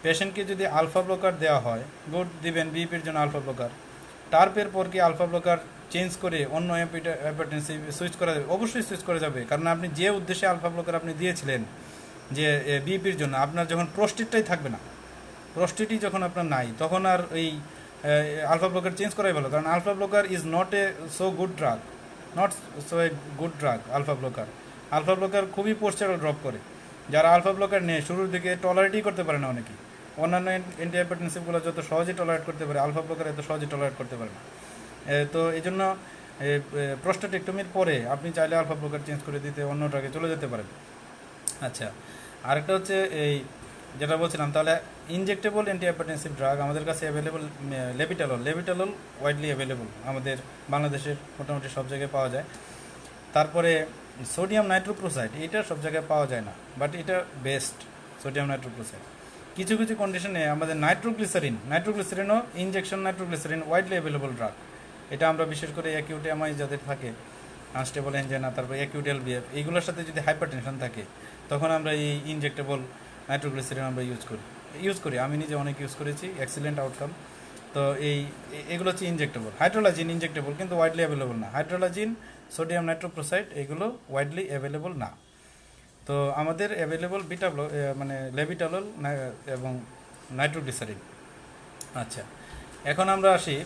পেশেন্টকে যদি আলফা ব্লকার দেওয়া হয়, গুড দিবেন বিইপির জন্য আলফা ব্লকার। টার্পের পর কি আলফা ব্লকার চেঞ্জ করে অন্য হাইপারটেনসিভ সুইচ করা যাবে? অবশ্যই সুইচ করা যাবে, কারণ আপনি যে উদ্দেশ্যে আলফা ব্লকার আপনি দিয়েছিলেন যে বিইপির জন্য, আপনার যখন প্রোস্টেটটাই থাকবে না, প্রোস্টেটই যখন আপনার নাই, তখন আর এই আলফা ব্লকার চেঞ্জ করাই ভালো, কারণ alpha blocker is not a so good drug, not so a good drug alpha blocker. Alpha blocker খুবই পোস্টারও ড্রপ করে। যারা আলফা ব্লকার নেয় শুরুর দিকে টলারেটই করতে পারে না অনেকেই, অন্যান্য অ্যান্টিহাইপারটেনসিভগুলো যত সহজে টলারেট করতে পারে, আলফা ব্লকার এত সহজে টলারেট করতে পারে না। তো এই জন্য প্রোস্টেটেক্টমির পরে আপনি চাইলে আলফা ব্লকার চেঞ্জ করে দিতে অন্য ড্রাগে চলে যেতে পারেন। আচ্ছা আরেকটা হচ্ছে এই যেটা বলছিলাম, তাহলে ইনজেক্টেবল অ্যান্টিহাইপারটেনসিভ ড্রাগ আমাদের কাছে অ্যাভেলেবল লেভিটালল ওয়াইডলি অ্যাভেলেবল, আমাদের বাংলাদেশের মোটামুটি সব জায়গায় পাওয়া যায়। তারপরে সোডিয়াম নাইট্রোক্লোরাইড, এটা সব জায়গায় পাওয়া যায় না, বাট এটা বেস্ট সোডিয়াম নাইট্রোক্লোরাইড। কিছু কিছু কন্ডিশনে আমাদের নাইট্রোগ্লিসারিনও injection nitroglycerin widely available drug. এটা আমরা বিশেষ করে অ্যাকিউট এমআই যাদের থাকে, আনস্টেবল এনজাইনা, তারপর অ্যাকিউট এলবিএফ, এইগুলোর সাথে যদি হাইপারটেনশন থাকে তখন আমরা এই ইনজেক্টেবল নাইট্রোগ্লিসারিন আমরা ইউজ করি, আমি নিজে অনেক ইউজ করেছি, এক্সিলেন্ট আউটকাম। তো এগুলো হচ্ছে ইনজেক্টেবল। হাইড্রোলাজিন ইনজেক্টেবল কিন্তু ওয়াইডলি অ্যাভেলেবল না। হাইড্রোলাজিন, সোডিয়াম নাইট্রোপ্রোসাইড এগুলো ওয়াইডলি অ্যাভেলেবল না। তো আমাদের অ্যাভেলেবল মানে লেবিটালল এবং নাইট্রোগ্লিসারিন। আচ্ছা, এখন আমরা আসি,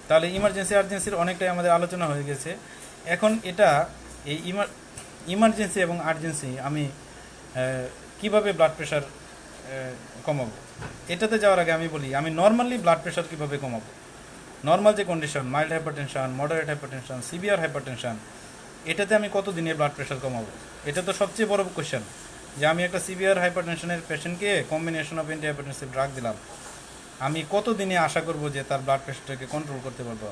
তাহলে ইমার্জেন্সি আর্জেন্সির অনেকটাই আমাদের আলোচনা হয়ে গেছে। এখন এই ইমার্জেন্সি এবং আর্জেন্সি আমি কিভাবে ব্লাড প্রেশার কমাবো, এটাতে যাওয়ার আগে আমি বলি আমি নর্মালি ব্লাড প্রেশার কিভাবে কমাবো। নর্মাল যে condition, mild hypertension, moderate hypertension, severe hypertension, এটাতে আমি কত দিনে ব্লাড প্রেশার কমাবো? এটা তো সবচেয়ে বড় কোয়েশ্চেন, যে আমি একটা সিভিয়ার হাইপারটেনশনের পেশেন্টকে combination of anti hypertensive drug দিলাম, আমি কত দিনে আশা করব যে তার ব্লাড প্রেশারটাকে কন্ট্রোল করতে পারবো।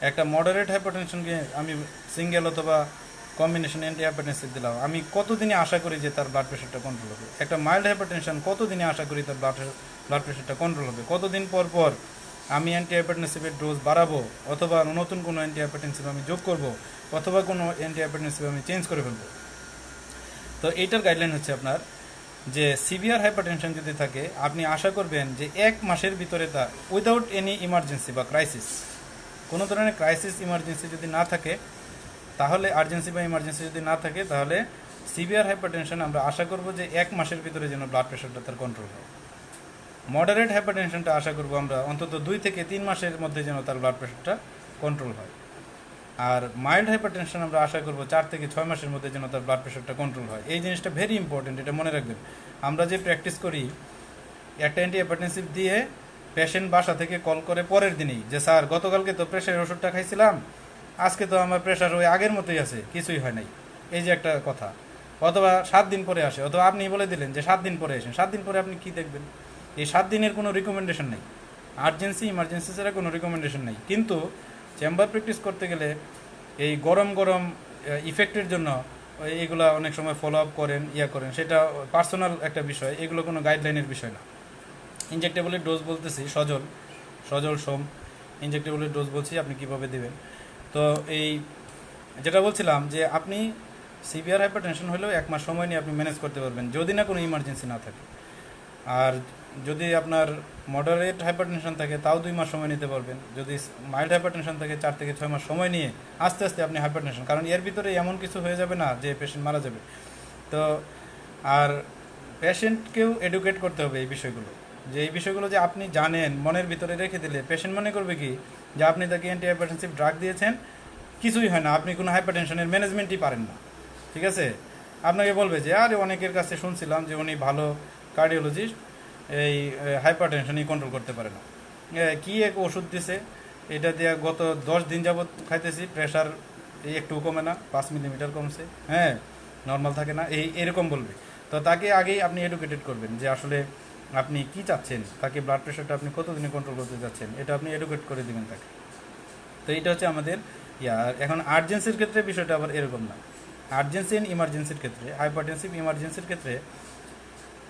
একটা মডারেট হাইপারটেনশনকে আমি সিঙ্গেল অথবা কম্বিনেশন অ্যান্টি হাইপারটেনসিভ দিলাম, আমি কতদিনে আশা করি যে তার ব্লাড প্রেশারটা কন্ট্রোল হবে। একটা মাইল্ড হাইপারটেনশন কতদিনে আশা করি তার ব্লাড প্রেশারটা কন্ট্রোল হবে। কতদিন পর পর আমি অ্যান্টি হাইপারটেনসিভের ডোজ বাড়াবো, অথবা নতুন কোনো অ্যান্টি হাইপারটেনসিভ আমি যোগ করব, অথবা কোনো অ্যান্টি হাইপারটেনসিভ আমি চেঞ্জ করে ফেলবো। তো এইটার গাইডলাইন হচ্ছে আপনার যে সিভিয়ার হাইপারটেনশন যদি থাকে, আপনি আশা করবেন যে 1 মাসের ভিতরে তার উইদাউট এনি ইমার্জেন্সি বা ক্রাইসিস, কোনো ধরনের ক্রাইসিস ইমার্জেন্সি যদি না থাকে, তাহলে আর্জেন্সি বা ইমার্জেন্সি যদি না থাকে, তাহলে সিভিয়ার হাইপারটেনশন আমরা আশা করব যে 1 মাসের ভিতরে যেন ব্লাড প্রেশারটা তার কন্ট্রোল হয়। মডারেট হাইপারটেনশনটা আশা করব আমরা অন্তত 2 থেকে 3 মাসের মধ্যে যেন তার ব্লাড প্রেশারটা কন্ট্রোল হয়। আর মাইল্ড হাইপারটেনশন আমরা আশা করব 4 থেকে 6 মাসের মধ্যে যেন তার ব্লাড প্রেশারটা কন্ট্রোল হয়। এই জিনিসটা ভেরি ইম্পর্টেন্ট, এটা মনে রাখবেন। আমরা যে প্র্যাকটিস করি, একটা অ্যান্টি হাইপারটেনসিভ দিয়ে পেশেন্ট বাসা থেকে কল করে পরের দিনেই যে স্যার গতকালকে তো প্রেশারের ওষুধটা খাইছিলাম, আজকে তো আমার প্রেশার ওই আগের মতোই আছে, কিছুই হয় নাই, এই যে একটা কথা। অথবা 7 দিন পরে আসে, অথবা আপনি বলে দিলেন যে 7 দিন পরে আসেন। 7 দিন পরে আপনি কি দেখবেন? এই 7 দিনের কোনো রিকমেন্ডেশন নেই, আর্জেন্সি ইমার্জেন্সি ছাড়া কোনো রিকমেন্ডেশন নেই। কিন্তু চেম্বার প্র্যাকটিস করতে গেলে এই গরম গরম ইফেক্টের জন্য এইগুলা অনেক সময় ফলো আপ করেন, করেন, সেটা পার্সোনাল একটা বিষয়, এগুলো কোনো গাইডলাইনের বিষয় না। ইনজেক্টেবলের ডোজ বলতেছি, সজল সোম ইনজেক্টেবলের ডোজ বলছি, আপনি কিভাবে দেবেন। তো এই যেটা বলছিলাম যে আপনি সিভিয়ার হাইপারটেনশন হলেও 1 মাস সময় নিয়ে আপনি ম্যানেজ করতে পারবেন, যদি না কোনো ইমার্জেন্সি না থাকে। আর যদি আপনার মডারেট হাইপারটেনশন থাকে, তাও 2 মাস সময় নিতে পারবেন। যদি মাইল্ড হাইপারটেনশন থাকে, 4 থেকে 6 মাস সময় নিয়ে আস্তে আস্তে আপনি হাইপারটেনশন, কারণ এর ভিতরে এমন কিছু হয়ে যাবে না যে পেশেন্ট মারা যাবে। তো আর পেশেন্টকেও এডুকেট করতে হবে এই বিষয়গুলো, যে এই বিষয়গুলো যে আপনি জানেন, মনের ভিতরে রেখে দিলে পেশেন্ট মনে করবে কি যে আপনি তাকে অ্যান্টি হাইপারটেনসিভ ড্রাগ দিয়েছেন, কিছুই হয় না, আপনি কোনো হাইপারটেনশনের ম্যানেজমেন্টই পারেন না। ঠিক আছে, আপনাকে বলবে যে আরে অনেকের কাছে শুনছিলাম যে উনি ভালো কার্ডিওলজিস্ট, এই হাইপারটেনশনই কন্ট্রোল করতে পারে না, কি এক ওষুধ দিছে, এটা দিয়ে গত 10 দিন যাবৎ খাইতেছি, প্রেশার একটু কমে না, 5 মিলিমিটার কমছে, হ্যাঁ নর্মাল থাকে না, এরকম বলবে। তো তাকে আগেই আপনি এডুকেটেড করবেন যে আসলে আপনি কি চাচ্ছেন, তাকে ব্লাড প্রেশারটা আপনি কতদিনে কন্ট্রোল করতে চাচ্ছেন, এটা আপনি এডুকেট করে দেবেন তাকে। তো এইটা হচ্ছে আমাদের এখন আর্জেন্সির ক্ষেত্রে বিষয়টা আবার এরকম না। আর্জেন্সি অ্যান্ড ইমার্জেন্সির ক্ষেত্রে, হাইপারটেনসিভ ইমার্জেন্সির ক্ষেত্রে,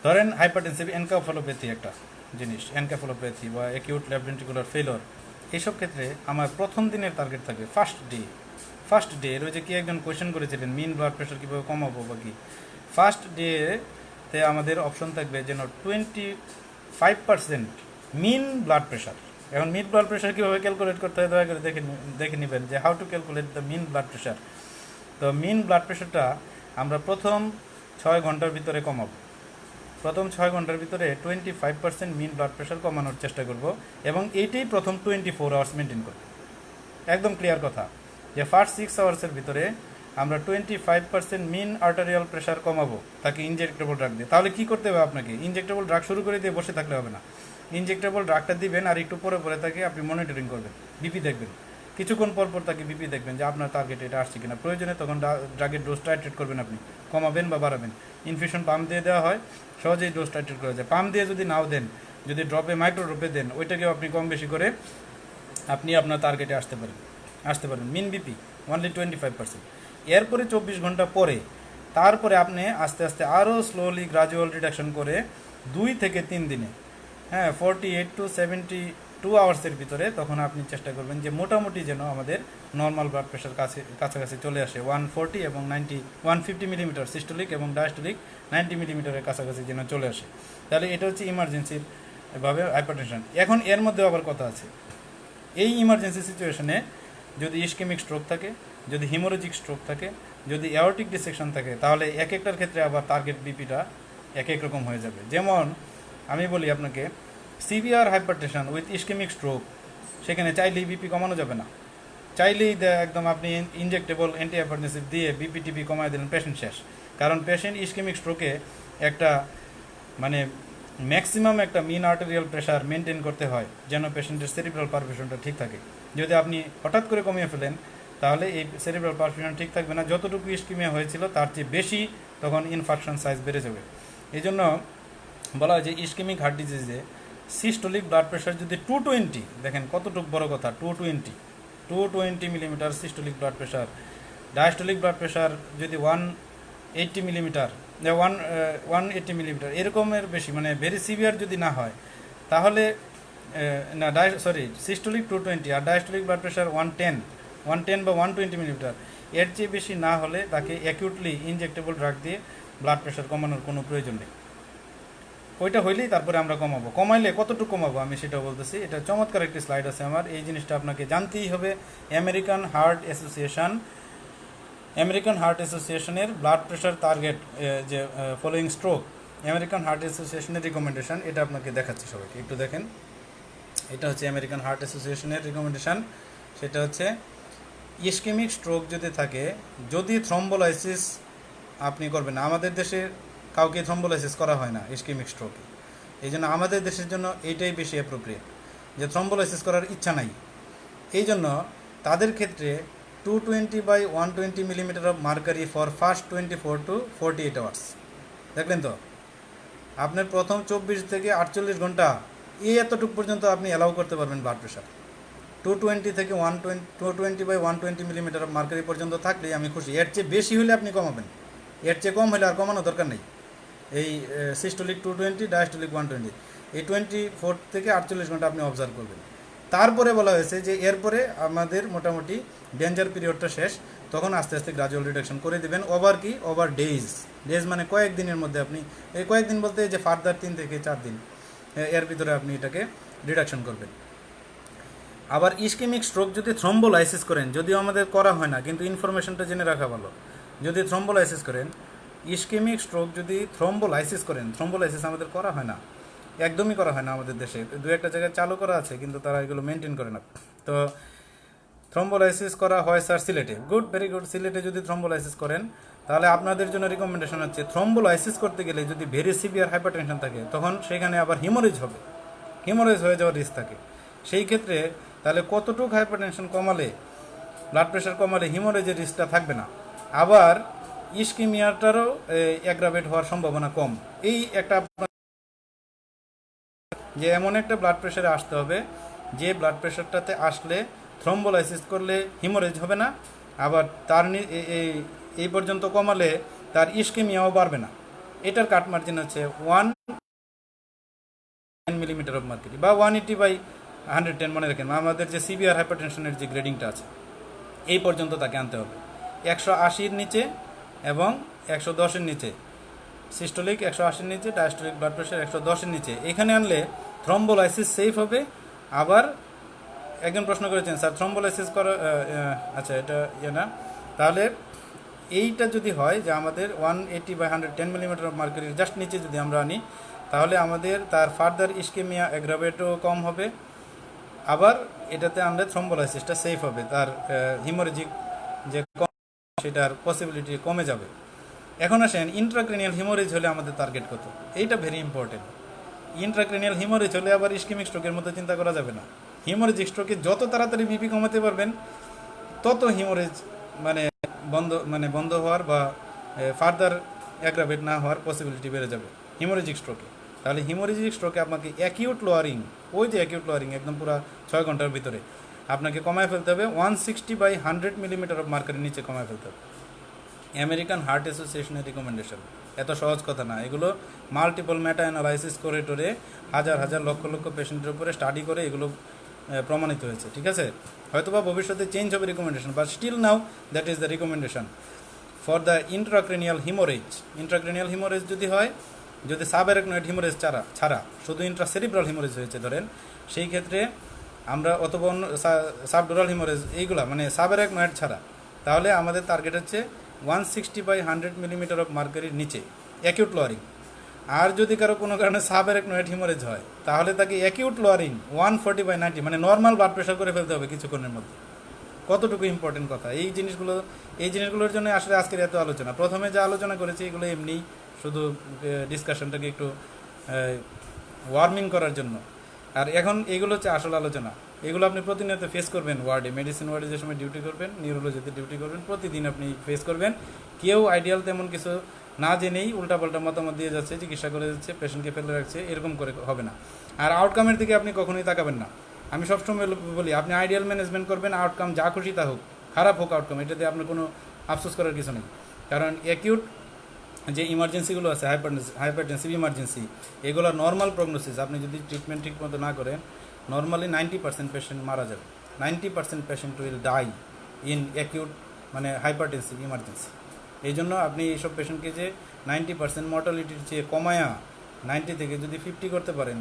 ধরেন হাইপারটেনসিভ এনকেফালোপ্যাথি একটা জিনিস, এনকেফালোপ্যাথি বা অ্যাকিউট লেফট ভেন্ট্রিকুলার ফেলিওর, এইসব ক্ষেত্রে আমার প্রথম দিনের টার্গেট থাকে ফার্স্ট ডে। এর ওই যে কি একজন কোয়েশ্চেন করেছিলেন মিন ব্লাড প্রেশার কীভাবে কমাবো বা কি, ফার্স্ট ডেতে আমাদের অপশন থাকবে যেন 25% মিন ব্লাড প্রেশার। এখন মিন ব্লাড প্রেশার কীভাবে ক্যালকুলেট করতে হয়, দয়া করে দেখে নেবেন যে how to calculate the mean blood pressure. তো মিন ব্লাড প্রেশারটা আমরা প্রথম 6 ঘন্টার ভিতরে কমাবো। প্রথম 6 ঘন্টার ভিতরে 25% মিন ব্লাড প্রেশার কমানোর চেষ্টা করব, এবং এইটাই প্রথম 24 আওয়ার্স মেনটেন করব। একদম ক্লিয়ার কথা যে ফার্স্ট 6 আওয়ার্সের ভিতরে আমরা 25% মিন আর্টারিয়াল প্রেশার কমাবো তাকে ইনজেক্টেবল ড্রাগ দিয়ে। তাহলে কি করতে হবে আপনাকে? ইনজেক্টেবল ড্রাগ শুরু করে দিয়ে বসে থাকলে হবে না, ইনজেক্টেবল ড্রাগটা দিবেন, আর একটু পরে পরে তাকে আপনি মনিটরিং করবেন, বিপি দেখবেন, কিছুক্ষণ পর পর তাকে বিপি দেখবেন যে আপনার টার্গেট এটা আসছে কিনা। প্রয়োজনে তখন ড্রাগের ডোজ টাইট্রেট করবেন, আপনি কমাবেন বা বাড়াবেন। ইনফিউশন পাম্প দিয়ে দেওয়া হয়, সহজেই ডোজ টাইট্রেট করা যায়। পাম্প দিয়ে যদি নাও দেন, যদি ড্রপে মাইক্রো ড্রপে দেন, ওইটাকেও আপনি কম বেশি করে আপনি আপনার টার্গেটে আসতে পারেন। মিন বিপি অনলি 25%। এরপরে 24 ঘন্টা পরে তারপরে আপনি আস্তে আস্তে আরও স্লোলি গ্রাজুয়াল রিডাকশন করে 2 থেকে 3 দিনে, হ্যাঁ 48 to 70 2 আওয়ার্সের ভিতরে, তখন আপনি চেষ্টা করবেন যে মোটামুটি যেন আমাদের নর্মাল ব্লাড প্রেশার কাছাকাছি চলে আসে 140 এবং 150 মিলিমিটার সিস্টোলিক এবং ডায়াস্টোলিক 90 মিলিমিটারের কাছাকাছি যেন চলে আসে। তাহলে এটা হচ্ছে ইমার্জেন্সির ভাবে হাইপারটেনশন। এখন এর মধ্যে আবার কথা আছে, এই ইমার্জেন্সি সিচুয়েশনে যদি ইসকেমিক স্ট্রোক থাকে, যদি হিমোরেজিক স্ট্রোক থাকে, যদি অ্যাওর্টিক ডিসেকশন থাকে, তাহলে এক একটার ক্ষেত্রে আবার টার্গেট বিপিটা এক এক রকম হয়ে যাবে। যেমন আমি বলি আপনাকে, severe hypertension with ischemic stroke, সেখানে চাইলেই বিপি কমানো যাবে না। চাইলেই একদম আপনি ইনজেক্টেবল অ্যান্টি হাইপারটেনসিভ দিয়ে বিপি টিপি কমায় দিলেন, পেশেন্ট শেষ। কারণ পেশেন্ট ইসকেমিক স্ট্রোকে একটা মানে ম্যাক্সিমাম একটা মিন আর্টেরিয়াল প্রেশার মেনটেন করতে হয় যেন পেশেন্টের সেরিব্রাল পারফিউশনটা ঠিক থাকে। যদি আপনি হঠাৎ করে কমিয়ে ফেলেন, তাহলে এই সেরিব্রাল পারফিউশন ঠিক থাকবে না, যতটুকু ইসকিমিয়া হয়েছিল তার চেয়ে বেশি তখন ইনফাকশন সাইজ বেড়ে যাবে। এই জন্য বলা হয় যে ইসকেমিক হার্ট ডিজিজে সিস্টোলিক ব্লাড প্রেশার যদি 220, দেখেন কতটুকু বড় কথা, 220 millimeter systolic blood pressure, diastolic blood pressure যদি 180 মিলিমিটার, 180 মিলিমিটার এরকমের বেশি, মানে ভেরি সিভিয়ার যদি না হয়, তাহলে না সিস্টোলিক 220 আর ডায়াস্টোলিক ব্লাড প্রেশার 110 বা 120 মিলিমিটার, এর চেয়ে বেশি না হলে তাকে অ্যাকিউটলি ইনজেক্টেবল ড্রাগ দিয়ে ব্লাড প্রেশার কমানোর কোনো প্রয়োজন নেই। ওইটা হইলেই তারপরে আমরা কমাবো। কমাইলে কতটুকু কমাবো আমি সেটাও বলতেছি। এটা চমৎকার একটি স্লাইড আছে আমার, এই জিনিসটা আপনাকে জানতেই হবে। আমেরিকান হার্ট অ্যাসোসিয়েশনের ব্লাড প্রেশার টার্গেট যে ফলোয়িং স্ট্রোক, আমেরিকান হার্ট অ্যাসোসিয়েশনের রিকমেন্ডেশন, এটা আপনাকে দেখাচ্ছি সবাইকে, একটু দেখেন। এটা হচ্ছে আমেরিকান হার্ট অ্যাসোসিয়েশনের রিকমেন্ডেশন। সেটা হচ্ছে ইসকেমিক স্ট্রোক যদি থাকে, যদি থ্রম্বোলাইসিস আপনি করবেন না, আমাদের দেশে কাউকে থ্রম্বোলাইসিস করা হয় না ইসকেমিক স্ট্রোকে, এই জন্য আমাদের দেশের জন্য এইটাই বেশি অ্যাপ্রোপ্রিয়েট, যে থ্রম্বোলাইসিস করার ইচ্ছা নাই। এই জন্য তাদের ক্ষেত্রে 220/120 millimetre of mercury for first 24 to 48 hours. দেখলেন তো, আপনার প্রথম 24 থেকে 48 ঘন্টা এই এতটুকু পর্যন্ত আপনি অ্যালাউ করতে পারবেন ব্লাড প্রেশার। 220 থেকে 220/120 মিলিমিটার অফ মার্কারি পর্যন্ত থাকলেই আমি খুশি। এর চেয়ে বেশি হলে আপনি কমাবেন, এর চেয়ে কম হলে আর কমানো দরকার নেই। এই সিস্টোলিক 220, ডায়াস্টোলিক 120, এই 24 থেকে 48 ঘন্টা আপনি অবজার্ভ করবেন। তারপরে বলা হয়েছে যে এরপরে আমাদের মোটামুটি ডেঞ্জার পিরিয়ডটা শেষ, তখন আস্তে আস্তে গ্রাজুয়াল রিডাকশন করে দেবেন। ওভার ডেজ মানে কয়েকদিনের মধ্যে আপনি, এই কয়েকদিন বলতে যে ফার্দার 3 থেকে 4 দিন এর ভিতরে আপনি এটাকে রিডাকশন করবেন। আবার ইসকেমিক স্ট্রোক যদি থ্রম্বোলাইসিস করেন, যদিও আমাদের করা হয় না, কিন্তু ইনফরমেশনটা জেনে রাখা ভালো। যদি থ্রম্বোলাইসিস করেন, ইসকেমিক স্ট্রোক যদি থ্রম্বোলাইসিস করেন, থ্রম্বোলাইসিস আমাদের করা হয় না, একদমই করা হয় না আমাদের দেশে। 2-1টা জায়গায় চালু করা আছে, কিন্তু তারা এগুলো মেনটেন করে না। তো থ্রম্বোলাইসিস করা হয় স্যার সিলেটে, গুড, ভেরি গুড। সিলেটে যদি থ্রম্বোলাইসিস করেন, তাহলে আপনাদের জন্য রিকমেন্ডেশন হচ্ছে থ্রম্বোলাইসিস করতে গেলে যদি ভেরি সিভিয়ার হাইপারটেনশন থাকে, তখন সেখানে আবার হিমোরেজ হয়ে যাওয়ার রিস্ক থাকে। সেই ক্ষেত্রে তাহলে কতটুকু হাইপারটেনশন কমালে, ব্লাড প্রেশার কমালে হিমোরেজের রিস্কটা থাকবে না, আবার ইসকেমিয়াটারও অ্যাগ্রাভেট হওয়ার সম্ভাবনা কম। এই একটা যে এমন একটা ব্লাড প্রেশারে আসতে হবে, যে ব্লাড প্রেশারটাতে আসলে থ্রম্বোলাইসিস করলে হিমোরেজ হবে না, আবার তার এই পর্যন্ত কমালে তার ইসকেমিয়াও বাড়বে না। এটার কাট মার্জিন হচ্ছে 1 মিলিমিটার অফ মার্কারি বা 180/110। মনে রাখেন, আমাদের যে সিভিয়ার হাইপারটেনশনের যে গ্রেডিংটা আছে, এই পর্যন্ত তাকে আনতে হবে। 180-এর নিচে এবং 110-এর নিচে সিস্টোলিক, 180-এর নিচে ডায়াস্টোলিক ব্লাড প্রেশার 110-এর নিচে, এখানে আনলে থ্রম্বোলাইসিস সেফ হবে। আবার একজন প্রশ্ন করেছেন, স্যার থ্রম্বোলাইসিস করা, আচ্ছা এটা না, তাহলে এইটা যদি হয় যে আমাদের 180/110 মিলিমিটার অফ মার্কারির জাস্ট নিচে যদি আমরা আনি, তাহলে আমাদের তার ফার্দার ইসকেমিয়া অ্যাগ্রাভেটও কম হবে। আবার এটাতে আনলে থ্রম্বোলাইসিসটা সেফ হবে, তার হিমোরেজিক যে সেটার পসিবিলিটি কমে যাবে। এখন আসেন, ইন্ট্রাক্রেনিয়াল হিমোরেজ হলে আমাদের টার্গেট কত? এইটা ভেরি ইম্পর্টেন্ট। ইন্ট্রাক্রেনিয়াল হিমোরেজ হলে আবার ইসকেমিক স্ট্রোকের মতো চিন্তা করা যাবে না। হিমোরেজিক স্ট্রোকে যত তাড়াতাড়ি বিপি কমাতে পারবেন, তত হিমোরেজ বন্ধ হওয়ার বা ফার্দার অ্যাগ্রাভেট না হওয়ার পসিবিলিটি বেড়ে যাবে হিমোরেজিক স্ট্রোকে। তাহলে হিমোরেজিক স্ট্রোকে আপনাকে অ্যাকিউট লোয়ারিং, ওই যে অ্যাকিউট লোয়ারিং একদম পুরো 6 ঘন্টার ভিতরে আপনাকে কমায় ফেলতে হবে, 160/100 মিলিমিটার অফ মার্কারের নিচে কমায় ফেলতে হবে। আমেরিকান হার্ট অ্যাসোসিয়েশনের রিকমেন্ডেশন। এত সহজ কথা না, এগুলো মাল্টিপল মেটা অ্যানালাইসিস করে টোরে হাজার হাজার লক্ষ লক্ষ পেশেন্টের উপরে স্টাডি করে এগুলো প্রমাণিত হয়েছে, ঠিক আছে। হয়তোবা ভবিষ্যতে চেঞ্জ হবে recommendation, but still now that is the recommendation for the intracranial haemorrhage. Intracranial haemorrhage যদি হয়, যদি সাবঅ্যারাকনয়েড হিমোরেজ ছাড়া শুধু ইন্ট্রাসেরিব্রাল হিমোরেজ হয়েছে ধরেন, সেই ক্ষেত্রে আমরা অথবা অন্য সাবডোরাল হিমোরেজ এইগুলা মানে সাবঅ্যারাকনয়েড ছাড়া, তাহলে আমাদের টার্গেট হচ্ছে 160/100 মিলিমিটার অফ মার্কারির নিচে অ্যাকিউট লোয়ারিং। আর যদি কারো কোনো কারণে সাবঅ্যারাকনয়েড হিমোরেজ হয়, তাহলে তাকে অ্যাকিউট লোয়ারিং 140/90 মানে নর্মাল ব্লাড প্রেশার করে ফেলতে হবে কিছুক্ষণের মধ্যে। কতটুকু ইম্পর্টেন্ট কথা এই জিনিসগুলোর জন্য আসলে আজকের এত আলোচনা। প্রথমে যা আলোচনা করেছি এগুলো এমনি শুধু ডিসকাশনটাকে একটু ওয়ার্মিং করার জন্য, আর এখন এগুলো হচ্ছে আসল আলোচনা। এগুলো আপনি প্রতিনিয়ত ফেস করবেন ওয়ার্ডে, মেডিসিন ওয়ার্ডে যে সময় ডিউটি করবেন, নিউরোলজিতে ডিউটি করবেন, প্রতিদিন আপনি ফেস করবেন। কেউ আইডিয়াল তেমন কিছু না জেনেই উল্টাপাল্টা মতামত দিয়ে যাচ্ছে, চিকিৎসা করে যাচ্ছে, পেশেন্টকে ফেলে রাখছে, এরকম করে হবে না। আর আউটকামের দিকে আপনি কখনোই তাকাবেন না। আমি সবসময় বলি আপনি আইডিয়াল ম্যানেজমেন্ট করবেন, আউটকাম যা খুশি তা হোক, খারাপ হোক আউটকাম, এটাতে আপনার কোনো আফসোস করার কিছু নেই। কারণ অ্যাকিউট যে ইমার্জেন্সিগুলো আছে, হাইপারটেনসিভ ইমার্জেন্সি, এগুলো নর্মাল প্রগনোসিস। আপনি যদি ট্রিটমেন্ট ঠিক মতো না করেন, নর্মালি 90% পেশেন্ট মারা যাবে। 90% patient will die in acute মানে হাইপারটেনসিভ ইমার্জেন্সি। এই জন্য আপনি এইসব পেশেন্টকে যে 90% মর্টালিটির চেয়ে কমায়া 90 থেকে যদি 50 করতে পারেন,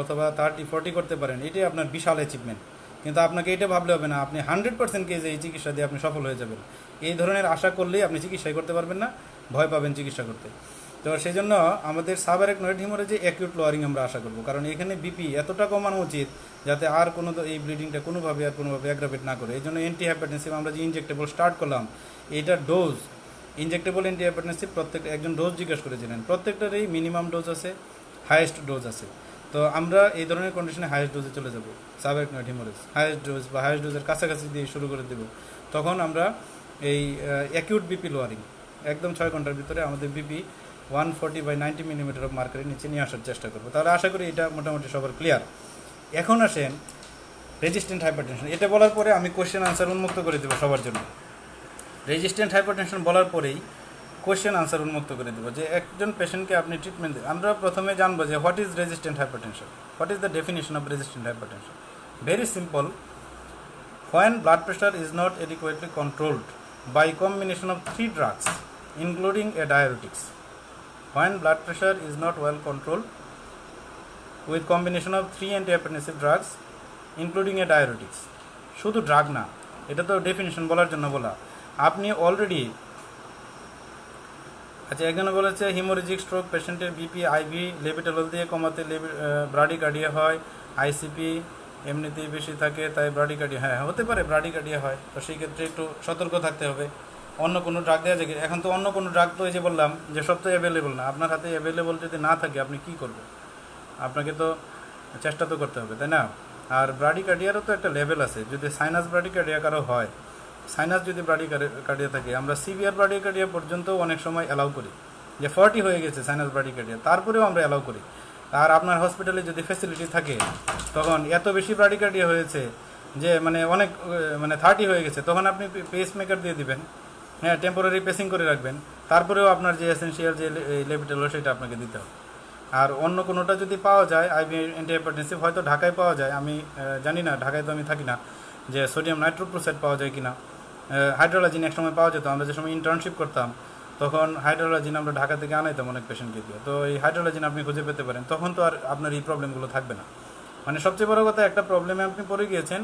অথবা 30-40 করতে পারেন, এটাই আপনার বিশাল অ্যাচিভমেন্ট। কিন্তু আপনাকে এটা ভাবলে হবে না আপনি 100% কেজে এই চিকিৎসা দিয়ে আপনি সফল হয়ে যাবেন। এই ধরনের আশা করলেই আপনি চিকিৎসাই করতে পারবেন না, ভয় পাবেন চিকিৎসা করতে। তো সেই জন্য আমাদের সাবঅ্যারাকনয়েড হিমোরেজে অ্যাকিউট লোয়ারিং আমরা আশা করব, কারণ এখানে বিপি এতটা কমানো উচিত যাতে আর কোনো এই ব্লিডিংটা কোনোভাবে অ্যাগ্রাভেট না করে। এই জন্য অ্যান্টি হাইপারটেনসিভ আমরা যে ইনজেক্টেবল স্টার্ট করলাম, এইটার ডোজ ইনজেক্টেবল অ্যান্টি হাইপারটেনসিভ একজন ডোজ জিজ্ঞেস করেছিলেন, প্রত্যেকটারই মিনিমাম ডোজ আছে, হাইয়েস্ট ডোজ আছে। তো আমরা এই ধরনের কন্ডিশনে হাইয়েস্ট ডোজে চলে যাব। সাবঅ্যারাকনয়েড হিমোরেজ হাইয়েস্ট ডোজ বা হাইয়েস্ট ডোজের কাছাকাছি দিয়ে শুরু করে দেব। তখন আমরা এই অ্যাকিউট বিপি লোয়ারিং একদম 6 ঘন্টার ভিতরে আমাদের বিপি 140/90 মিলিমিটার অফ মার্কারের নিচে নিয়ে আসার চেষ্টা করবো। তাহলে আশা করি এটা মোটামুটি সবার ক্লিয়ার। এখন আসেন রেজিস্ট্যান্ট হাইপারটেনশন। এটা বলার পরে আমি কোয়েশ্চেন আনসার উন্মুক্ত করে দেবো সবার জন্য। রেজিস্ট্যান্ট হাইপারটেনশন বলার পরেই কোয়েশ্চেন আনসার উন্মুক্ত করে দেবো যে একজন পেশেন্টকে আপনি ট্রিটমেন্ট দেবেন। আমরা প্রথমে জানবো যে what is resistant hypertension, what is the definition of resistant hypertension. Very simple, when blood pressure is not adequately controlled by combination of 3 drugs including a diuretics. When blood pressure is not well controlled with combination of 3 antihypertensive drugs including a diuretics. শুধু ড্রাগ না, এটা তো ডেফিনিশন বলার জন্য বলা। আপনি অলরেডি আচ্ছা একজনে বলেছে হিমোরেজিক স্ট্রোক পেশেন্টের বিপি আইভি লেবিটালল দিয়ে কমাতে ব্রাডিকার্ডিয়া হয়, আইসিপি এমনিতেই বেশি থাকে তাই ব্রাডিকার্ডিয়া, হ্যাঁ হতে পারে ব্রাডিকার্ডিয়া হয়। তো সেই ক্ষেত্রে একটু সতর্ক থাকতে হবে। অন্য কোনো ড্রাগ দেওয়া যায়, এখন তো অন্য কোনো ড্রাগ তো এই যে বললাম যে সব তো অ্যাভেলেবল না। আপনার হাতে অ্যাভেলেবল যদি না থাকে আপনি কি করবেন? আপনাকে তো চেষ্টা তো করতে হবে, তাই না? আর ব্রাডিকার্ডিয়ারও তো একটা লেভেল আছে। যদি সাইনাস ব্রাডিকার্ডিয়া কারো হয়, সাইনাস যদি ব্রাডিকার্ডিয়া থাকে, আমরা সিভিয়ার ব্রাডিকার্ডিয়া পর্যন্ত অনেক সময় অ্যালাউ করি, যে 40 হয়ে গেছে সাইনাস ব্রাডিকার্ডিয়া, তারপরেও আমরা অ্যালাউ করি। আর আপনার হসপিটালে যদি ফ্যাসিলিটি থাকে, তখন এত বেশি ব্রাডিকার্ডিয়া হয়েছে যে অনেক 30 হয়ে গেছে, তখন আপনি পেস মেকার দিয়ে দিবেন, হ্যাঁ টেম্পোরারি পেসিং করে রাখবেন, তারপরেও আপনার যে এসেনশিয়াল যে লেবিটাল সেটা আপনাকে দিতে হবে। আর অন্য কোনোটা যদি পাওয়া যায় আইভি অ্যান্টিহাইপারটেনসিভ, হয়তো ঢাকায় পাওয়া যায়, আমি জানি না, ঢাকায় তো আমি থাকি না, যে সোডিয়াম নাইট্রোক্লোরাইড পাওয়া যায় কিনা। হাইড্রোলাজিন এক সময় পাওয়া যেত, আমরা যে সময় ইন্টার্নশিপ করতাম তখন হাইড্রোলাজিন আমরা ঢাকা থেকে আনাইতাম অনেক পেশেন্টকে দিয়ে। তো এই হাইড্রোলাজিন আপনি খুঁজে পেতে পারেন, তখন তো আর আপনার এই প্রবলেমগুলো থাকবে না। সবচেয়ে বড় কথা, একটা প্রবলেমে আপনি পড়ে গিয়েছেন,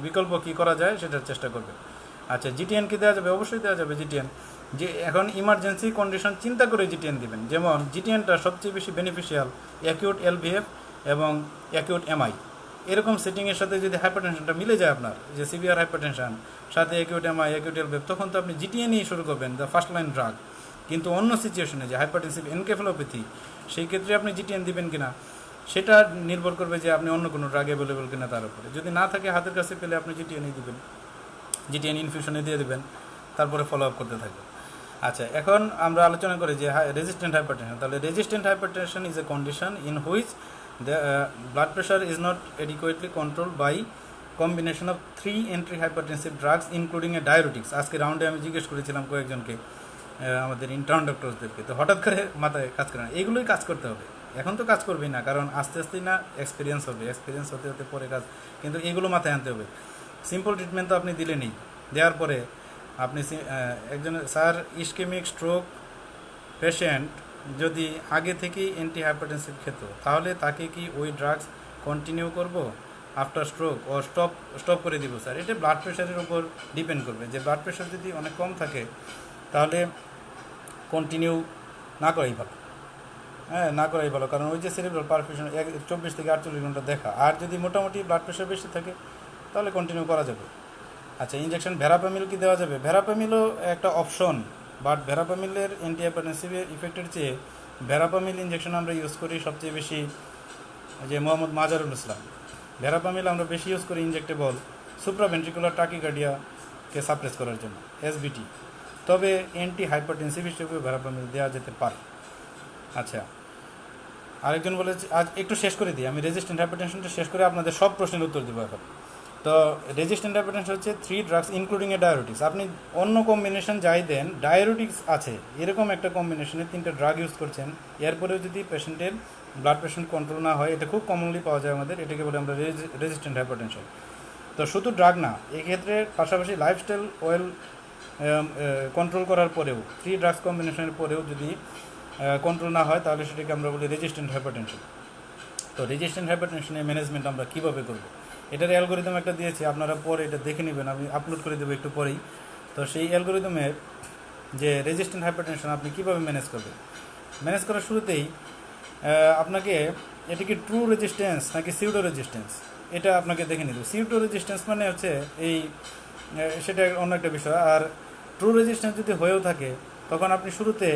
বিকল্প কি করা যায় সেটার চেষ্টা করবে। আচ্ছা, জিটিএন কি দেওয়া যাবে? অবশ্যই দেওয়া যাবে জিটিএন। যে এখন ইমার্জেন্সি কন্ডিশন চিন্তা করে জিটিএন দিবেন। যেমন জিটিএনটা সবচেয়ে বেশি বেনিফিশিয়াল অ্যাকিউট এলভিএফ এবং অ্যাকিউট এমআই, এরকম সেটিংয়ের সাথে যদি হাইপারটেনশনটা মিলে যায় আপনার, যে সিভিয়ার হাইপারটেনশন সাথে অ্যাকিউট এমআই অ্যাকিউট এলভিএফ, তখন তো আপনি জিটিএনই শুরু করবেন, দ্য ফার্স্ট লাইন ড্রাগ। কিন্তু অন্য সিচুয়েশনে যে হাইপারটেনসিভ এনকেফেলোপ্যাথি, সেই ক্ষেত্রে আপনি জিটিএন দিবেন কিনা সেটা নির্ভর করবে যে আপনি অন্য কোনো ড্রাগ অ্যাভেলেবল কিনা তার উপরে। যদি না থাকে হাতের কাছে পেলে আপনি জিটিএনই দিবেন, জিটিএন ইনফিউশনে দিয়ে দেবেন, তারপরে ফলো আপ করতে থাকবে। আচ্ছা, এখন আমরা আলোচনা করি যে রেজিস্ট্যান্ট হাইপারটেনশন। তাহলে resistant hypertension is a condition in which the blood pressure is not adequately control by combination of 3 anti hypertensive drugs including a diuretics. আজকে রাউন্ডে আমি জিজ্ঞেস করেছিলাম কয়েকজনকে আমাদের ইন্টার্ন ডক্টরসদেরকে, তো হঠাৎ করে মাথায় কাজ করে না, এগুলোই কাজ করতে হবে। এখন তো কাজ করবেই না, কারণ আস্তে আস্তেই না এক্সপিরিয়েন্স হবে, এক্সপিরিয়েন্স হতে হতে পরে কাজ, কিন্তু এগুলো মাথায় আনতে হবে। সিম্পল ট্রিটমেন্ট তো আপনি দিলেনই, দেওয়ার পরে আপনি একজন স্যার ইসকেমিক স্ট্রোক পেশেন্ট যদি আগে থেকেই অ্যান্টি হাইপারটেনসিভ খেত, তাহলে তাকে কি ওই ড্রাগস কন্টিনিউ করব আফটার স্ট্রোক, ও স্টপ করে দিব স্যার? এটা ব্লাড প্রেশারের উপর ডিপেন্ড করবে, যে ব্লাড প্রেশার যদি অনেক কম থাকে তাহলে কন্টিনিউ না করাই ভালো। হ্যাঁ, না করাই ভালো, কারণ ওই যে সেরিব্রাল পারফিউশন 24 থেকে 48 ঘন্টা দেখা। আর যদি মোটামুটি ব্লাড প্রেশার বেশি থাকে তাহলে কন্টিনিউ করা যাবে। আচ্ছা, ইঞ্জেকশন ভেরাপামিল কি দেওয়া যাবে? ভেরাপামিলও একটা অপশন, বাট ভেরাপামিলের অ্যান্টি হাইপারটেনসিভের ইফেক্টের চেয়ে ভেরাপামিল ইঞ্জেকশন আমরা ইউজ করি সবচেয়ে বেশি, যে মোহাম্মদ মাজারুল ইসলাম। ভেরাপামিল আমরা বেশি ইউজ করি ইনজেক্টেবল সুপ্রাভেন্ট্রিকুলার টাকিকার্ডিয়াকে সাপ্রেস করার জন্য, এসবিটি। তবে অ্যান্টি হাইপারটেনসিভ হিসেবে ভেরাপামিল দেওয়া যেতে পারে। আচ্ছা, আরেকজন বলেছে, আজ একটু শেষ করে দিই, আমি রেজিস্ট্যান্ট হাইপারটেনশনটা শেষ করে আপনাদের সব প্রশ্নের উত্তর দেবো এখন। তো রেজিস্ট্যান্ট হাইপারটেনশন হচ্ছে 3 ড্রাগস ইনক্লুডিং এ ডায়াবেটিক্স। আপনি অন্য কম্বিনেশন যাই দেন, ডায়াবেটিক্স আছে এরকম একটা কম্বিনেশনে 3টা ড্রাগ ইউজ করছেন, এরপরেও যদি পেশেন্টের ব্লাড প্রেশার কন্ট্রোল না হয়, এটা খুব কমনলি পাওয়া যায় আমাদের, এটাকে বলে আমরা রেজিস্ট্যান্ট হাইপারটেনশন। তো শুধু ড্রাগ না, এক্ষেত্রে পাশাপাশি লাইফস্টাইল ওয়েল কন্ট্রোল করার পরেও 3 ড্রাগস কম্বিনেশনের পরেও যদি কন্ট্রোল না হয়, তাহলে সেটাকে আমরা বলি রেজিস্ট্যান্ট হাইপারটেনশন। তো রেজিস্ট্যান্ট হাইপারটেনশনের ম্যানেজমেন্ট আমরা কীভাবে করব, এটার অ্যালগোরিদম একটা দিয়েছি, আপনারা পরে এটা দেখে নেবেন, আমি আপলোড করে দেবো একটু পরেই। তো সেই অ্যালগোরিদমের যে রেজিস্ট্যান্ট হাইপারটেনশন আপনি কীভাবে ম্যানেজ করবেন, ম্যানেজ করার শুরুতেই আপনাকে এটা কি ট্রু রেজিস্ট্যান্স নাকি সিউডো রেজিস্ট্যান্স, এটা আপনাকে দেখে নিতে হবে। সিউডো রেজিস্ট্যান্স মানে হচ্ছে এই সেটা অন্য একটা বিষয়। আর ট্রু রেজিস্ট্যান্স যদি হয়েও থাকে, তখন আপনি শুরুতে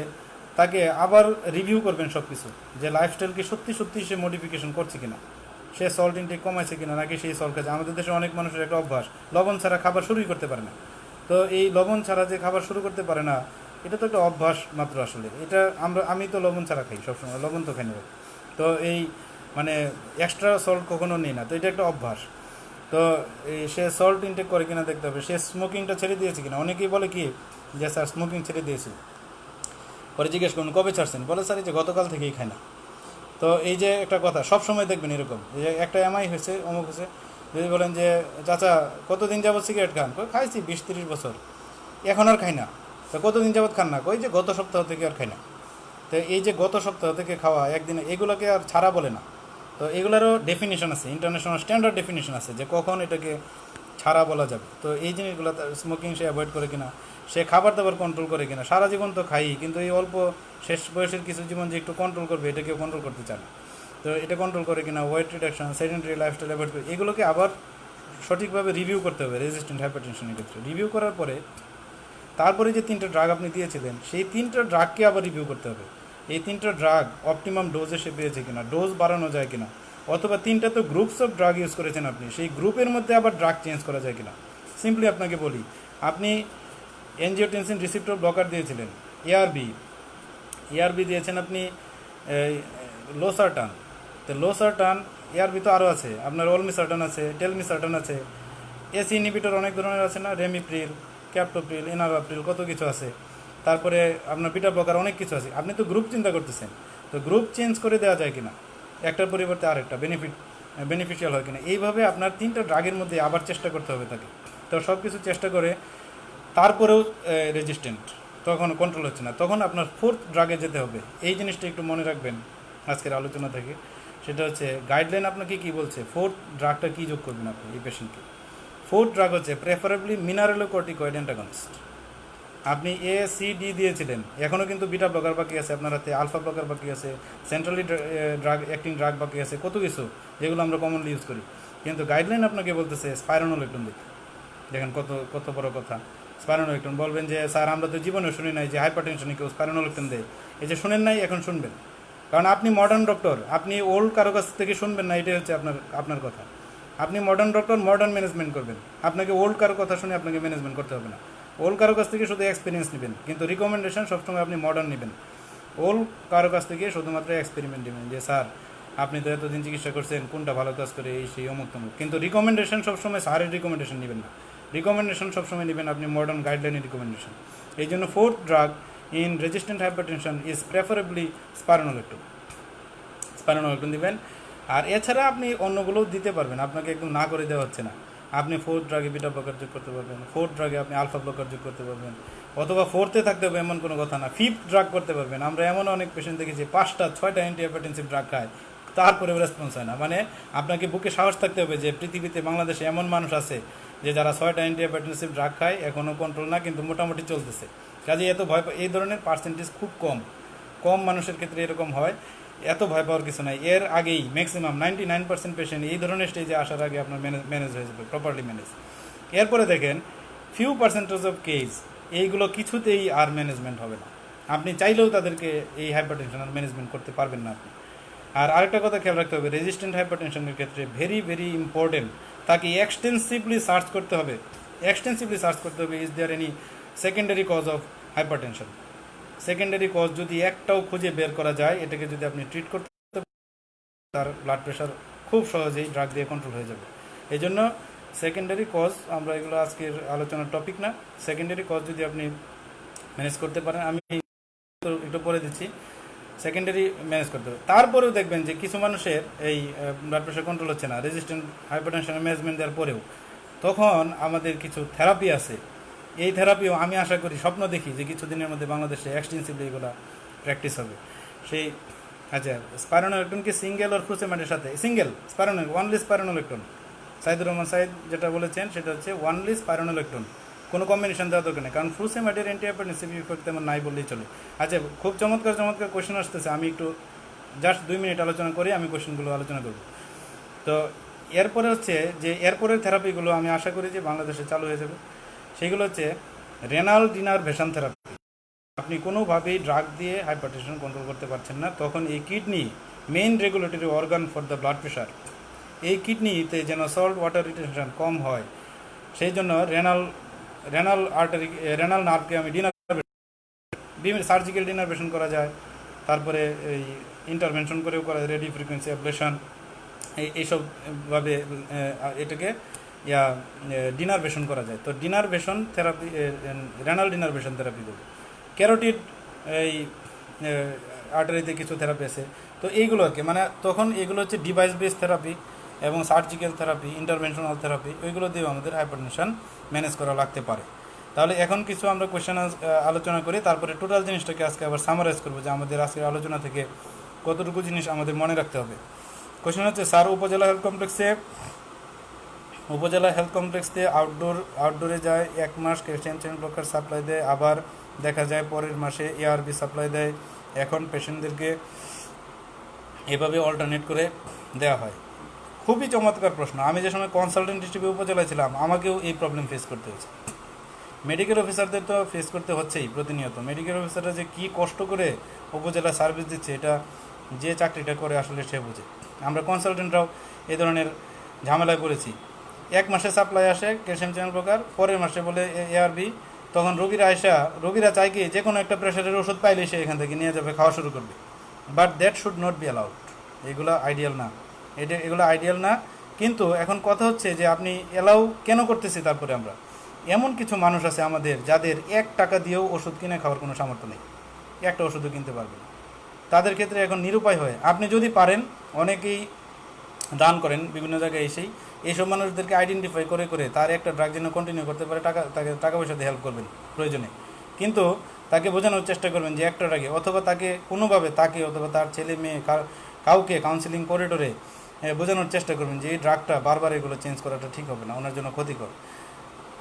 তাকে আবার রিভিউ করবেন সব কিছু, যে লাইফস্টাইল কি সত্যি সত্যি সে মডিফিকেশন করছে কিনা, সে সল্ট ইনটেক কমাইছে কিনা, নাকি সেই সল্ট খাচ্ছে। আমাদের দেশে অনেক মানুষের একটা অভ্যাস, লবণ ছাড়া খাবার শুরুই করতে পারে না। তো এই লবণ ছাড়া যে খাবার শুরু করতে পারে না, এটা তো একটা অভ্যাস মাত্র আসলে। এটা আমি তো লবণ ছাড়া খাই সবসময়, লবণ তো খাই না। তো এই মানে এক্সট্রা সল্ট কখনো নিই না, তো এটা একটা অভ্যাস। তো এই সে সল্ট ইনটেক করে কিনা দেখতে হবে, সে স্মোকিংটা ছেড়ে দিয়েছে কিনা। অনেকেই বলে কি যে স্যার স্মোকিং ছেড়ে দিয়েছি, পরে জিজ্ঞেস করুন কবে ছাড়ছেন, বলে স্যার এই যে গতকাল থেকেই খায় না। তো এই যে একটা কথা সব সময় দেখবেন এরকম, যে একটা এমআই হয়েছে অমুক হয়েছে, যদি বলেন যে চাচা কতদিন যাবত সিগারেট খান, খাইছি 20-30 বছর, এখন আর খাই না। তো কতদিন যাবত খান না, কই যে গত সপ্তাহ থেকে আর খাই না। তো এই যে গত সপ্তাহ থেকে খাওয়া একদিনে, এগুলোকে আর ছাড়া বলে না। তো এগুলোরও ডেফিনিশন আছে, ইন্টারন্যাশনাল স্ট্যান্ডার্ড ডেফিনিশন আছে, যে কখন এটাকে ছাড়া বলা যাবে। তো এই জিনিসগুলো, স্মোকিং সে অ্যাভয়েড করে কিনা, সে খাবার দাবার কন্ট্রোল করে কিনা। সারা জীবন তো খাই, কিন্তু এই অল্প শেষ বয়সের কিছু জীবন যে একটু কন্ট্রোল করবে, এটা কেউ কন্ট্রোল করতে চায় না। তো এটা কন্ট্রোল করে কিনা, weight reduction, sedentary lifestyle avoid করে, এগুলোকে আবার সঠিকভাবে রিভিউ করতে হবে রেজিস্ট্যান্ট হাইপারটেনশনের ক্ষেত্রে। রিভিউ করার পরে তারপরে যে 3টা ড্রাগ আপনি দিয়েছিলেন, সেই 3টা ড্রাগকে আবার রিভিউ করতে হবে। এই 3টা ড্রাগ অপটিমাম ডোজে সে পেয়েছে কিনা, ডোজ বাড়ানো যায় কিনা, অথবা 3টা তো গ্রুপস অফ ড্রাগ ইউজ করেছেন আপনি, সেই গ্রুপের মধ্যে আবার ড্রাগ চেঞ্জ করা যায় কিনা। সিম্পলি আপনাকে বলি, আপনি এনজিওটেনসিন রিসিপ্টর ব্লকার দিয়েছিলেন, এআরবি দিয়েছেন আপনি লোসার্টান। তো লোসার্টান, এআরবি তো আরও আছে, আপনার অলমিসার্টান আছে, টেলমিসার্টান আছে, এসি ইনহিবিটর অনেক ধরনের আছে না, রেমিপ্রিল, ক্যাপটোপ্রিল, এনারাপ্রিল, কত কিছু আছে। তারপরে আপনার বিটা ব্লকার, অনেক কিছু আছে। আপনি তো গ্রুপ চিন্তা করতেছেন, তো গ্রুপ চেঞ্জ করে দেওয়া যায় কিনা, একটার পরিবর্তে আরেকটা বেনিফিশিয়াল হয় কিনা, এইভাবে আপনার 3টা ড্রাগের মধ্যে আবার চেষ্টা করতে হবে তাকে। তো সব কিছু চেষ্টা করে তারপরেও রেজিস্ট্যান্ট, তখন কন্ট্রোল হচ্ছে না, তখন আপনার 4th ড্রাগে যেতে হবে। এই জিনিসটা একটু মনে রাখবেন আজকের আলোচনা থেকে। সেটা হচ্ছে গাইডলাইন আপনাকে কী বলছে, 4th ড্রাগটা কী যোগ করবেন আপনি এই পেশেন্টকে। 4th ড্রাগ হচ্ছে প্রেফারেবলি মিনারেলোকর্টিকয়েড অ্যান্টাগনিস্ট। আপনি এ সি ডি দিয়েছিলেন, এখনও কিন্তু বিটা ব্লকার বাকি আছে আপনার হাতে, আলফা ব্লকার বাকি আছে, সেন্ট্রালি ড্রাগ অ্যাক্টিং ড্রাগ বাকি আছে, কত কিছু যেগুলো আমরা কমনলি ইউজ করি। কিন্তু গাইডলাইন আপনাকে বলতেছে স্পাইরোনোলেকটন দিতে। দেখেন কত কত বড় কথা, স্পাইরোনোলেকটন। বলবেন যে স্যার আমরা তো জীবনে শুনি নাই যে হাইপারটেনশনে কেউ স্পাইরোনোলেকটন দেয়। এই যে শুনেন নাই, এখন শুনবেন, কারণ আপনি মডার্ন ডক্টর, আপনি ওল্ড কারো কাছ থেকে শুনবেন না, এটাই হচ্ছে আপনার কথা। আপনি মডার্ন ডক্টর, মডার্ন ম্যানেজমেন্ট করবেন, আপনাকে ওল্ড কারো কথা শুনে আপনাকে ম্যানেজমেন্ট করতে হবে না। ওল্ড কারো কাছ থেকে শুধু এক্সপিরিয়েন্স নেবেন, কিন্তু রিকমেন্ডেশন সবসময় আপনি মডার্ন নেবেন। ওল্ড কারো কাছ থেকে শুধুমাত্র এক্সপেরিমেন্ট নেবেন, যে স্যার আপনি তো এতদিন চিকিৎসা করছেন, কোনটা ভালো কাজ করে, এই সেই অমুক তমুক। কিন্তু রিকমেন্ডেশন সবসময় স্যারের রিকমেন্ডেশন নেবেন না, রিকমেন্ডেশন সবসময় নেবেন আপনি মডার্ন গাইডলাইনের রিকমেন্ডেশন। এই জন্য 4th drug in resistant hypertension is preferably স্পাইরোনোলেকটন দিবেন। আর এছাড়া আপনি অন্যগুলোও দিতে পারবেন, আপনাকে একদম না করে দেওয়া হচ্ছে না। আপনি ফোর্থ ড্রাগে বিটা ব্লকার যোগ করতে পারবেন, ফোর্থ ড্রাগে আপনি আলফা ব্লকার যোগ করতে পারবেন, অথবা ফোর্থে থাকতে হবে এমন কোনো কথা না, ফিফথ ড্রাগ করতে পারবেন। আমরা এমন অনেক পেশেন্ট দেখেছি 5টা 6টা অ্যান্টি হাইপারটেনসিভ ড্রাগ খায়, তারপরেও রেসপন্স হয় না। মানে আপনাকে বুকে সাহস থাকতে হবে যে পৃথিবীতে বাংলাদেশে এমন মানুষ আছে যে যারা 6টা অ্যান্টি হাইপারটেনসিভ ড্রাগ খায়, এখনও কন্ট্রোল না, কিন্তু মোটামুটি চলতেছে। কাজে এত ভয় এই ধরনের পার্সেন্টেজ খুব কম মানুষের ক্ষেত্রে এরকম হয়। এত ভয় পাওয়ার কিছু নাই। এর আগেই ম্যাক্সিমাম 99% পেশেন্ট এই ধরনের স্টেজে আসার আগে আপনার ম্যানেজ হয়ে যাবে, প্রপারলি ম্যানেজ। এরপরে দেখেন ফিউ পার্সেন্টেজ অফ কেস এইগুলো কিছুতেই আর ম্যানেজমেন্ট হবে না, আপনি চাইলেও তাদেরকে এই হাইপারটেনশন আর ম্যানেজমেন্ট করতে পারবেন না আপনি। আর আরেকটা কথা খেয়াল রাখতে হবে, রেজিস্ট্যান্ট হাইপারটেনশনের ক্ষেত্রে ভেরি ভেরি ইম্পর্টেন্ট, তাকে এক্সটেন্সিভলি সার্চ করতে হবে is there any secondary cause of hypertension. Secondary cause যদি একটাও খুঁজে বের করা যায়, এটাকে যদি আপনি ট্রিট করতে, তার ব্লাড প্রেশার খুব সহজেই ড্রাগ দিয়ে কন্ট্রোল হয়ে যাবে। এই জন্য সেকেন্ডারি কজ, আমরা এগুলো আজকের আলোচনার টপিক না, সেকেন্ডারি কজ যদি আপনি ম্যানেজ করতে পারেন, আমি একটু পরে দিচ্ছি, সেকেন্ডারি ম্যানেজ করতে হবে। তারপরেও দেখবেন যে কিছু মানুষের এই ব্লাড প্রেশার কন্ট্রোল হচ্ছে না, রেজিস্ট্যান্ট হাইপারটেনশনের ম্যানেজমেন্ট দেওয়ার পরেও, তখন আমাদের কিছু থেরাপি আছে। এই থেরাপিও আমি আশা করি, স্বপ্ন দেখি যে কিছুদিনের মধ্যে বাংলাদেশে এক্সটেন্সিভলি এগুলো প্র্যাকটিস হবে। সেই আচ্ছা, স্পাইরোনোলেকটনকে সিঙ্গেল আর ফ্লুসেমাইডের সাথে, সিঙ্গেল ওয়ানলি স্পাইরোনোলেকটন, সাইদুর রহমান সাইদ যেটা বলেছেন সেটা হচ্ছে ওয়ানলি স্পাইরোনোলেকটন, কোনো কম্বিনেশন দেওয়া দরকার নেই, কারণ ফ্লুসেমাইডের অ্যান্টি হাইপারটেনসিভ ইফেক্ট তেমন নাই বললেই চলে। আচ্ছা, খুব চমৎকার কোয়েশ্চেন আসতেছে, আমি একটু জাস্ট 2 মিনিট আলোচনা করি, আমি কোয়েশ্চেনগুলো আলোচনা করব। তো এরপরে হচ্ছে যে এরপরের থেরাপিগুলো আমি আশা করি যে বাংলাদেশে চালু হয়ে যাবে। সেগুলো হচ্ছে রেনাল ডিনারভেশন থেরাপি। আপনি কোনোভাবেই ড্রাগ দিয়ে হাইপারটেনশন কন্ট্রোল করতে পারছেন না, তখন এই kidney main regulatory organ for the blood pressure, এই কিডনিতে যেন সল্ট ওয়াটার রিটেনশন কম হয়, সেই জন্য রেনাল নার্ভকে আমি সার্জিক্যাল ডিনারভেশন করা যায়, তারপরে এই ইন্টারভেনশন করেও করা যায়, রেডিও ফ্রিকোয়েন্সি অ্যাবলেশন, এইসবভাবে এটাকে ডিনারভেশন করা যায়। তো denervation therapy, renal denervation therapy দেবো। ক্যারোটিড এই আর্টারিতে কিছু থেরাপি আছে, তো এইগুলো আর কি, মানে তখন এগুলো হচ্ছে ডিভাইস বেস থেরাপি এবং সার্জিক্যাল থেরাপি, ইন্টারভেনশনাল থেরাপি, ওইগুলো দিয়েও আমাদের হাইপারটেনশন ম্যানেজ করা লাগতে পারে। তাহলে এখন কিছু আমরা কোয়েশ্চেন আলোচনা করি, তারপরে টোটাল জিনিসটাকে আজকে আবার সামারাইজ করবো যে আমাদের আজকের আলোচনা থেকে কতটুকু জিনিস আমাদের মনে রাখতে হবে। কোয়েশ্চেন হচ্ছে, স্যার উপজেলা হেলথ কমপ্লেক্স দিয়ে আউটডোরে যায়, 1 মাস ক্যালসিয়াম চ্যানেল ব্লকার সাপ্লাই দেয়, আবার দেখা যায় পরের মাসে এআরবি সাপ্লাই দেয়, এখন পেশেন্টদেরকে এভাবে অল্টারনেট করে দেওয়া হয়। খুবই চমৎকার প্রশ্ন। আমি যে সময় কনসালটেন্ট হিসেবে উপজেলায় ছিলাম, আমাকেও এই প্রবলেম ফেস করতে হয়েছে। মেডিকেল অফিসারদের তো ফেস করতে হচ্ছেই প্রতিনিয়ত। মেডিকেল অফিসাররা যে কী কষ্ট করে উপজেলা সার্ভিস দিচ্ছে, এটা যে চাকরিটা করে আসলে সে বোঝে। আমরা কনসালটেন্টরাও এই ধরনের ঝামেলায় পড়েছি। 1 মাসে সাপ্লাই আসে ক্যালসিয়াম চ্যানেল ব্লকার, পরের মাসে বলে এআরবি, তখন রোগীরা চায় কি যে কোনো একটা প্রেশারের ওষুধ পাইলে সে এখান থেকে নিয়ে যাবে, খাওয়া শুরু করবে। But that should not be allowed. এগুলো আইডিয়াল না। কিন্তু এখন কথা হচ্ছে যে আপনি অ্যালাউ কেন করতেছি, তারপরে আমরা এমন কিছু মানুষ আছে আমাদের যাদের 1 টাকা দিয়েও ওষুধ কিনে খাওয়ার কোনো সামর্থ্য নেই, একটা ওষুধও কিনতে পারবে না। তাদের ক্ষেত্রে এখন নিরুপায় হয়। আপনি যদি পারেন, অনেকেই দান করেন বিভিন্ন জায়গায় এসেই, এইসব মানুষদেরকে আইডেন্টিফাই করে তার একটা ড্রাগ যেন কন্টিনিউ করতে পারে, তাকে টাকা পয়সা দিয়ে হেল্প করবেন প্রয়োজনে, কিন্তু তাকে বোঝানোর চেষ্টা করবেন যে একটা ড্রাগে, অথবা তাকে কোনোভাবে অথবা তার ছেলে মেয়ে কাউকে কাউন্সিলিং করিডোরে বোঝানোর চেষ্টা করবেন যে এই ড্রাগটা বারবার এগুলো চেঞ্জ করাটা ঠিক হবে না, ওনার জন্য ক্ষতিকর।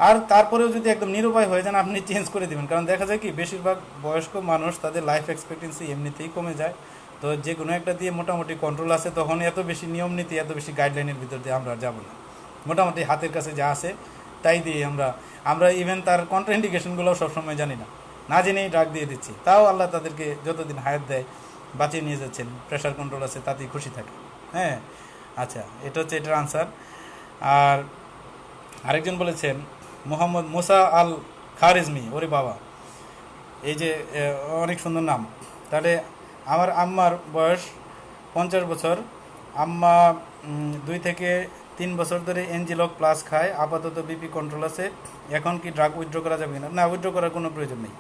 আর তারপরেও যদি একদম নিরুপায় হয়ে যান, আপনি চেঞ্জ করে দেবেন। কারণ দেখা যায় কি, বেশিরভাগ বয়স্ক মানুষ তাদের লাইফ এক্সপেক্টেন্সি এমনিতেই কমে যায়। তো যে কোনো একটা দিয়ে মোটামুটি কন্ট্রোল আছে, তখন এত বেশি নিয়ম নীতি, এত বেশি গাইডলাইনের ভিতর দিয়ে আমরা যাব না। মোটামুটি হাতের কাছে যা আছে তাই দিয়ে আমরা ইভেন তার কন্ট্রাইন্ডিকেশনগুলোও সবসময় জানি না জেনেই ড্রাগ দিয়ে দিচ্ছি। তাও আল্লাহ তাদেরকে যতদিন হায়াত দেয় বাঁচিয়ে নিয়ে যাচ্ছেন, প্রেশার কন্ট্রোল আছে, তাতেই খুশি থাকে। হ্যাঁ, আচ্ছা, এটা হচ্ছে এটার আনসার। আর আরেকজন বলেছেন মোহাম্মদ মুসা আল খারেজমি, ওরে বাবা, এই যে অনেক সুন্দর নাম। তাহলে আমার আম্মার বয়স 50 বছর, আম্মা 2 থেকে 3 বছর ধরে এনজিলক প্লাস খায়, আপাতত বিপি কন্ট্রোল আছে, এখন কি ড্রাগ উইথড্র করা যাবে কিনা? না, উইথড্র করার কোনো প্রয়োজন নেই।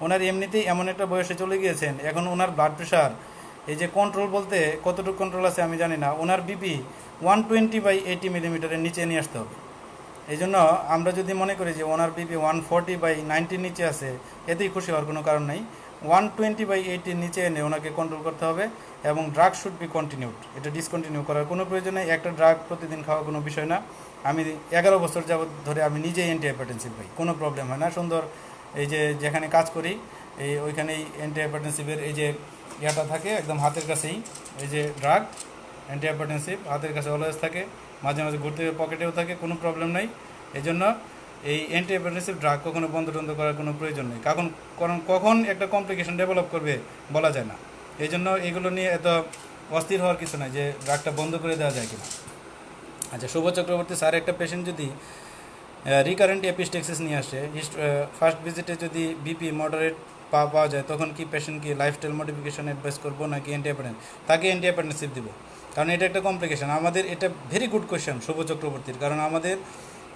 ওনার এমনিতেই এমন একটা বয়সে চলে গিয়েছেন, এখন ওনার ব্লাড প্রেশার এই যে কন্ট্রোল বলতে কতটুকু কন্ট্রোল আছে আমি জানি না, ওনার বিপি 120/80 মিলিমিটারের নিচে নিয়ে আসতে হবে। এই জন্য আমরা যদি মনে করি যে ওনার বিপি 140/90 নিচে আছে, এতেই খুশি হওয়ার কোনো কারণ নেই। 120/80 নিচে এনে ওনাকে কন্ট্রোল করতে হবে, এবং ড্রাগ শুড বি কন্টিনিউড, এটা ডিসকন্টিনিউ করার কোনো প্রয়োজন নেই। একটা ড্রাগ প্রতিদিন খাওয়া কোনো বিষয় না। আমি 11 বছর যাবত ধরে আমি নিজেই অ্যান্টিহাইপারটেনসিভ পাই, কোনো প্রবলেম হয় না। সুন্দর এই যে যেখানে কাজ করি ওইখানেই অ্যান্টিহাইপারটেনসিভের এই যে ইয়াটা থাকে একদম হাতের কাছেই, এই যে ড্রাগ অ্যান্টিহাইপারটেনসিভ হাতের কাছে অলওয়েজ থাকে, মাঝে মাঝে ঘুরতে পকেটেও থাকে, কোনো প্রবলেম নেই। এই জন্য এই অ্যান্টিহাইপারটেনসিভ ড্রাগ কখনো বন্ধ টন্ধ করার কোনো প্রয়োজন নেই, কারণ কখন একটা কমপ্লিকেশন ডেভেলপ করবে বলা যায় না। এই জন্য এগুলো নিয়ে এত অস্থির হওয়ার কিছু নাই যে ড্রাগটা বন্ধ করে দেওয়া যায় কিনা। আচ্ছা, শুভ চক্রবর্তী স্যার, একটা পেশেন্ট যদি রিকারেন্ট এপিস্টেক্সিস নিয়ে আসে, ফার্স্ট ভিজিটে যদি বিপি মডারেট পাওয়া যায়, তখন কি পেশেন্ট কি লাইফস্টাইল মডিফিকেশন অ্যাডভাইস করবো নাকি তাকে অ্যান্টিহাইপারটেনসিভ দিব? কারণ এটা একটা কমপ্লিকেশন। আমাদের এটা ভেরি গুড কোয়েশ্চেন শুভ চক্রবর্তীর, কারণ আমাদের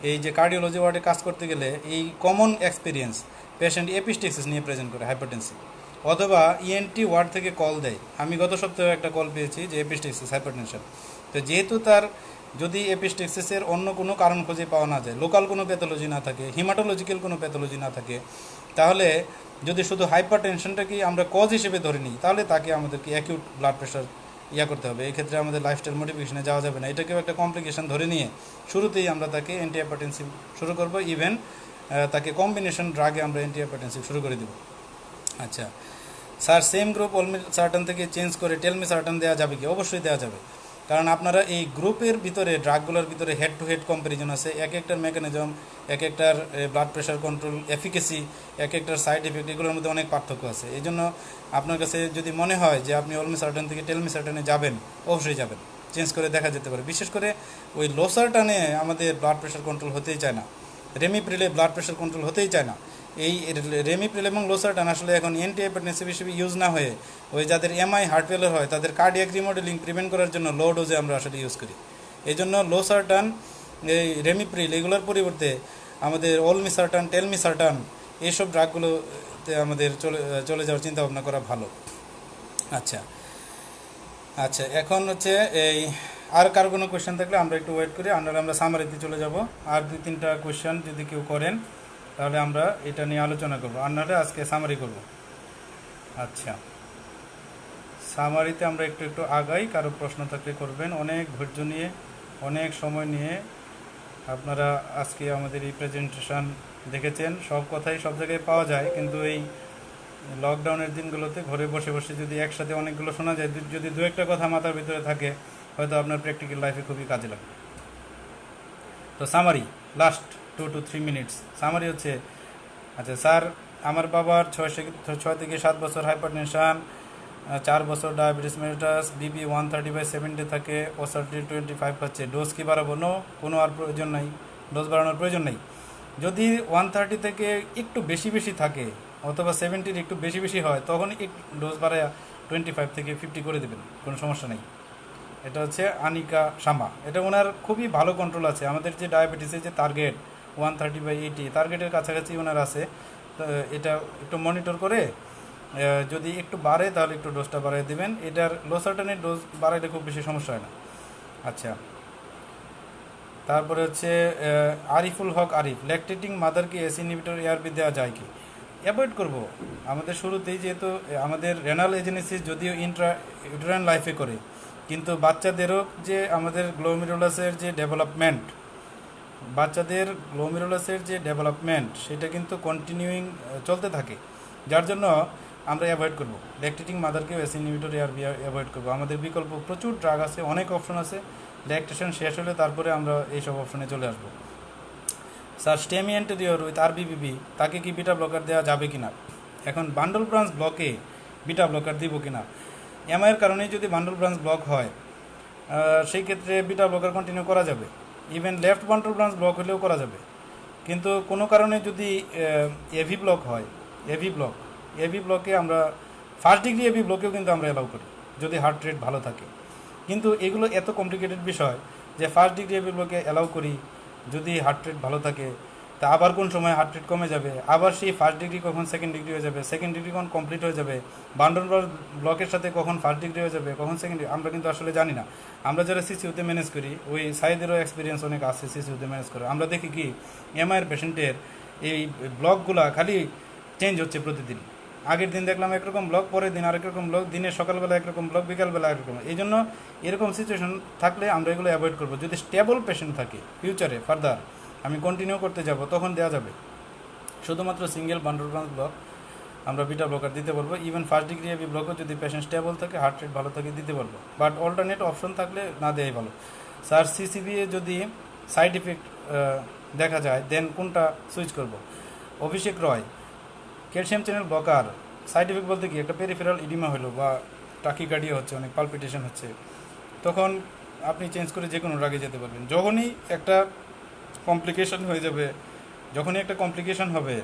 এই যে কার্ডিওলজি ওয়ার্ডে কাজ করতে গেলে এই কমন এক্সপিরিয়েন্স পেশেন্ট এপিস্টেক্সিস নিয়ে প্রেজেন্ট করে হাইপারটেনসিভ, অথবা ইএনটি ওয়ার্ড থেকে কল দেয়। আমি গত সপ্তাহে একটা কল পেয়েছি যে এপিস্টেক্সিস হাইপারটেনশন। তো যেহেতু তার যদি এপিস্টেক্সিসের অন্য কোনো কারণ খুঁজে পাওয়া না যায়, লোকাল কোনো প্যাথোলজি না থাকে, হিমাটোলজিক্যাল কোনো প্যাথোলজি না থাকে, তাহলে যদি শুধু হাইপার টেনশনটাকেই আমরা কজ হিসেবে ধরে নিই, তাহলে তাকে আমাদেরকে অ্যাকিউট ব্লাড প্রেশার করতে হবে। এই ক্ষেত্রে আমাদের লাইফস্টাইল মডিফিকেশনে যাওয়া যাবে না। এটাকেও একটা কমপ্লিকেশন ধরে নিয়ে শুরুতেই আমরা তাকে অ্যান্টিহাইপারটেনসিভ শুরু করব, ইভেন তাকে কম্বিনেশন ড্রাগে আমরা অ্যান্টিহাইপারটেনসিভ শুরু করে দেব। আচ্ছা স্যার, সেম গ্রুপ সার্টান থেকে চেঞ্জ করে টেলমি সার্টান দেওয়া যাবে কি? অবশ্যই দেওয়া যাবে, কারণ আপনারা এই গ্রুপের ভিতরে ড্রাগগুলোর ভিতরে হেড টু হেড কম্প্যারিজন আছে, এক একটার মেকানিজম, এক একটার ব্লাড প্রেশার কন্ট্রোল এফিকেসি, এক একটার সাইড এফেক্ট, এগুলোর মধ্যে অনেক পার্থক্য আছে। এই জন্য আপনার কাছে যদি মনে হয় যে আপনি অলমি সার্টান থেকে টেলমি সার্টানে যাবেন, অবশ্যই যাবেন, চেঞ্জ করে দেখা যেতে পারে। বিশেষ করে ওই লো সার্টানে আমাদের ব্লাড প্রেশার কন্ট্রোল হতেই চায় না, রেমিপ্রিলে ব্লাড প্রেশার কন্ট্রোল হতেই চায় না। এই রেমিপ্রিল এবং লোসার্টান আসলে এখন অ্যান্টিহাইপারটেনসিভ হিসেবে ইউজ না হয়ে ওই যাদের এমআই হার্ট ফেলার হয় তাদের কার্ডিয়াক রিমডেলিং প্রিভেন্ট করার জন্য লো ডোজে আমরা আসলে ইউজ করি। এই জন্য লোসার্টান, এই রেমিপ্রিল, এগুলোর পরিবর্তে আমাদের অলমিসার্টান, টেলমিসার্টান, এইসব ড্রাগগুলোতে আমাদের চলে যাওয়ার চিন্তা ভাবনা করা ভালো। আচ্ছা আচ্ছা, এখন হচ্ছে এই আর কারো কোনো কোয়েশ্চেন থাকলে আমরা একটু ওয়েট করি, আমরা সামারিতে চলে যাব। আর 2-3টা কোয়েশ্চেন যদি কেউ করেন তাহলে আমরা এটা নিয়ে আলোচনা করব, আর নাহলে আজকে সামারি করব। আচ্ছা, সামারিতে আমরা একটু আগাই, কারো প্রশ্ন থাকলে করবেন। অনেক ধৈর্য নিয়ে, অনেক সময় নিয়ে আপনারা আজকে আমাদের এই প্রেজেন্টেশন দেখেছেন। সব কথাই সব জায়গায় পাওয়া যায়, কিন্তু এই লকডাউনের দিনগুলোতে ঘরে বসে বসে যদি একসাথে অনেকগুলো শোনা যায়, যদি দু একটা কথা মাথার ভিতরে থাকে, হয়তো আপনার প্র্যাকটিক্যাল লাইফে খুবই কাজে লাগবে। তো summary, last 2 to 3 minutes summary হচ্ছে, আচ্ছা স্যার, আমার বাবার 6 থেকে 7 বছর হাইপারটেনশন, 4 বছর ডায়াবেটিস মেলিটাস, বিপি 130/70 থাকে, ওসারটি 25 পাচ্ছে, ডোজ কি বাড়াবো? নো, কোনো আর প্রয়োজন নাই, ডোজ বাড়ানোর প্রয়োজন নেই। যদি 130 থেকে একটু বেশি বেশি থাকে অথবা 70-র একটু বেশি বেশি হয়, তখন একটু ডোজ বাড়ায় 25 থেকে 50 করে দেবেন, কোনো সমস্যা নেই। এটা হচ্ছে আনিকা শামা, এটা ওনার খুবই ভালো কন্ট্রোল আছে। আমাদের যে ডায়াবেটিসের যে টার্গেট 130/80, টার্গেটের কাছাকাছি ওনার আছে। তো এটা একটু মনিটর করে যদি একটু বাড়ে তাহলে একটু ডোজটা বাড়িয়ে দেবেন। এটার লোসার্টানের ডোজ বাড়াইলে খুব বেশি সমস্যা হয় না। আচ্ছা, তারপরে হচ্ছে আরিফুল হক আরিফ, ল্যাকটেটিং মাদারকে এস ইনহিবিটর এআরবি দেওয়া যায় কি? অ্যাভয়েড করব। আমাদের শুরুতেই যেহেতু আমাদের রেনাল এজেনেসিস যদিও ইন্ট্রা ইউটেরাইন লাইফে করে, কিন্তু বাচ্চাদেরও যে আমাদের গ্লোমেরুলাসের যে ডেভেলপমেন্ট, সেটা কিন্তু কন্টিনিউইং চলতে থাকে, যার জন্য আমরা অ্যাভয়েড করব। ল্যাকটেটিং মাদারকেও এস ইনহিবিটর এআরবি অ্যাভয়েড করব। আমাদের বিকল্প প্রচুর ড্রাগ আছে, অনেক অপশন আছে। ল্যাকটেশন শেষ হলে তারপরে আমরা এইসব অপশনে চলে আসব। স্যার, স্টেমি অ্যান্টেরিয়র উইথ আরবিবিবি, তাকে কি বিটা ব্লকার দেওয়া যাবে কিনা? এখন বান্ডল ব্রাঞ্চ ব্লকে বিটা ব্লকার দিব কিনা? এমআইয়ের কারণে যদি বান্ডল ব্রাঞ্চ ব্লক হয়, সেই ক্ষেত্রে বিটা ব্লকার কন্টিনিউ করা যাবে। Even left bundle branch block হলেও করা যাবে। কিন্তু কোনো কারণে যদি এভি ব্লক হয়, এভি ব্লকে আমরা ফার্স্ট ডিগ্রি এভি ব্লকেও কিন্তু আমরা অ্যালাউ করি যদি হার্ট রেট ভালো থাকে। কিন্তু এগুলো এত কমপ্লিকেটেড বিষয় যে ফার্স্ট ডিগ্রি এভি ব্লকে অ্যালাউ করি যদি হার্ট রেট ভালো থাকে, তা আবার কোন সময় হার্ট রেট কমে যাবে, আবার সেই ফার্স্ট ডিগ্রি কখন সেকেন্ড ডিগ্রি হয়ে যাবে, সেকেন্ড ডিগ্রি কখন কমপ্লিট হয়ে যাবে, বান্ডনবার্গ ব্লকের সাথে কখন ফার্স্ট ডিগ্রি হয়ে যাবে, কখন সেকেন্ড ডিগ্রি, আমরা কিন্তু আসলে জানি না। আমরা যারা সিসিউতে ম্যানেজ করি, ওই সাইদেরও এক্সপিরিয়েন্স অনেক আছে সিসিউতে ম্যানেজ করে, আমরা দেখি কি এমআইয়ের পেশেন্টের এই ব্লকগুলা খালি চেঞ্জ হচ্ছে প্রতিদিন। আগের দিন দেখলাম একরকম ব্লক, পরের দিন আরেক রকম ব্লক, দিনের সকালবেলা একরকম ব্লক, বিকালবেলা একরকম। এই জন্য এরকম সিচুয়েশন থাকলে আমরা এগুলো অ্যাভয়েড করবো। যদি স্টেবল পেশেন্ট থাকে ফিউচারে ফার্দার আমি কন্টিনিউ করতে যাব, তখন দেওয়া যাবে। শুধুমাত্র সিঙ্গেল বান্ডরবার্গ ব্লক আমরা বিটা ব্লকার দিতে পারবো। ইভেন ফার্স্ট ডিগ্রি এবি ব্লকও যদি পেশেন্ট স্টেবল থাকে, হার্ট রেট ভালো থাকে, দিতে পারবো। বাট অল্টারনেট অপশন থাকলে না দেওয়াই ভালো। স্যার সিসিবিএ যদি সাইড ইফেক্ট দেখা যায়, দেন কোনটা সুইচ করব? Abhishek Roy calcium channel blocker, side effect বলতে কি, একটা পেরিফেরাল ইডিমা হলো বা টাকিকার্ডিয়া হচ্ছে, অনেক পালপিটেশন হচ্ছে, তখন আপনি চেঞ্জ করে যে কোনো ড্রাগে যেতে পারবেন। যখনই একটা কমপ্লিকেশন হয়ে যাবে, যখনই একটা কমপ্লিকেশন হবে,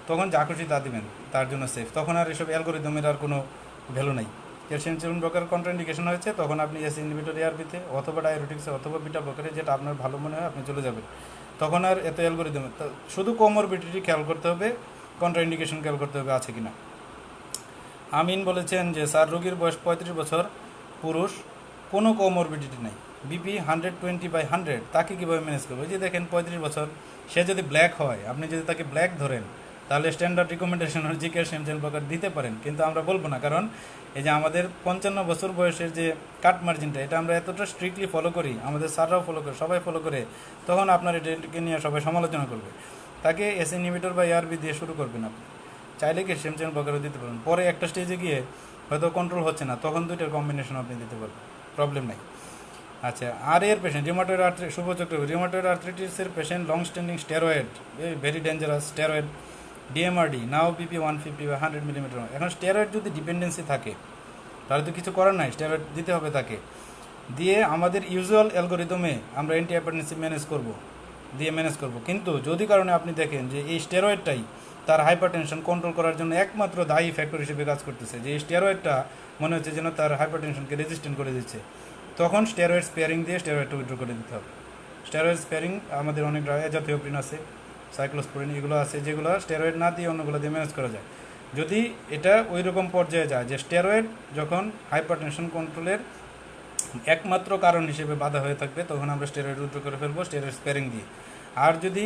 তখন যা খুশি তা দিবেন, তার জন্য সেফ। তখন আর এসব অ্যালগোরিদমের আর কোনো ভ্যালু নেই। ক্যালসিয়াম চ্যানেল ব্লকার কন্ট্রাইন্ডিকেশন হয়েছে, তখন আপনি এসি ইনহিবিটর এআরবিতে অথবা ডায়াবেটিক্সে অথবা বিটা ব্লকারে, যেটা আপনার ভালো মনে হয় আপনি চলে যাবেন। তখন আর এত অ্যালগোরিদম, শুধু কোমরবিডিটি খেয়াল করতে হবে, কন্ট্রাইন্ডিকেশন খেয়াল করতে হবে আছে কিনা। আমিন বলেছেন যে স্যার রোগীর বয়স 35 বছর, পুরুষ, কোনো কোমরবিডিটি নাই, বিপি 120/100, তাকে কীভাবে ম্যানেজ করবো? এই যে দেখেন 35 বছর, সে যদি ব্ল্যাক হয়, আপনি যদি তাকে ব্ল্যাক ধরেন, তাহলে স্ট্যান্ডার্ড রিকমেন্ডেশন হচ্ছে ক্যালসিয়াম চ্যানেল ব্লকার দিতে পারেন, কিন্তু আমরা বলবো না। কারণ এই যে আমাদের 55 বছর বয়সের যে কাট মার্জিনটা, এটা আমরা এতটা স্ট্রিক্টলি ফলো করি, আমাদের স্যাররাও ফলো করে, সবাই ফলো করে, তখন আপনার এটাকে নিয়ে সবাই সমালোচনা করবে। তাকে এস ইনহিবিটর বা এআরবি দিয়ে শুরু করবেন আপনি, চাইলে ক্যালসিয়াম চ্যানেল ব্লকারও দিতে পারেন। পরে একটা স্টেজে গিয়ে হয়তো কন্ট্রোল হচ্ছে না, তখন দুইটার কম্বিনেশন আপনি দিতে পারবেন, প্রবলেম নাই। আচ্ছা, আর এর patient rheumatoid arthritis, Shubhachakra rheumatoid আর্থ্রাইটিসের patient, long standing steroid, very dangerous steroid, DMARD, now BP 150/100 millimeter. এখন স্টেরয়েড যদি ডিপেন্ডেন্সি থাকে, তাহলে তো কিছু করার নাই, স্টেরয়েড দিতে হবে তাকে। দিয়ে আমাদের ইউজুয়াল অ্যালগোরিদমে আমরা অ্যান্টি হাইপারটেনসিভ ম্যানেজ করব। কিন্তু যদি কারণে আপনি দেখেন যে এই স্টেরয়েডটাই তার হাইপারটেনশন কন্ট্রোল করার জন্য একমাত্র দায়ী ফ্যাক্টর হিসেবে কাজ করতেছে, যে এই স্টেরয়েডটা মনে হচ্ছে যেন তার হাইপারটেনশনকে রেজিস্ট্যান্ট করে দিচ্ছে, তখন স্টেরয়েড স্পেয়ারিং দিয়ে স্টেরয়েডটা উইথড্র করে দিতে হবে। স্টেরয়েড স্পেয়ারিং আমাদের অনেক জাথিওপ্রিন আছে, সাইক্লোস্পোরিন, এগুলো আছে, যেগুলো স্টেরয়েড না দিয়ে অন্যগুলো দিয়ে ম্যানেজ করা যায়। যদি এটা ওই রকম পর্যায়ে যায় যে স্টেরয়েড যখন হাইপারটেনশন কন্ট্রোলের একমাত্র কারণ হিসেবে বাধা হয়ে থাকবে, তখন আমরা স্টেরয়েড উইথড্র করে ফেলবো স্টেরয়েড স্পেয়ারিং দিয়ে। আর যদি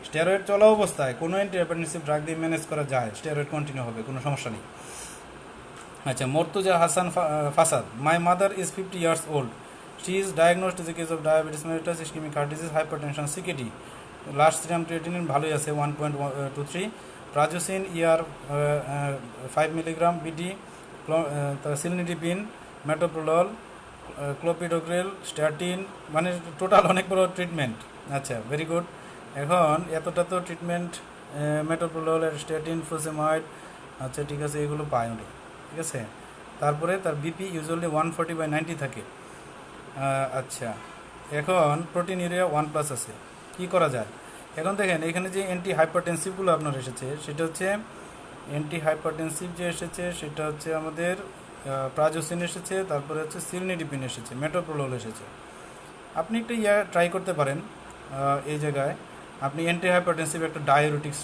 স্টেরয়েড চলা অবস্থায় কোনো অ্যান্টি হাইপারটেনসিভ ড্রাগ দিয়ে ম্যানেজ করা যায়, স্টেরয়েড কন্টিনিউ হবে, কোনো সমস্যা নেই। আচ্ছা, Mortuza Hasan Fasad, my mother is 50 years old, she is diagnosed is a case of diabetes mellitus, ischemic heart disease, hypertension, CKD, last serum creatinine ভালোই আছে 1.23, প্রাজোসিন ইয়ার 5 milligram BD, cilnidipine, metoprolol, clopidogrel, statin, মানে টোটাল অনেক বড় ট্রিটমেন্ট। আচ্ছা, ভেরি গুড। এখন এতটা তো ট্রিটমেন্ট, মেটোপ্রোলল, স্ট্যাটিন, ফুসেমাইড, আচ্ছা ঠিক আছে, এগুলো পায় উনি, ঠিক আছে। তারপরে তার বিপি ইউজুয়ালি 140/90 থাকে। আচ্ছা, এখন প্রোটিন ইউরিয়া 1+ আছে, কি করা যায়? এখন দেখেন এখানে যে অ্যান্টি হাইপারটেনসিভগুলো আপনার এসেছে, সেটা হচ্ছে অ্যান্টি হাইপারটেনসিভ যে এসেছে, সেটা হচ্ছে আমাদের প্রাজোসিন এসেছে, তারপরে হচ্ছে সিলনিডিপিন এসেছে, মেটোপ্রোলল এসেছে। আপনি একটা ট্রাই করতে পারেন, এই জায়গায় আপনি অ্যান্টি হাইপারটেনসিভ একটা ডায়োরেটিক্স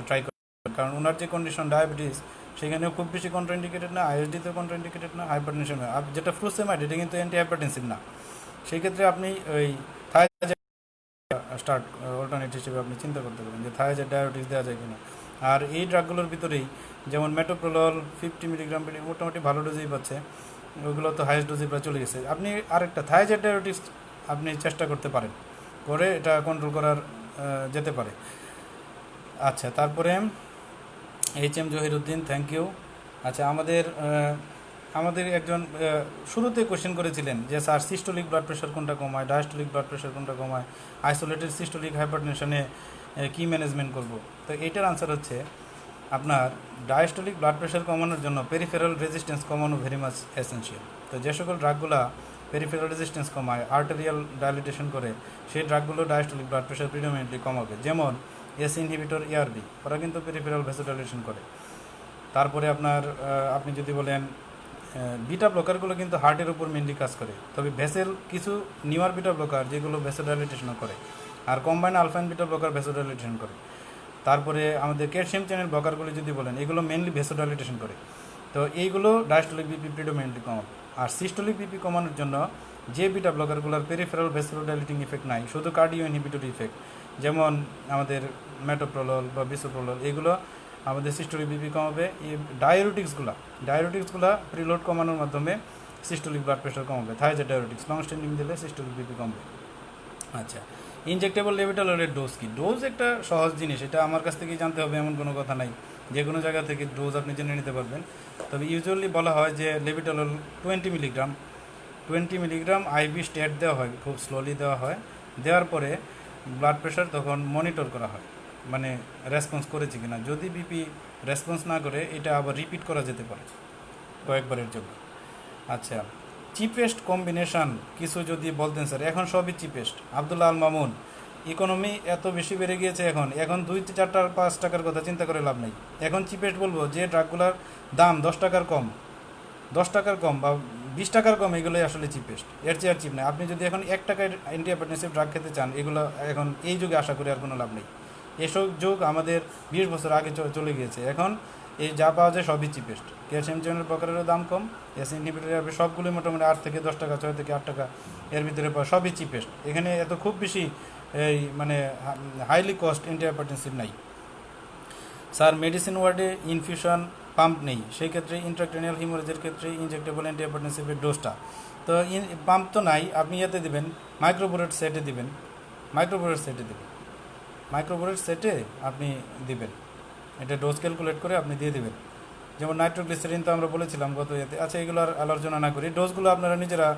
ট্রাই করতে পারেন, কারণ ওনার যে কন্ডিশন ডায়াবেটিস, সেখানেও খুব বেশি কন্ট্রাইন্ডিকেটেড না, আইএসডিতেও কন্ট্রাইন্ডিকেটেড না, হাইপারটেনশন না। যেটা ফ্লুসেমাইড, এটা কিন্তু অ্যান্টি হাইপারটেনসিভ না। সেই ক্ষেত্রে আপনি ওই থায়াজাইড স্টার্ট অল্টারনেট হিসেবে আপনি চিন্তা করতে পারেন যে থায়াজাইড ডায়াবেটিস দেওয়া যায় কিনা। আর এই ড্রাগগুলোর ভিতরেই যেমন মেটোপ্রোলল 50 মিলিগ্রাম মোটামুটি ভালো ডোজেই পাচ্ছে, ওগুলো তো হাইয়েস্ট ডোজে প্রায় চলে গেছে। আপনি আরেকটা থায়াজাইড ডায়াবেটিস আপনি চেষ্টা করতে পারেন, করে এটা কন্ট্রোল করার যেতে পারে। আচ্ছা, তারপরে HM জহিরুদ্দিন, থ্যাংক ইউ। আচ্ছা, আমাদের একজন শুরুতে কোয়েশ্চেন করেছিলেন যে স্যার সিস্টোলিক ব্লাড প্রেশার কোনটা কমায়, ডায়াস্টোলিক ব্লাড প্রেশার কোনটা কমায়, আইসোলেটেড সিস্টোলিক হাইপারটেনশনে কী ম্যানেজমেন্ট করব? তো এইটার আনসার হচ্ছে আপনার ডায়াস্টোলিক ব্লাড প্রেশার কমানোর জন্য পেরিফেরাল রেজিস্ট্যান্স কমানো ভেরি মাচ এসেন্সিয়াল। তো যে সকল ড্রাগগুলো পেরিফেরাল রেজিস্ট্যান্স কমায়, আর্টেরিয়াল ডায়ালিটেশন করে, সেই ড্রাগগুলো ডায়াস্টোলিক ব্লাড প্রেশার প্রিডোমিনেন্টলি কমাবে। যেমন এস ইনহিবিটর এআরবি, ওরা কিন্তু পেরিফেরাল ভ্যাসোডাইলেশন করে। তারপরে আপনি যদি বলেন বিটা ব্লকারগুলো কিন্তু হার্টের উপর মেনলি কাজ করে, তবে ভেসেল কিছু নিউয়ার বিটা ব্লকার যেগুলো ভ্যাসোডাইলেটেশনও করে। আর combine alpha and beta blocker vasodilatation করে। তারপরে আমাদের ক্যালসিয়াম চ্যানেল ব্লকারগুলি যদি বলেন, এগুলো মেনলি ভেসোডাইলেটেশন করে। তো এইগুলো ডায়াস্টোলিক বিপি প্রিডোমিনেন্টলি কমাবে। আর সিস্টোলিক বিপি কমানোর জন্য যে বিটা ব্লকারগুলোর পেরিফেরাল ভেসোডাইলেটিং ইফেক্ট নাই, শুধু কার্ডিও ইনহিবিটরি ইফেক্ট, যেমন আমাদের মেটোপ্রোলোল বা বিসোপ্রোলোল, এগুলো আমাদের সিস্টোলিক বিপি কমাবে। এই ডায়োরেটিক্সগুলো প্রিলোড কমানোর মাধ্যমে সিস্টোলিক ব্লাড প্রেশার কমাবে। থাইজের ডায়োরেটিক্স লং স্ট্যান্ডিং দিলে সিস্টোলিক বিপি কমবে। আচ্ছা, ইনজেক্টেবল লেভিটাললের ডোজ কি? ডোজ একটা সহজ জিনিস, এটা আমার কাছ থেকেই জানতে হবে এমন কোনো কথা নাই, যে কোনো জায়গা থেকে ডোজ আপনি জেনে নিতে পারবেন। তবে ইউজুয়ালি বলা হয় যে লেভিটালল 20 মিলিগ্রাম আইভি স্টেট দেওয়া হয়, খুব স্লোলি দেওয়া হয়। দেওয়ার পরে ব্লাড প্রেশার তখন মনিটর করা হয়, মানে রেসপন্স করেছে কিনা। যদি বিপি রেসপন্স না করে, এটা আবার রিপিট করা যেতে পারে কয়েকবারের জন্য। আচ্ছা, চিপেস্ট কম্বিনেশন কিছু যদি বলতেন স্যার। এখন সবই চিপেস্ট। আব্দুল্লাহ আল মামুন, ইকোনমি এত বেশি বেড়ে গিয়েছে, এখন 2-4 টাকা 5 টাকার কথা চিন্তা করে লাভ নেই। এখন চিপেস্ট বলবো যে ড্রাগগুলোর দাম 10 টাকার কম বা 20 টাকার কম, এগুলোই আসলে চিপেস্ট। এর চেয়ে আর চিপ নেই। আপনি যদি এখন 1 টাকায় অ্যান্টিহাইপারটেনসিভ ড্রাগ খেতে চান, এগুলো এখন এই যুগে আশা করে আর কোনো লাভ নেই। এসব যুগ আমাদের 20 বছর আগে চলে গিয়েছে। এখন এই যা পাওয়া যায় সবই চিপেস্ট। ক্যালসিয়াম চ্যানেল ব্লকারেরও দাম কম, এস ইনহিবিটর সবগুলোই মোটামুটি 8 থেকে 10 টাকা, 6 থেকে 8 টাকা এর ভিতরে পাওয়া, সবই চিপেস্ট। এখানে এত খুব বেশি এই মানে হাইলি কস্ট অ্যান্টিহাইপারটেনসিভ নাই। স্যার, মেডিসিন ওয়ার্ডে ইনফিউশন পাম্প নেই, সেই ক্ষেত্রে ইন্ট্রাক্রেনিয়াল হিমোরেজের ক্ষেত্রে ইনজেক্টেবল অ্যান্টিহাইপারটেনসিভের ডোজটা তো পাম্প তো নাই, আপনি ইয়েতে দেবেন, মাইক্রোবোরেট সেটে দিবেন। মাইক্রোবোরেট সেটে আপনি দিবেন, এটা ডোজ ক্যালকুলেট করে আপনি দিয়ে দেবেন। যেমন নাইট্রোগ্লিসারিন তো আমরা বলেছিলাম গত ইয়েতে। আচ্ছা, এগুলো আর আলোচনা না করি, ডোজগুলো আপনারা নিজেরা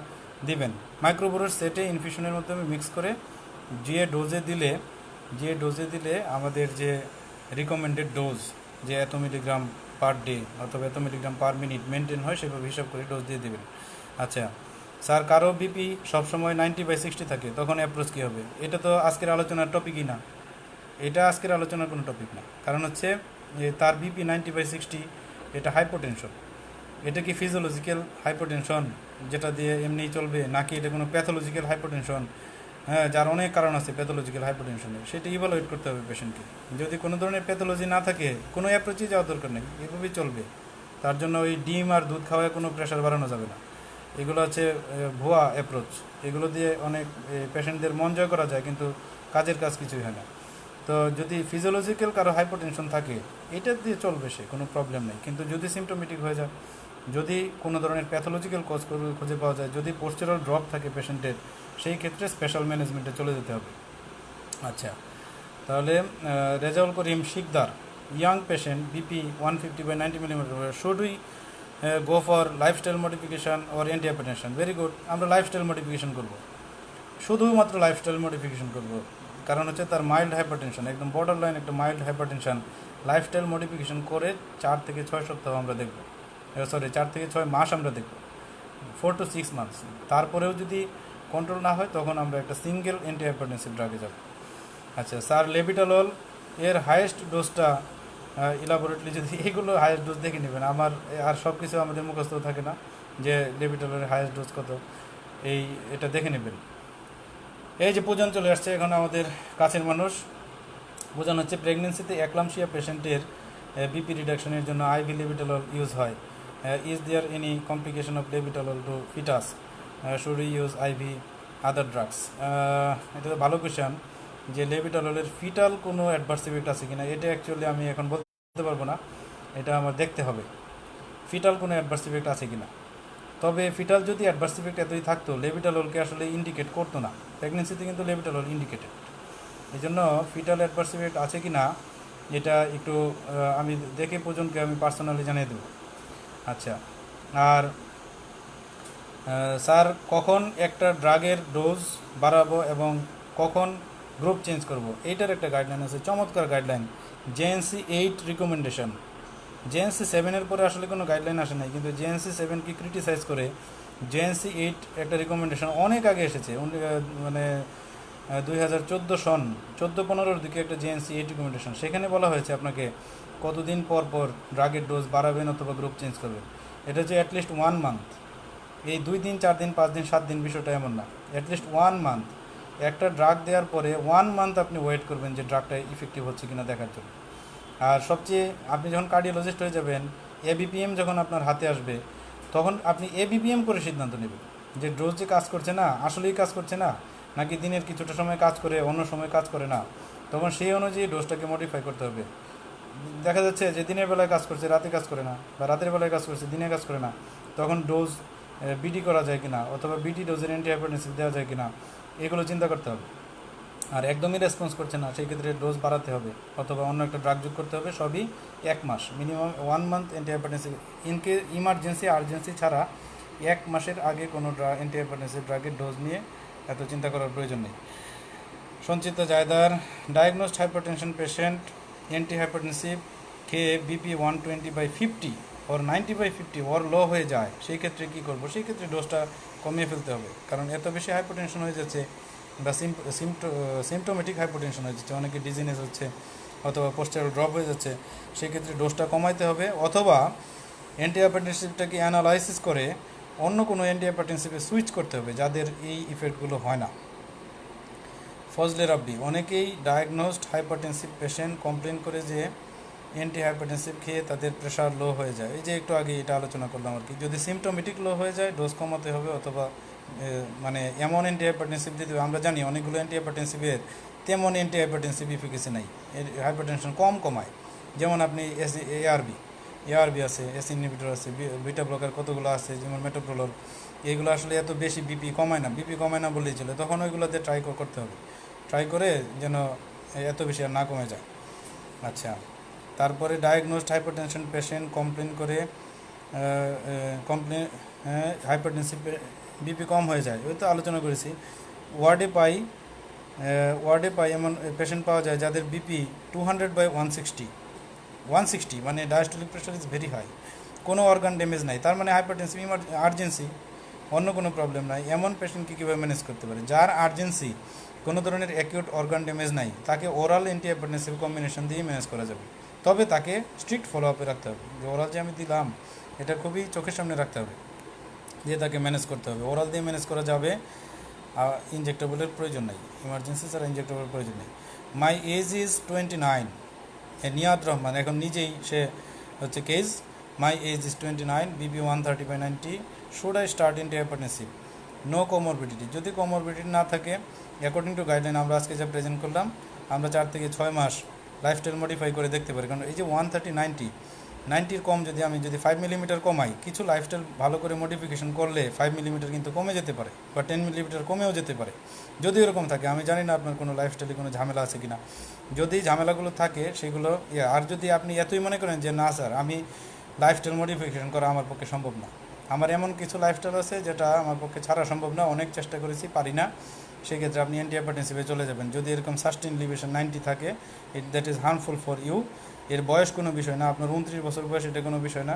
দিবেন। মাইক্রোবোরেট সেটে ইনফিউশনের মাধ্যমে মিক্স করে যে ডোজে দিলে আমাদের যে রিকমেন্ডেড ডোজ, যে এত মিলিগ্রাম পার ডে অথবা এত মিলিগ্রাম পার মিনিট মেনটেন হয়, সেভাবে হিসাব করে ডোজ দিয়ে দেবেন। আচ্ছা স্যার, কারো বিপি সবসময় 90/60 থাকে, তখন অ্যাপ্রোচ কী হবে? এটা তো আজকের আলোচনার টপিকই না, এটা আজকের আলোচনার কোনো টপিক না। কারণ হচ্ছে তার বিপি 90/60, এটা হাইপোটেনশন। এটা কি ফিজিওলজিক্যাল হাইপোটেনশন যেটা দিয়ে এমনি চলবে, নাকি এটা কোনো প্যাথোলজিক্যাল হাইপোটেনশন? হ্যাঁ, যার অনেক কারণ আছে প্যাথোলজিক্যাল হাইপোটেনশনের, সেটা ইভালুয়েট করতে হবে পেশেন্টকে। যদি কোনো ধরনের প্যাথোলজি না থাকে, কোনো অ্যাপ্রোচই যাওয়ার দরকার নেই, এভাবেই চলবে। তার জন্য ওই ডিম আর দুধ খাওয়ায় কোনো প্রেশার বাড়ানো যাবে না। এগুলো হচ্ছে ভুয়া অ্যাপ্রোচ। এগুলো দিয়ে অনেক পেশেন্টদের মন জয় করা যায়, কিন্তু কাজের কাজ কিছুই হয় না। তো যদি ফিজিওলজিক্যাল কারো হাইপোটেনশন থাকে, এটা দিয়ে চলবে, সে কোনো প্রবলেম নেই। কিন্তু যদি সিমটোমেটিক হয়ে যায়, যদি কোনো ধরনের প্যাথোলজিক্যাল কজ খুঁজে পাওয়া যায়, যদি পোস্টেরাল ড্রপ থাকে পেশেন্টের, সেই ক্ষেত্রে স্পেশাল ম্যানেজমেন্টে চলে যেতে হবে। আচ্ছা, তাহলে Rezaul Karim Sikdar, young patient, BP 150/90 millimeter, should we go for lifestyle modification or antihypertension? Very good, আমরা লাইফস্টাইল মডিফিকেশন করব, শুধুমাত্র লাইফস্টাইল মডিফিকেশন করব। কারণ হচ্ছে তার মাইল্ড হাইপারটেনশন, একদম বর্ডার লাইন একটা মাইল্ড হাইপারটেনশন। লাইফস্টাইল মডিফিকেশন করে 4 থেকে 6 সপ্তাহ আমরা দেখব, 4 থেকে 6 মাস আমরা দেখব, 4 to 6 মান্থস। তারপরেও যদি কন্ট্রোল না হয়, তখন আমরা একটা সিঙ্গেল অ্যান্টিহাইপারটেনসিভ ড্রাগে যাব। আচ্ছা স্যার, লেবিটালল এর হাইয়েস্ট ডোজটা ইলাবোরেটলি যদি এগুলো হাইয়েস্ট ডোজ দেখে নেবেন। আমার আর সব কিছু আমাদের মুখস্থ থাকে না, যে লেবিটাললের হাইয়েস্ট ডোজ কত, এটা দেখে নেবেন। এই যে পূজন চলে আসছে, এখন আমাদের কাছের মানুষ। পূজন হচ্ছে প্রেগনেন্সিতে অ্যাক্লামশিয়া পেশেন্টের বিপি রিডাকশনের জন্য আইভি লেবিটালল ইউজ হয়। Is there any complication of labetalol to fetus? Should you use IV other drugs? এটা তো ভালো কোয়েশ্চেন, যে লেবিটাললের ফিটাল কোনো অ্যাডভার্স ইফেক্ট আছে কিনা। এটা অ্যাকচুয়ালি আমি এখন বলতে পারবো না, এটা আমার দেখতে হবে ফিটাল কোনো অ্যাডভার্স ইফেক্ট আছে কিনা। তবে ফিটাল যদি অ্যাডভার্স ইফেক্ট এতই থাকতো, লেবিটাললকে আসলে ইন্ডিকেট করতো না। প্রেগনেন্সিতে কিন্তু লেবিটালল ইন্ডিকেটেড। এই জন্য ফিটাল অ্যাডভার্স ইফেক্ট আছে কি না, এটা একটু আমি দেখে পর্যন্তকে আমি পার্সোনালি জানিয়ে দেবো। আচ্ছা, আর স্যার, কখন একটা ড্রাগের ডোজ বাড়াবো এবং কখন গ্রুপ চেঞ্জ করব, এইটার একটা গাইডলাইন আছে, চমৎকার গাইডলাইন, জেএনসি 8 রিকমেন্ডেশন। জেএনসি 7-এর পরে আসলে কোনো গাইডলাইন আসে নাই, কিন্তু জেএনসি 7-কে ক্রিটিসাইজ করে জেএনসি 8 একটা রিকমেন্ডেশন অনেক আগে এসেছে, মানে 2014-15 দিকে একটা জেএনসি 8 রিকমেন্ডেশন। সেখানে বলা হয়েছে আপনাকে কতদিন পর পর ড্রাগের ডোজ বাড়াবেন অথবা গ্রুপ চেঞ্জ করবেন। এটা হচ্ছে অ্যাটলিস্ট 1 মান্থ। এই 2 দিন, 4 দিন, 5 দিন, 7 দিন বিষয়টা এমন না, অ্যাটলিস্ট 1 মান্থ। একটা ড্রাগ দেওয়ার পরে 1 মান্থ আপনি ওয়েট করবেন যে ড্রাগটা ইফেক্টিভ হচ্ছে কিনা দেখার জন্য। আর সবচেয়ে আপনি যখন কার্ডিওলজিস্ট হয়ে যাবেন, এবিপিএম যখন আপনার হাতে আসবে, তখন আপনি এবিপিএম করে সিদ্ধান্ত নেবেন যে ডোজ যে কাজ করছে না, আসলেই কাজ করছে না, নাকি দিনের কিছুটা সময় কাজ করে অন্য সময় কাজ করে না, তখন সেই অনুযায়ী ডোজটাকে মডিফাই করতে হবে। দেখা যাচ্ছে যে দিনের বেলায় কাজ করছে, রাতে কাজ করে না, বা রাতের বেলায় কাজ করছে, দিনে কাজ করে না, তখন ডোজ বিটি করা যায় কিনা, অথবা বিটি ডোজের অ্যান্টিহাইপারটেনসিভ দেওয়া যায় কিনা, এগুলো চিন্তা করতে হবে। আর একদমই রেসপন্স করছে না, সেই ক্ষেত্রে ডোজ বাড়াতে হবে অথবা অন্য একটা ড্রাগ যোগ করতে হবে। সবই 1 মাস, মিনিমাম 1 মান্থ অ্যান্টিহাইপারটেনসিভ। ইনকে ইমার্জেন্সি আর্জেন্সি ছাড়া 1 মাসের আগে কোনো অ্যান্টিহাইপারটেনসিভ ড্রাগের ডোজ নিয়ে এত চিন্তা করার প্রয়োজন নেই। সঞ্চিত জায়দার, ডায়াগনোসড হাইপারটেনশন পেশেন্ট অ্যান্টিহাইপারটেনসিভ খেয়ে বিপি 120/50 ওর 90/50 ওর লো হয়ে যায়, সেই ক্ষেত্রে কী করবো? সেই ক্ষেত্রে ডোজটা কমিয়ে ফেলতে হবে, কারণ এত বেশি হাইপারটেনশন হয়ে যাচ্ছে বা সিমটোমেটিক হাইপারটেনশন হয়ে যাচ্ছে, অনেকে ডিজিনেস হচ্ছে অথবা পোস্টার ড্রপ হয়ে যাচ্ছে, সেই ক্ষেত্রে ডোজটা কমাইতে হবে, অথবা অ্যান্টিহাইপারটেনসিভটাকে অ্যানালাইসিস করে অন্য কোনো অ্যান্টিহাইপারটেনসিভে সুইচ করতে হবে যাদের এই ইফেক্টগুলো হয় না। ফজলে রাব্বি, অনেকেই ডায়াগনোসড হাইপারটেনসিভ পেশেন্ট কমপ্লেন করে যে অ্যান্টিহাইপারটেনসিভ খেয়ে তাদের প্রেশার লো হয়ে যায়। এই যে একটু আগে এটা আলোচনা করলাম আর কি, যদি সিমটোমেটিক লো হয়ে যায় ডোজ কমাতে হবে, অথবা মানে এমন অ্যান্টিহাইপারটেনসিভ দিতে হবে। আমরা জানি অনেকগুলো অ্যান্টিহাইপারটেনসিভের তেমন অ্যান্টিহাইপারটেনসিভ ইফিকেসি নাই, হাইপারটেনশন কম কমায়। যেমন আপনি এআরবি আছে, এস ইনহিবিটর আছে, বিটা ব্লকার কতগুলো আছে, যেমন মেটোপ্রোলোল, এগুলো আসলে এত বেশি বিপি কমায় না বললেই চলে, তখন ওইগুলোতে ট্রাই করতে হবে, ট্রাই করে যেন এত বেশি আর না কমে যায়। আচ্ছা, তারপরে ডায়াগনোসড হাইপারটেনশন পেশেন্ট কমপ্লেন করে হাইপারটেনসিভ বিপি কম হয়ে যায়, ওই তো আলোচনা করেছি। ওয়ার্ডে পাই এমন পেশেন্ট পাওয়া যায় যাদের বিপি 200/160, মানে diastolic pressure is very high, কোনো অর্গান ড্যামেজ নাই, তার মানে হাইপারটেনসিভ আর্জেন্সি, অন্য কোনো প্রবলেম নাই। এমন পেশেন্টকে কীভাবে ম্যানেজ করতে পারে? যার আর্জেন্সি, কোনো ধরনের অ্যাকিউট অর্গান ড্যামেজ নাই, তাকে ওরাল অ্যান্টিহাইপারটেনসিভ কম্বিনেশন দিয়ে ম্যানেজ করা যাবে, তবে তাকে স্ট্রিক্ট ফলো আপে রাখতে হবে। যে ওরাল যে আমি দিলাম, এটা খুবই চোখের সামনে রাখতে হবে, দিয়ে তাকে ম্যানেজ করতে হবে। ওরাল দিয়ে ম্যানেজ করা যাবে, ইনজেক্টেবলের প্রয়োজন নেই, ইমার্জেন্সি ছাড়া ইনজেক্টেবলের প্রয়োজন নেই। My age is 29, Niyad Rahman এখন নিজেই সে হচ্ছে case, my age is 29, BP 130/90, should I start antihypertensive? No comorbidity. যদি কোমরবিডিটি না থাকে, অ্যাকর্ডিং টু গাইডলাইন আমরা আজকে যা প্রেজেন্ট করলাম, আমরা 4 থেকে 6 মাস লাইফস্টাইল মডিফাই করে দেখতে পারি। কারণ এই যে 130/90 কম, আমি যদি 5 মিলিমিটার কমাই, কিছু লাইফস্টাইল ভালো করে মডিফিকেশন করলে 5 মিলিমিটার কিন্তু কমে যেতে পারে, বা 10 মিলিমিটার কমেও যেতে পারে। যদি এরকম থাকে, আমি জানি না আপনার কোনো লাইফস্টাইলে কোনো ঝামেলা আছে কিনা, যদি ঝামেলাগুলো থাকে সেগুলো আর যদি আপনি এতই মনে করেন যে না স্যার, আমি লাইফস্টাইল মডিফিকেশন করা আমার পক্ষে সম্ভব না, আমার এমন কিছু লাইফস্টাইল আছে যেটা আমার পক্ষে ছাড়া সম্ভব না, অনেক চেষ্টা করেছি, পারি না, সেক্ষেত্রে আপনি অ্যান্টিহাইপারটেনসিভে চলে যাবেন। যদি এরকম সাস্টেইন লিমিটেশন 90 থাকে, that is harmful for you. এর বয়স কোনো বিষয় না, আপনার 29 বছর বয়স এটা কোনো বিষয় না,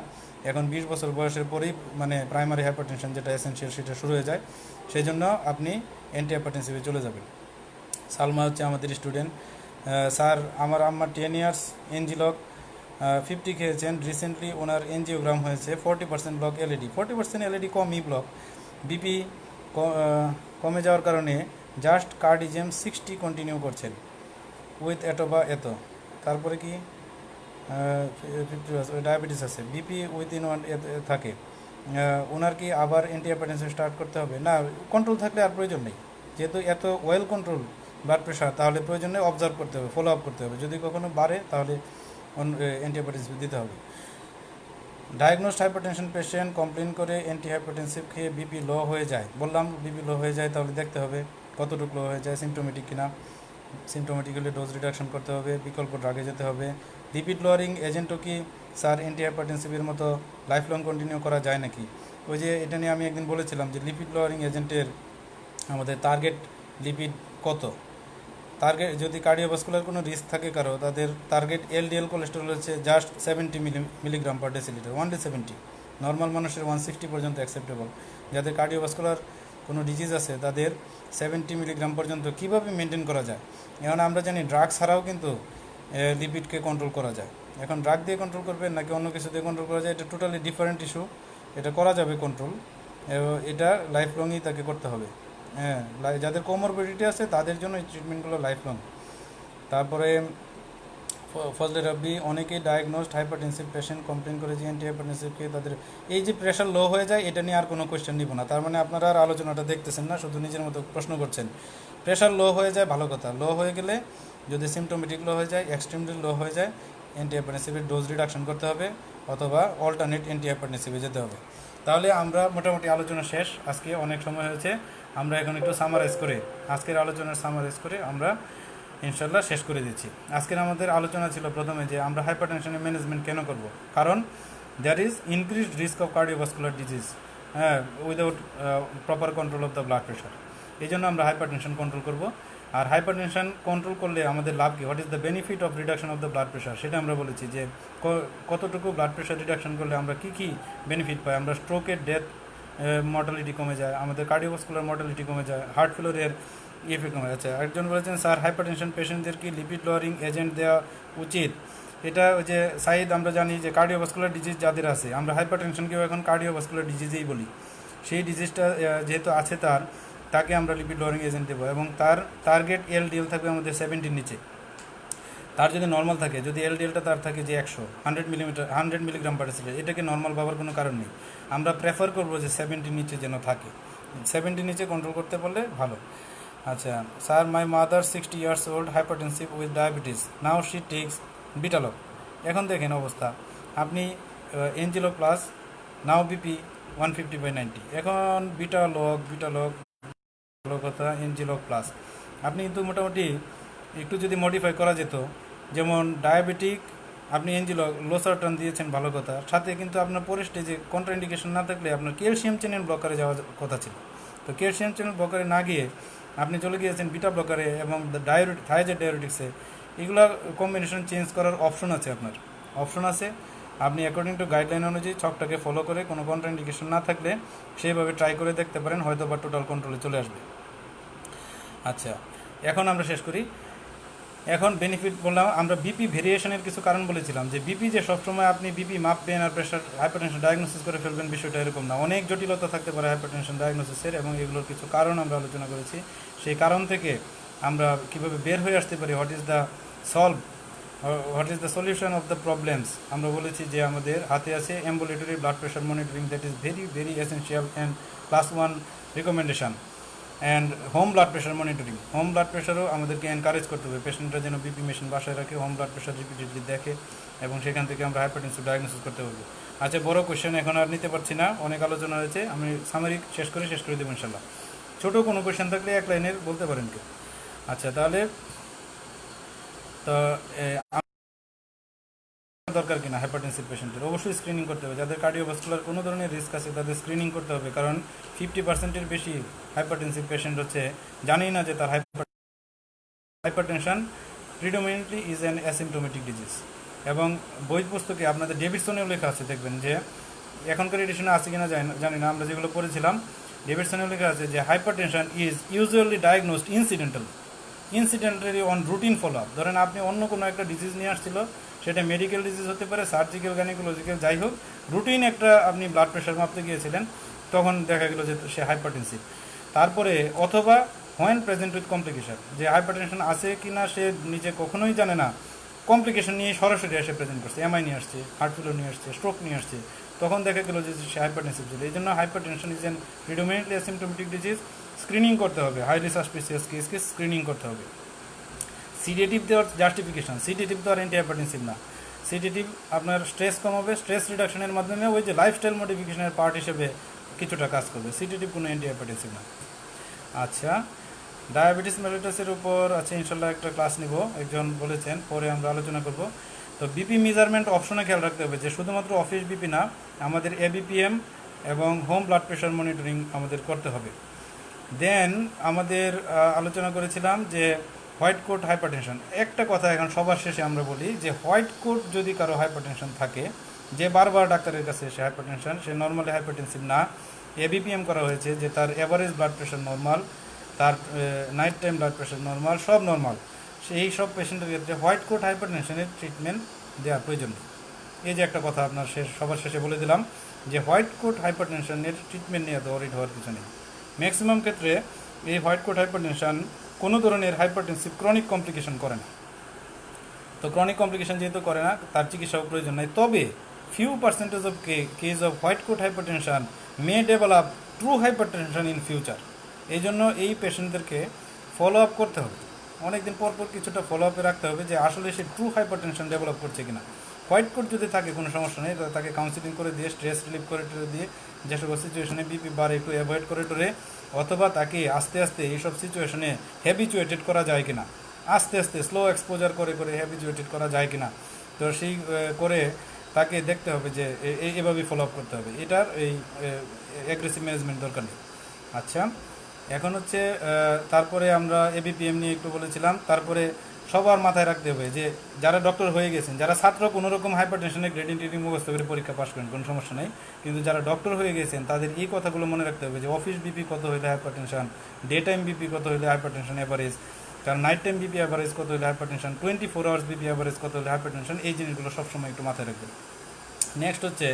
এখন 20 বছর বয়সের পরেই মানে প্রাইমারি হাইপারটেনশন যেটা এসেনশিয়াল সেটা শুরু হয়ে যায়, সেই জন্য আপনি অ্যান্টিহাইপারটেনসিভে চলে যাবেন। সালমা হচ্ছে আমাদের স্টুডেন্ট, স্যার আমার আম্মা 10 ইয়ার্স এনজিলক 50 খেয়েছেন, রিসেন্টলি ওনার এনজিওগ্রাম হয়েছে, 40% ব্লক এলইডি, 40% এলইডি কম, ই ব্লক, বিপি কমে যাওয়ার কারণে জাস্ট কার্ডিজেম 60 কন্টিনিউ করছেন উইথ এটো বা এত, তারপরে কি 50 ডায়াবেটিস আছে, বিপি উইথিন 1 থাকে, ওনার কি আবার অ্যান্টিহাইপারটেনসিভ স্টার্ট করতে হবে? না, কন্ট্রোল থাকলে আর প্রয়োজন নেই, যেহেতু এত ওয়েল কন্ট্রোল ব্লাড প্রেশার, তাহলে প্রয়োজন নেই, অবজার্ভ করতে হবে, ফলো আপ করতে হবে, যদি কখনো বাড়ে তাহলে অ্যান্টিহাইপারটেনসিভ দিতে হবে। ডায়াগনোসড হাইপারটেনশন পেশেন্ট কমপ্লেন করে অ্যান্টিহাইপারটেনসিভ খেয়ে বিপি লো হয়ে যায়, বললাম বিপি লো হয়ে যায়, তাহলে দেখতে হবে কতটুকু লো হয়ে যায়, সিমটোমেটিক কিনা, সিমটোমেটিক হলে ডোজ রিডাকশন করতে হবে, বিকল্প ড্রাগে যেতে হবে। লিপিড লোয়ারিং এজেন্টও কি স্যার অ্যান্টিহাইপারটেনসিভের মতো লাইফ লং কন্টিনিউ করা যায় নাকি? ওই যে এটা নিয়ে আমি একদিন বলেছিলাম যে লিপিড লোয়ারিং এজেন্টের আমাদের টার্গেট লিপিড কত, টার্গেট যদি কার্ডিওভাস্কুলার কোনো রিস্ক থাকে কারো, তাদের টার্গেট এলডিএল কোলেস্টেরল হচ্ছে just 70 milligram per decilitre, 1/70, normal মানুষের 160 পর্যন্ত অ্যাকসেপ্টেবল। যাদের কার্ডিওভাস্কুলার কোনো ডিজিজ আছে তাদের 70 মিলিগ্রাম পর্যন্ত কীভাবে মেনটেন করা যায়? এখন আমরা জানি ড্রাগ ছাড়াও কিন্তু লিপিডকে কন্ট্রোল করা যায়, এখন ড্রাগ দিয়ে কন্ট্রোল করবে নাকি অন্য কিছু দিয়ে কন্ট্রোল করা যায়, এটা টোটালি ডিফারেন্ট ইস্যু, এটা করা যাবে কন্ট্রোল, এটা লাইফ লংই তাকে করতে হবে। হ্যাঁ, যাদের কোমরবিডিটি আছে তাদের জন্য এই ট্রিটমেন্টগুলো লাইফ লং। তারপরে ফজলে রাব্বি, অনেকেই ডায়াগনোসড হাইপারটেনসিভ পেশেন্ট কমপ্লেন করে যে অ্যান্টি হাইপারটেনসিভকে তাদের এই যে প্রেশার লো হয়ে যায়, এটা নিয়ে আর কোনো কোয়েশ্চেন নিব না। তার মানে আপনারা আর আলোচনাটা দেখতেছেন না, শুধু নিজের মতো প্রশ্ন করছেন। প্রেশার লো হয়ে যায় ভালো কথা, লো হয়ে গেলে যদি সিমটোমেটিক লো হয়ে যায়, এক্সট্রিমলি লো হয়ে যায়, অ্যান্টি হাইপারটেনসিভের ডোজ রিডাকশন করতে হবে অথবা অল্টারনেট অ্যান্টি হাইপারটেনসিভে যেতে হবে। তাহলে আমরা মোটামুটি আলোচনা শেষ, আজকে অনেক সময় হয়েছে। আমরা এখন একটু সামারাইজ করে, আজকের আলোচনার সামারাইজ করে আমরা ইনশাল্লাহ শেষ করে দিচ্ছি। আজকের আমাদের আলোচনা ছিল প্রথমে যে আমরা হাইপারটেনশনের ম্যানেজমেন্ট কেন করব, কারণ there is increased risk of cardiovascular disease, হ্যাঁ, without proper control of the blood pressure. এই জন্য আমরা হাইপারটেনশন কন্ট্রোল করব। আর হাইপারটেনশন কন্ট্রোল করলে আমাদের লাভ কি, what is the benefit of reduction of the blood pressure, সেটা আমরা বলেছি যে কতটুকু ব্লাড প্রেশার রিডাকশন করলে আমরা কী কী বেনিফিট পাই। আমরা স্ট্রোকের ডেথ মর্টালিটি কমে যায়, আমাদের কার্ডিওভাস্কুলার মর্টালিটি কমে যায়, হার্ট ফেলোরের ইফেক্ট কমে যাচ্ছে। একজন বলেছেন স্যার হাইপারটেনশন পেশেন্টদের কি লিপিড লোয়ারিং এজেন্ট দেওয়া উচিত। এটা ওই যে সাইদ, আমরা জানি যে কার্ডিওভাস্কুলার ডিজিজ যাদের আছে, আমরা হাইপারটেনশনকেও এখন কার্ডিওভাস্কুলার ডিজিজেই বলি। সেই ডিজিজটা যেহেতু আছে তাকে আমরা লিপিড লোয়ারিং এজেন্ট দেবো এবং তার টার্গেট এলডিএল থাকবে আমাদের 70 নিচে। তার যদি নর্মাল থাকে, যদি এলডিএলটা তার থাকে যে 100 মিলিগ্রাম পার ডেসিলিটার, এটাকে নর্মাল ভাবার কোনো কারণ নেই। আমরা প্রেফার করবো যে 70 নিচে যেন থাকে, 70 নিচে কন্ট্রোল করতে পারলে ভালো। আচ্ছা sir, my mother 60 years old, hypertensive with diabetes, now she takes Betaloc. এখন দেখেন অবস্থা, আপনি এনজিলো প্লাস, নাও বিপি 150/90, এখন বিটালক কথা এনজিলক প্লাস। আপনি কিন্তু মোটামুটি একটু যদি মডিফাই করা যেত, যেমন ডায়াবেটিক আপনি এনজিলক লোসারটন দিয়েছেন ভালো কথা, সাথে কিন্তু আপনার পরে স্টেজে কন্ট্রাইন্ডিকেশন না থাকলে আপনার ক্যালসিয়াম চ্যানেল ব্লকারে যাওয়ার কথা ছিল। তো ক্যালসিয়াম চ্যানেল ব্লকারে না গিয়ে আপনি চলে গিয়েছেন বিটা ব্লকারে এবং থাইরয়েড ডায়াবেটিক্সে। এগুলো কম্বিনেশন চেঞ্জ করার অপশন আছে, আপনার অপশন আছে। আপনি অ্যাকর্ডিং টু গাইডলাইন অনুযায়ী ছকটাকে ফলো করে কোনো কন্ট্রাইন্ডিকেশন না থাকলে সেইভাবে ট্রাই করে দেখতে পারেন, হয়তো বা টোটাল কন্ট্রোলে চলে আসবে। আচ্ছা, এখন আমরা শেষ করি। এখন বেনিফিট বললাম, আমরা বিপি ভেরিয়েশনের কিছু কারণ বলেছিলাম যে বিপি যে সবসময় আপনি বিপি মাপবেন আর প্রেশার হাইপারটেনশন ডায়াগনোসিস করে ফেলবেন, বিষয়টা এরকম না। অনেক জটিলতা থাকতে পারে হাইপারটেনশন ডায়াগনোসিসের এবং এগুলোর কিছু কারণ আমরা আলোচনা করেছি। সেই কারণ থেকে আমরা কিভাবে বের হয়ে আসতে পারি, what is the solution of the problems. আমরা বলেছি যে আমাদের হাতে আছে ambulatory blood pressure monitoring, that is very very essential and class 1 recommendation. And home blood pressure monitoring, home blood প্রেশারও আমাদেরকে এনকারেজ করতে হবে, পেশেন্টরা যেন বিপি মেশিন বাসায় রাখে, হোম ব্লাড প্রেশার রিপিটেডলি দেখে এবং সেখান থেকে আমরা হাইপারটেনসিভ ডায়াগনোসিস করতে পারবো। আচ্ছা, বড় কোয়েশ্চেন এখন আর নিতে পারছি না, অনেক আলোচনা হয়েছে, আমি সামারি শেষ করে দেবো ইনশাল্লাহ। ছোটো কোনো কোয়েশ্চেন থাকলে এক লাইনের বলতে পারেন কেউ। আচ্ছা, তাহলে তো দরকার কিনা হাইপারটেনসিভ পেশেন্টের, অবশ্যই স্ক্রিনিং করতে হবে। যাদের কার্ডিওভাস্কুলার কোনো ধরনের রিস্ক আছে তাদের স্ক্রিনিং করতে হবে, কারণ 50%-এর বেশি হাইপারটেনসিভ পেশেন্ট হচ্ছে জানেই না যে তার hypertension predominantly is an asymptomatic disease. এবং বই পুস্তকে আপনাদের ডেভিডসনেও লেখা আছে, দেখবেন যে এখনকার এডিশনে আছে কিনা জানি না, আমরা যেগুলো পড়েছিলাম ডেভিডসনেও লেখা আছে যে hypertension is usually diagnosed incidentally on routine follow up. ধরেন আপনি অন্য কোনো একটা ডিজিজ নিয়ে আসছিল, সেটা মেডিকেল ডিজিজ হতে পারে, সার্জিক্যাল, গাইনোকোলজিক্যাল, যাই হোক, রুটিন একটা আপনি ব্লাড প্রেশার মাপতে গিয়েছিলেন, তখন দেখা গেল যে সে হাইপারটেনসিভ। তারপরে অথবা হোয়েন প্রেজেন্ট উইথ কমপ্লিকেশন, যে হাইপারটেনশন আছে কি না সে নিজে কখনোই জানে না, কমপ্লিকেশন নিয়ে সরাসরি এসে প্রেজেন্ট করছে, এমআই নিয়ে আসছে, হার্ট ফেলিওর নিয়ে আসছে, স্ট্রোক নিয়ে আসছে, তখন দেখা গেল যে সে হাইপারটেনসিভ ছিল। এই জন্য hypertension is an predominantly asymptomatic disease. Screening করতে হবে, হাইলি সাসপিসিয়াস কেসকে স্ক্রিনিং করতে হবে। সিডেটিভ দেওয়ার জাস্টিফিকেশন, সিডেটিভ তো আর অ্যান্টি হাইপারটেনসিভ না। সিডেটিভ আপনার স্ট্রেস কমাবে, স্ট্রেস রিডাকশনের মাধ্যমে ওই যে লাইফস্টাইল মডিফিকেশনের পার্ট হিসেবে কিছুটা কাজ করবে। সিডেটিভ কোনো অ্যান্টি হাইপারটেনসিভ না। আচ্ছা, ডায়াবেটিস মেলিটাসের উপর আছে ইনশাল্লাহ একটা ক্লাস নিব, একজন বলেছেন, পরে আমরা আলোচনা করব। তো বিপি মেজারমেন্ট অপশনে খেয়াল রাখতে হবে যে শুধুমাত্র অফিস বিপি না, আমাদের এবিপিএম এবং হোম ব্লাড প্রেশার মনিটরিং আমাদের করতে হবে। দেন আমাদের আলোচনা করেছিলাম যে হোয়াইট কোট হাইপারটেনশন। একটা কথা এখন সবার শেষে আমরা বলি যে হোয়াইট কোট যদি কারো হাইপারটেনশন থাকে, যে বারবার ডাক্তারের কাছে এসে হাইপারটেনশন, সে নর্মালি হাইপারটেনসিভ না। এবিপিএম করা হয়েছে যে তার এভারেজ ব্লাড প্রেশার নর্মাল, তার night time blood pressure normal, সব নর্মাল, সেই সব পেশেন্টের ক্ষেত্রে হোয়াইট কোট হাইপারটেনশনের ট্রিটমেন্ট দেওয়ার প্রয়োজন নেই। এই যে একটা কথা আপনার সবার শেষে বলে দিলাম যে হোয়াইট কোট হাইপারটেনশনের ট্রিটমেন্ট নিয়ে তো ওয়ারিড হওয়ার কিছু নেই। ম্যাক্সিমাম ক্ষেত্রে এই হোয়াইট কোট হাইপারটেনশন কোনো ধরনের হাইপারটেনসিভ ক্রনিক কমপ্লিকেশন করে না। তো ক্রনিক কমপ্লিকেশন যেহেতু করে না, তার চিকিৎসাও প্রয়োজন নাই। তবে few percentage of case of white coat hypertension may develop true hypertension in future. এই জন্য এই পেশেন্টদেরকে ফলো আপ করতে হবে, অনেকদিন পর পর কিছুটা ফলো আপে রাখতে হবে যে আসলে সে ট্রু হাইপারটেনশন ডেভেলপ করছে কিনা। হোয়াইট কোট যদি থাকে কোনো সমস্যা নেই, তাকে কাউন্সিলিং করে দিয়ে স্ট্রেস রিলিফ করে দিয়ে যে সকল সিচুয়েশনে বিপি বাড়ে একটু অ্যাভয়েড করে টোরে, অথবা তাকে আস্তে আস্তে এইসব সিচুয়েশনে হ্যাবিচুয়েটেড করা যায় কিনা, আস্তে আস্তে স্লো এক্সপোজার করে করে হ্যাবিচুয়েটেড করা যায় কিনা। তো সেই করে তাকে দেখতে হবে যে এভাবেই ফলো আপ করতে হবে, এটার এই অ্যাগ্রেসিভ ম্যানেজমেন্ট দরকার নেই। আচ্ছা, এখন হচ্ছে তারপরে আমরা এবিপিএম নিয়ে একটু বলেছিলাম। তারপরে সবার মাথায় রাখতে হবে যে যারা ডক্টর হয়ে গেছেন, যারা ছাত্র কোনো রকম হাইপার টেনশনের গ্রেডিং টেডিং মুখস্থ করে পরীক্ষা পাস করেন, কোনো সমস্যা নেই, কিন্তু যারা ডক্টর হয়ে গেছেন তাদের এই কথাগুলো মনে রাখতে হবে যে অফিস বিপি কত হলে hyper tension, day time BP কত হলে হাইপার টেনশন অ্যাভারেজ, কারণ নাইট টাইম বিপি অ্যাভারেজ কত হলে hyper tension, 24 hours BP average কত হলে হাইপার টেনশন, এই জিনিসগুলো সবসময় একটু মাথায় রাখবেন। নেক্সট হচ্ছে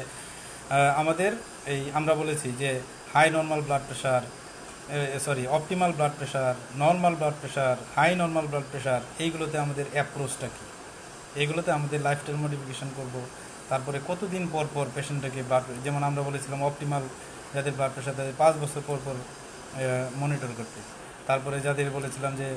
আমাদের এই আমরা বলেছি যে high normal blood pressure, optimal blood pressure, normal blood pressure, high normal blood pressure, এইগুলোতে আমাদের অ্যাপ্রোচটা কী, এগুলোতে আমাদের লাইফস্টাইল মডিফিকেশন করব। তারপরে কতদিন পর পর পেশেন্টটাকে ব্লাড, যেমন আমরা বলেছিলাম অপটিমাল যাদের ব্লাড প্রেশার তাদের 5 বছর পর পর মনিটর করতে, তারপরে যাদের বলেছিলাম যে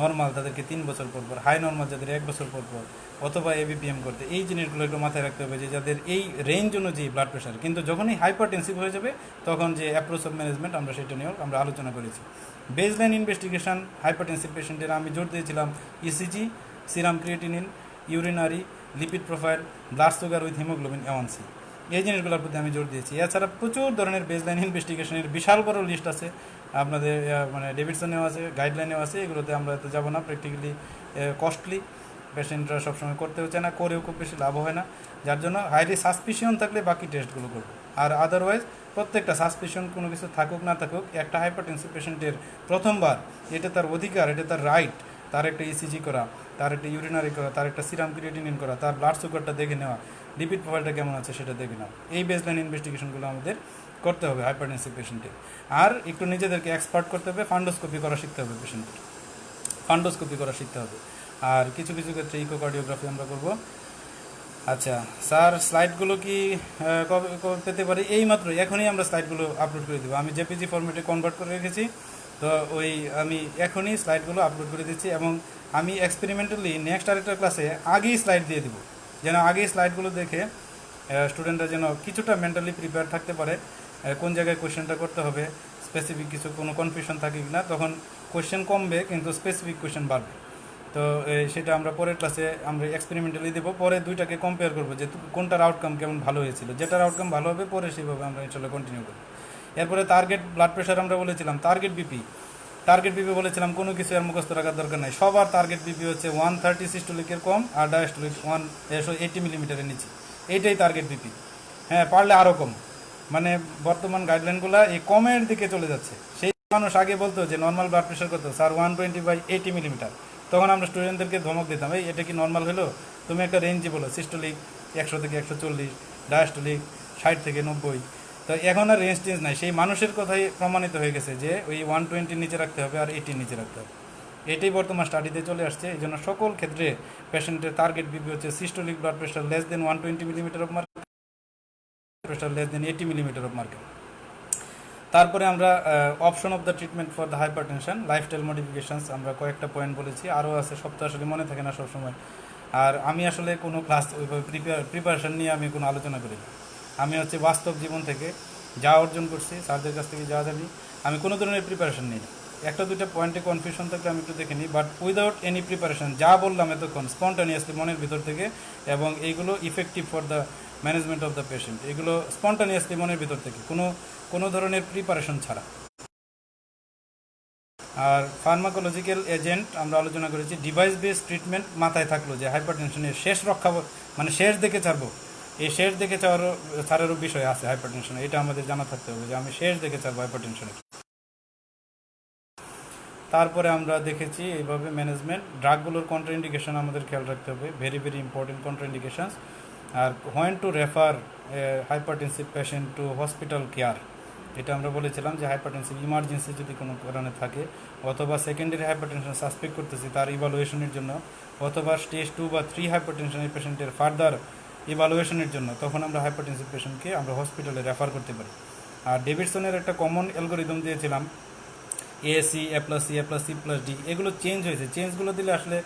নর্মাল তাদেরকে 3 বছর পর পর, হাই নর্মাল যাদের 1 বছর পর পর, অথবা এবিপিএম করতে। এই জিনিসগুলো একটু মাথায় রাখতে হবে যে যাদের এই রেঞ্জ অনুযায়ী ব্লাড প্রেশার, কিন্তু যখনই হাইপারটেনসিভ হয়ে যাবে তখন যে অ্যাপ্রোচ অফ ম্যানেজমেন্ট আমরা সেটা নিয়েও আমরা আলোচনা করেছি। বেসলাইন ইনভেস্টিগেশন হাইপারটেনসিভ পেশেন্টের আমি জোর দিয়েছিলাম ECG, serum creatinine, urinary lipid profile, blood sugar with haemoglobin A1C, এই জিনিসগুলোর প্রতি আমি জোর দিয়েছি। এছাড়া প্রচুর ধরনের বেসলাইন ইনভেস্টিগেশনের বিশাল বড় লিস্ট আছে আপনাদের, মানে ডেভিডসনেও আছে, গাইডলাইনেও আছে, এগুলোতে আমরা তো যাবো না, প্র্যাকটিক্যালি কস্টলি, পেশেন্টরা সবসময় করতে হচ্ছে না, করেও খুব বেশি লাভ হয় না, যার জন্য হাইলি সাসপিশন থাকলে বাকি টেস্টগুলো করবো। আর আদারওয়াইজ প্রত্যেকটা সাসপিশন কোনো কিছু থাকুক না থাকুক, একটা হাইপারটেনসিভ পেশেন্টের প্রথমবার এটা তার অধিকার, এটা তার রাইট, তার একটা ইসিজি করা, তার একটা ইউরিনারি করা, তার একটা সিরাম ক্রিয়েটিনিন করা, তার ব্লাড সুগারটা দেখে নেওয়া, লিপিড প্রোফাইলটা কেমন আছে সেটা দেখে নেওয়া। এই বেসলাইন ইনভেস্টিগেশনগুলো আমাদের করতে হবে হাইপারটেনসিভ পেশেন্টের। আর একটু নিজেদেরকে এক্সপার্ট করতে হবে, ফান্ডোস্কোপি করা শিখতে হবে পেশেন্টের, ফান্ডোস্কোপি করা শিখতে হবে। আর কিছু কিছু ক্ষেত্রে ইকোকার্ডিওগ্রাফি আমরা করব। আচ্ছা স্যার, স্লাইডগুলো কি কবে কবে পেতে পারি? এইমাত্র এখনই আমরা স্লাইডগুলো আপলোড করে দেবো, আমি জেপিজি ফরম্যাটে কনভার্ট করে রেখেছি, তো ওই আমি এখনই স্লাইডগুলো আপলোড করে দিচ্ছি। এবং আমি এক্সপেরিমেন্টালি নেক্সট আরেকটা ক্লাসে আগেই স্লাইড দিয়ে দেবো, যেন আগেই স্লাইডগুলো দেখে স্টুডেন্টরা যেন কিছুটা মেন্টালি প্রিপেয়ার থাকতে পারে, কোন জায়গায় কোয়েশ্চেনটা করতে হবে, স্পেসিফিক কিছু কোনো কনফিউশন থাকে কি না, তখন কোয়েশ্চেন কমবে কিন্তু স্পেসিফিক কোয়েশ্চেন বাড়বে। তো সেটা আমরা পরের ক্লাসে আমরা এক্সপেরিমেন্টালি দেবো, পরে দুইটাকে কম্পেয়ার করবো যে কোনটার আউটকাম কেমন ভালো হয়েছিল, যেটার আউটকাম ভালো হবে পরে সেইভাবে আমরা ইনশাল্লাহ কন্টিনিউ করবো। এরপরে টার্গেট ব্লাড প্রেশার আমরা বলেছিলাম, টার্গেট বিপি বলেছিলাম কোনো কিছু আর মুখস্থ রাখার দরকার নাই, সবার টার্গেট বিপি হচ্ছে 130 সিস্টোলিকের কম আর ডায়াস্টোলিক 180 মিলিমিটারের নিচে, এইটাই টার্গেট বিপি। হ্যাঁ, পারলে আরও কম, মানে বর্তমান গাইডলাইনগুলো এই কমের দিকে চলে যাচ্ছে। সেই মানুষ আগে বলতো যে নর্মাল ব্লাড প্রেশার কত স্যার, 120/80 মিলিমিটার, তখন আমরা স্টুডেন্টদেরকে ধমক দিতাম, এই এটা কি নর্মাল হলো, তুমি একটা রেঞ্জে বলো, সিস্টোলিক 100 থেকে 140, ডায়াস্টোলিক 60 থেকে 90। তো এখন আর রেঞ্জ টেঞ্জ নাই, সেই মানুষের কথাই প্রমাণিত হয়ে গেছে যে ওই 120 নিচে রাখতে হবে আর 80 নিচে রাখতে হবে, এটাই বর্তমান স্টাডিতে চলে আসছে। এই জন্য সকল ক্ষেত্রে পেশেন্টের টার্গেট বিপি হচ্ছে systolic blood pressure less than 120 millimetre of market, pressure less than 80 millimetre of market. তারপরে আমরা option of the treatment for the hypertension, lifestyle modifications, আমরা কয়েকটা পয়েন্ট বলেছি, আরও আছে, সব তো আসলে মনে থাকে না সবসময়। আর আমি আসলে কোনো ক্লাস ওইভাবে প্রিপারেশন নিয়ে আমি কোনো আলোচনা করি না, আমি হচ্ছে বাস্তব জীবন থেকে যা অর্জন করছি, স্যারদের কাছ থেকে যা জানি, আমি কোনো ধরনের প্রিপারেশন নিই না। একটা দুইটা পয়েন্টে কনফিউশন থাকলে আমি একটু দেখে নিই, বাট উইদাউট এনি প্রিপারেশন যা বললাম এতক্ষণ স্পন্টানিয়াসলি মনের ভিতর থেকে, এবং এইগুলো effective for the management of the patient, এগুলো স্পন্টানিয়াসলি মনের ভিতর থেকে কোনো ধরনের প্রিপারেশন ছাড়া। আর ফার্মাকোলজিক্যাল এজেন্ট আমরা আলোচনা করেছি, ডিভাইস বেসড ট্রিটমেন্ট মাথায় থাকলো যে হাইপারটেনশনের শেষ রক্ষা, মানে শেষ দেখে ছাড়বো, এই শেষ দেখে ছাড়ারও বিষয় আছে হাইপারটেনশনে, এটা আমাদের জানা থাকতে হবে যে আমি শেষ দেখে ছাড়বো হাইপারটেনশনে। তারপরে আমরা দেখেছি এইভাবে ম্যানেজমেন্ট, ড্রাগগুলোর কন্ট্রাইন্ডিকেশন আমাদের খেয়াল রাখতে হবে, ভেরি ভেরি ইম্পর্টেন্ট কন্ট্রাইন্ডিকেশনস। আর when to refer hypertensive patient to hospital care, এটা আমরা বলেছিলাম যে হাইপারটেনসিভ ইমার্জেন্সি যদি কোনো কারণে থাকে, অথবা সেকেন্ডারি হাইপারটেনশন সাসপেক্ট করতেছি তার ইভালুয়েশনের জন্য, অথবা স্টেজ 2 বা 3 হাইপারটেনশনের পেশেন্টের ফার্দার ইভালুয়েশনের জন্য, তখন আমরা হাইপারটেনসিভ পেশেন্টকে আমরা হসপিটালে রেফার করতে পারি। আর ডেভিডসনের একটা কমন অ্যালগোরিদম দিয়েছিলাম এএসি, এ+সি, এ+সি + ডি, এগুলো চেঞ্জ হয়েছে। চেঞ্জগুলো দিলে আসলে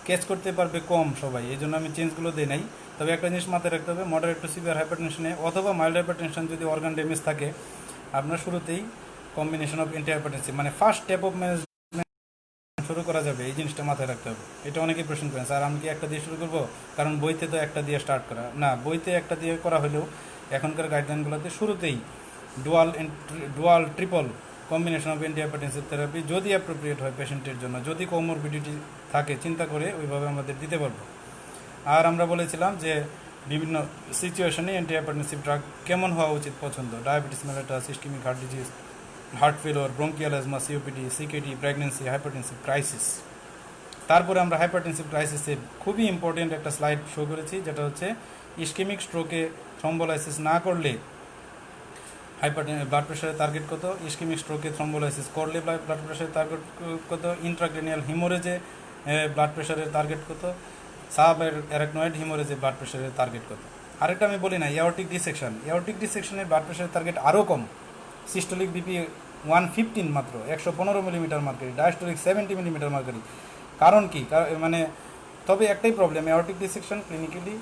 ক্যাচ করতে পারবে কম সবাই, এই জন্য আমি চেঞ্জগুলো দিই নাই। তবে একটা জিনিস মাথায় রাখতে হবে, মডারেট টু সিভিয়ার হাইপারটেনশনে অথবা মাইল্ড হাইপারটেনশন যদি অর্গান ড্যামেজ থাকে, আপনার শুরুতেই কম্বিনেশন অফ অ্যান্টি হাইপারটেনসিভ মানে ফার্স্ট স্টেপ অফ ম্যানেজমেন্ট শুরু করা যাবে, এই জিনিসটা মাথায় রাখতে হবে। এটা অনেকেই প্রশ্ন করেন, স্যার আমি কি একটা দিয়ে শুরু করবো? কারণ বইতে তো একটা দিয়ে স্টার্ট করা না, বইতে একটা দিয়ে করা হলেও এখনকার গাইডলাইনগুলোতে শুরুতেই dual triple combination of anti hypertensive therapy যদি অ্যাপ্রোপ্রিয়েট হয় পেশেন্টের জন্য, যদি কোমরবিডিটি থাকে চিন্তা করে ওইভাবে আমাদের দিতে পারবো। আর আমরা বলেছিলাম যে বিভিন্ন সিচুয়েশনে অ্যান্টি হাইপারটেনসিভ ড্রাগ কেমন হওয়া উচিত পছন্দ, diabetes mellitus, ischemic heart disease, heart failure, bronchial asthma, COPD, CKD, pregnancy, hypertensive crisis. তারপরে আমরা হাইপারটেনসিভ ক্রাইসিসে খুবই ইম্পর্টেন্ট একটা স্লাইড শো করেছি, যেটা হচ্ছে ইসকেমিক স্ট্রোকে থ্রম্বোলাইসিস না করলে ব্লাড প্রেশারের টার্গেট কত, ইসকেমিক স্ট্রোকে থ্রম্বোলাইসিস করলে ব্লাড প্রেশারের টার্গেট কত, ইন্ট্রাক্রেনিয়াল হিমোরেজে ব্লাড প্রেশারের টার্গেট কত, সাব অ্যারাকনয়েড হিমোরেজে ব্লাড প্রেশারের টার্গেট কত। আরেকটা আমি বলি না, এয়ারটিক ডিসেকশনের ব্লাড প্রেশারের টার্গেট আরও কম, সিস্টোলিক বিপি 115 মাত্র, 115 millimetre mercury, diastolic 70 millimetre mercury. কারণ কি মানে, তবে একটাই প্রবলেম, এয়ারটিক ডিসেকশন ক্লিনিক্যালি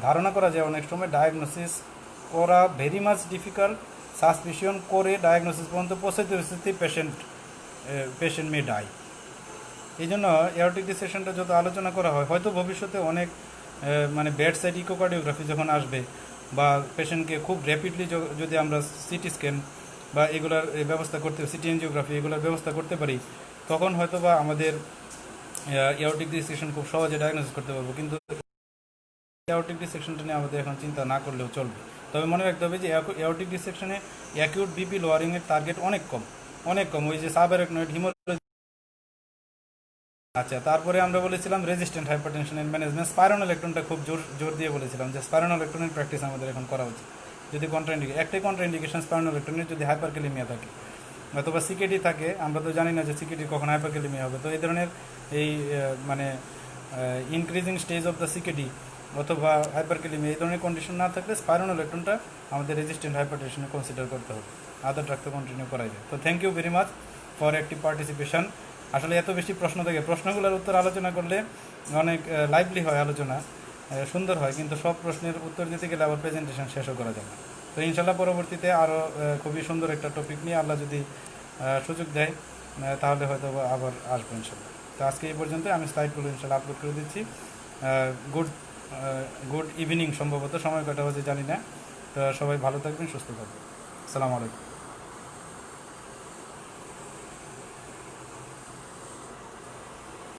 ধারণা করা যায় অনেক সময়, ডায়াগনোসিস করা ভেরি মাচ ডিফিকাল্ট, সাসপিশন করে ডায়াগনোসিস পর্যন্ত পৌঁছাতে পৌঁছাতে পেশেন্ট মে ডাই। এই জন্য এয়ারটিক ডিসেকশনটা যত আলোচনা করা হয়, হয়তো ভবিষ্যতে অনেক মানে বেড সাইড ইকোকার্ডিওগ্রাফি যখন আসবে, বা পেশেন্টকে খুব র্যাপিডলি যদি আমরা সিটি স্ক্যান বা এগুলোর ব্যবস্থা করতে, সিটি এনজিওগ্রাফি এগুলোর ব্যবস্থা করতে পারি, তখন হয়তো বা আমাদের এয়ারটিক ডিসেকশন খুব সহজে ডায়াগনোসিস করতে পারবো। কিন্তু এয়ারটিক ডিসেকশনটা নিয়ে আমাদের এখন চিন্তা না করলেও চলবে। তবে মনে রাখতে হবে যে এয়ারটিক ডিসেকশনে অ্যাকিউট বিপি লোয়ারিংয়ের টার্গেট অনেক কম, ওই যে সাব অ্যারাকনয়েড হিমোরেজ। আচ্ছা, তারপরে আমরা বলেছিলাম রেজিস্ট্যান্ট হাইপারটেনশনের ম্যানেজমেন্ট, স্পাইরোনোলেক্টনটা খুব জোর দিয়ে বলেছিলাম যে স্পাইরোনোলেক্টনের প্র্যাকটিস আমাদের এখন করা উচিত। যদি একটাই কন্ট্রাইন্ডিকেশন স্পাইরোনোলেক্টনের যদি হাইপারক্যালেমিয়া থাকে অথবা সিকেডি থাকে, আমরা তো জানি না যে সিকেডি কখন হাইপারক্যালেমিয়া হবে। তো এই ধরনের এই মানে increasing stage of the CKD অথবা হাইপারক্যালেমিয়া, এই ধরনের কন্ডিশন না থাকলে স্পাইরোনোলেক্টনটা আমাদের রেজিস্ট্যান্ট হাইপারটেনশনে কনসিডার করতে হবে, আদার ড্রাগ তো কন্টিনিউ করা যায়। তো thank you very much for active participation. আসলে এত বেশি প্রশ্ন থাকে, প্রশ্নগুলোর উত্তর আলোচনা করলে অনেক লাইভলি হয় আলোচনা, সুন্দর হয়, কিন্তু সব প্রশ্নের উত্তর দিতে গেলে আবার প্রেজেন্টেশন শেষও করা যায় না। তো ইনশাল্লাহ পরবর্তীতে আরও খুবই সুন্দর একটা টপিক নিয়ে আল্লাহ যদি সুযোগ দেয় তাহলে হয়তো আবার আসবো ইনশাল্লাহ। তো আজকে এই পর্যন্ত, আমি স্লাইডগুলো ইনশাল্লাহ আপলোড করে দিচ্ছি। গুড ইভিনিং, সম্ভবত সময় কটা বাজে জানি না। তো সবাই ভালো থাকবেন, সুস্থ থাকবেন। আসসালামু আলাইকুম।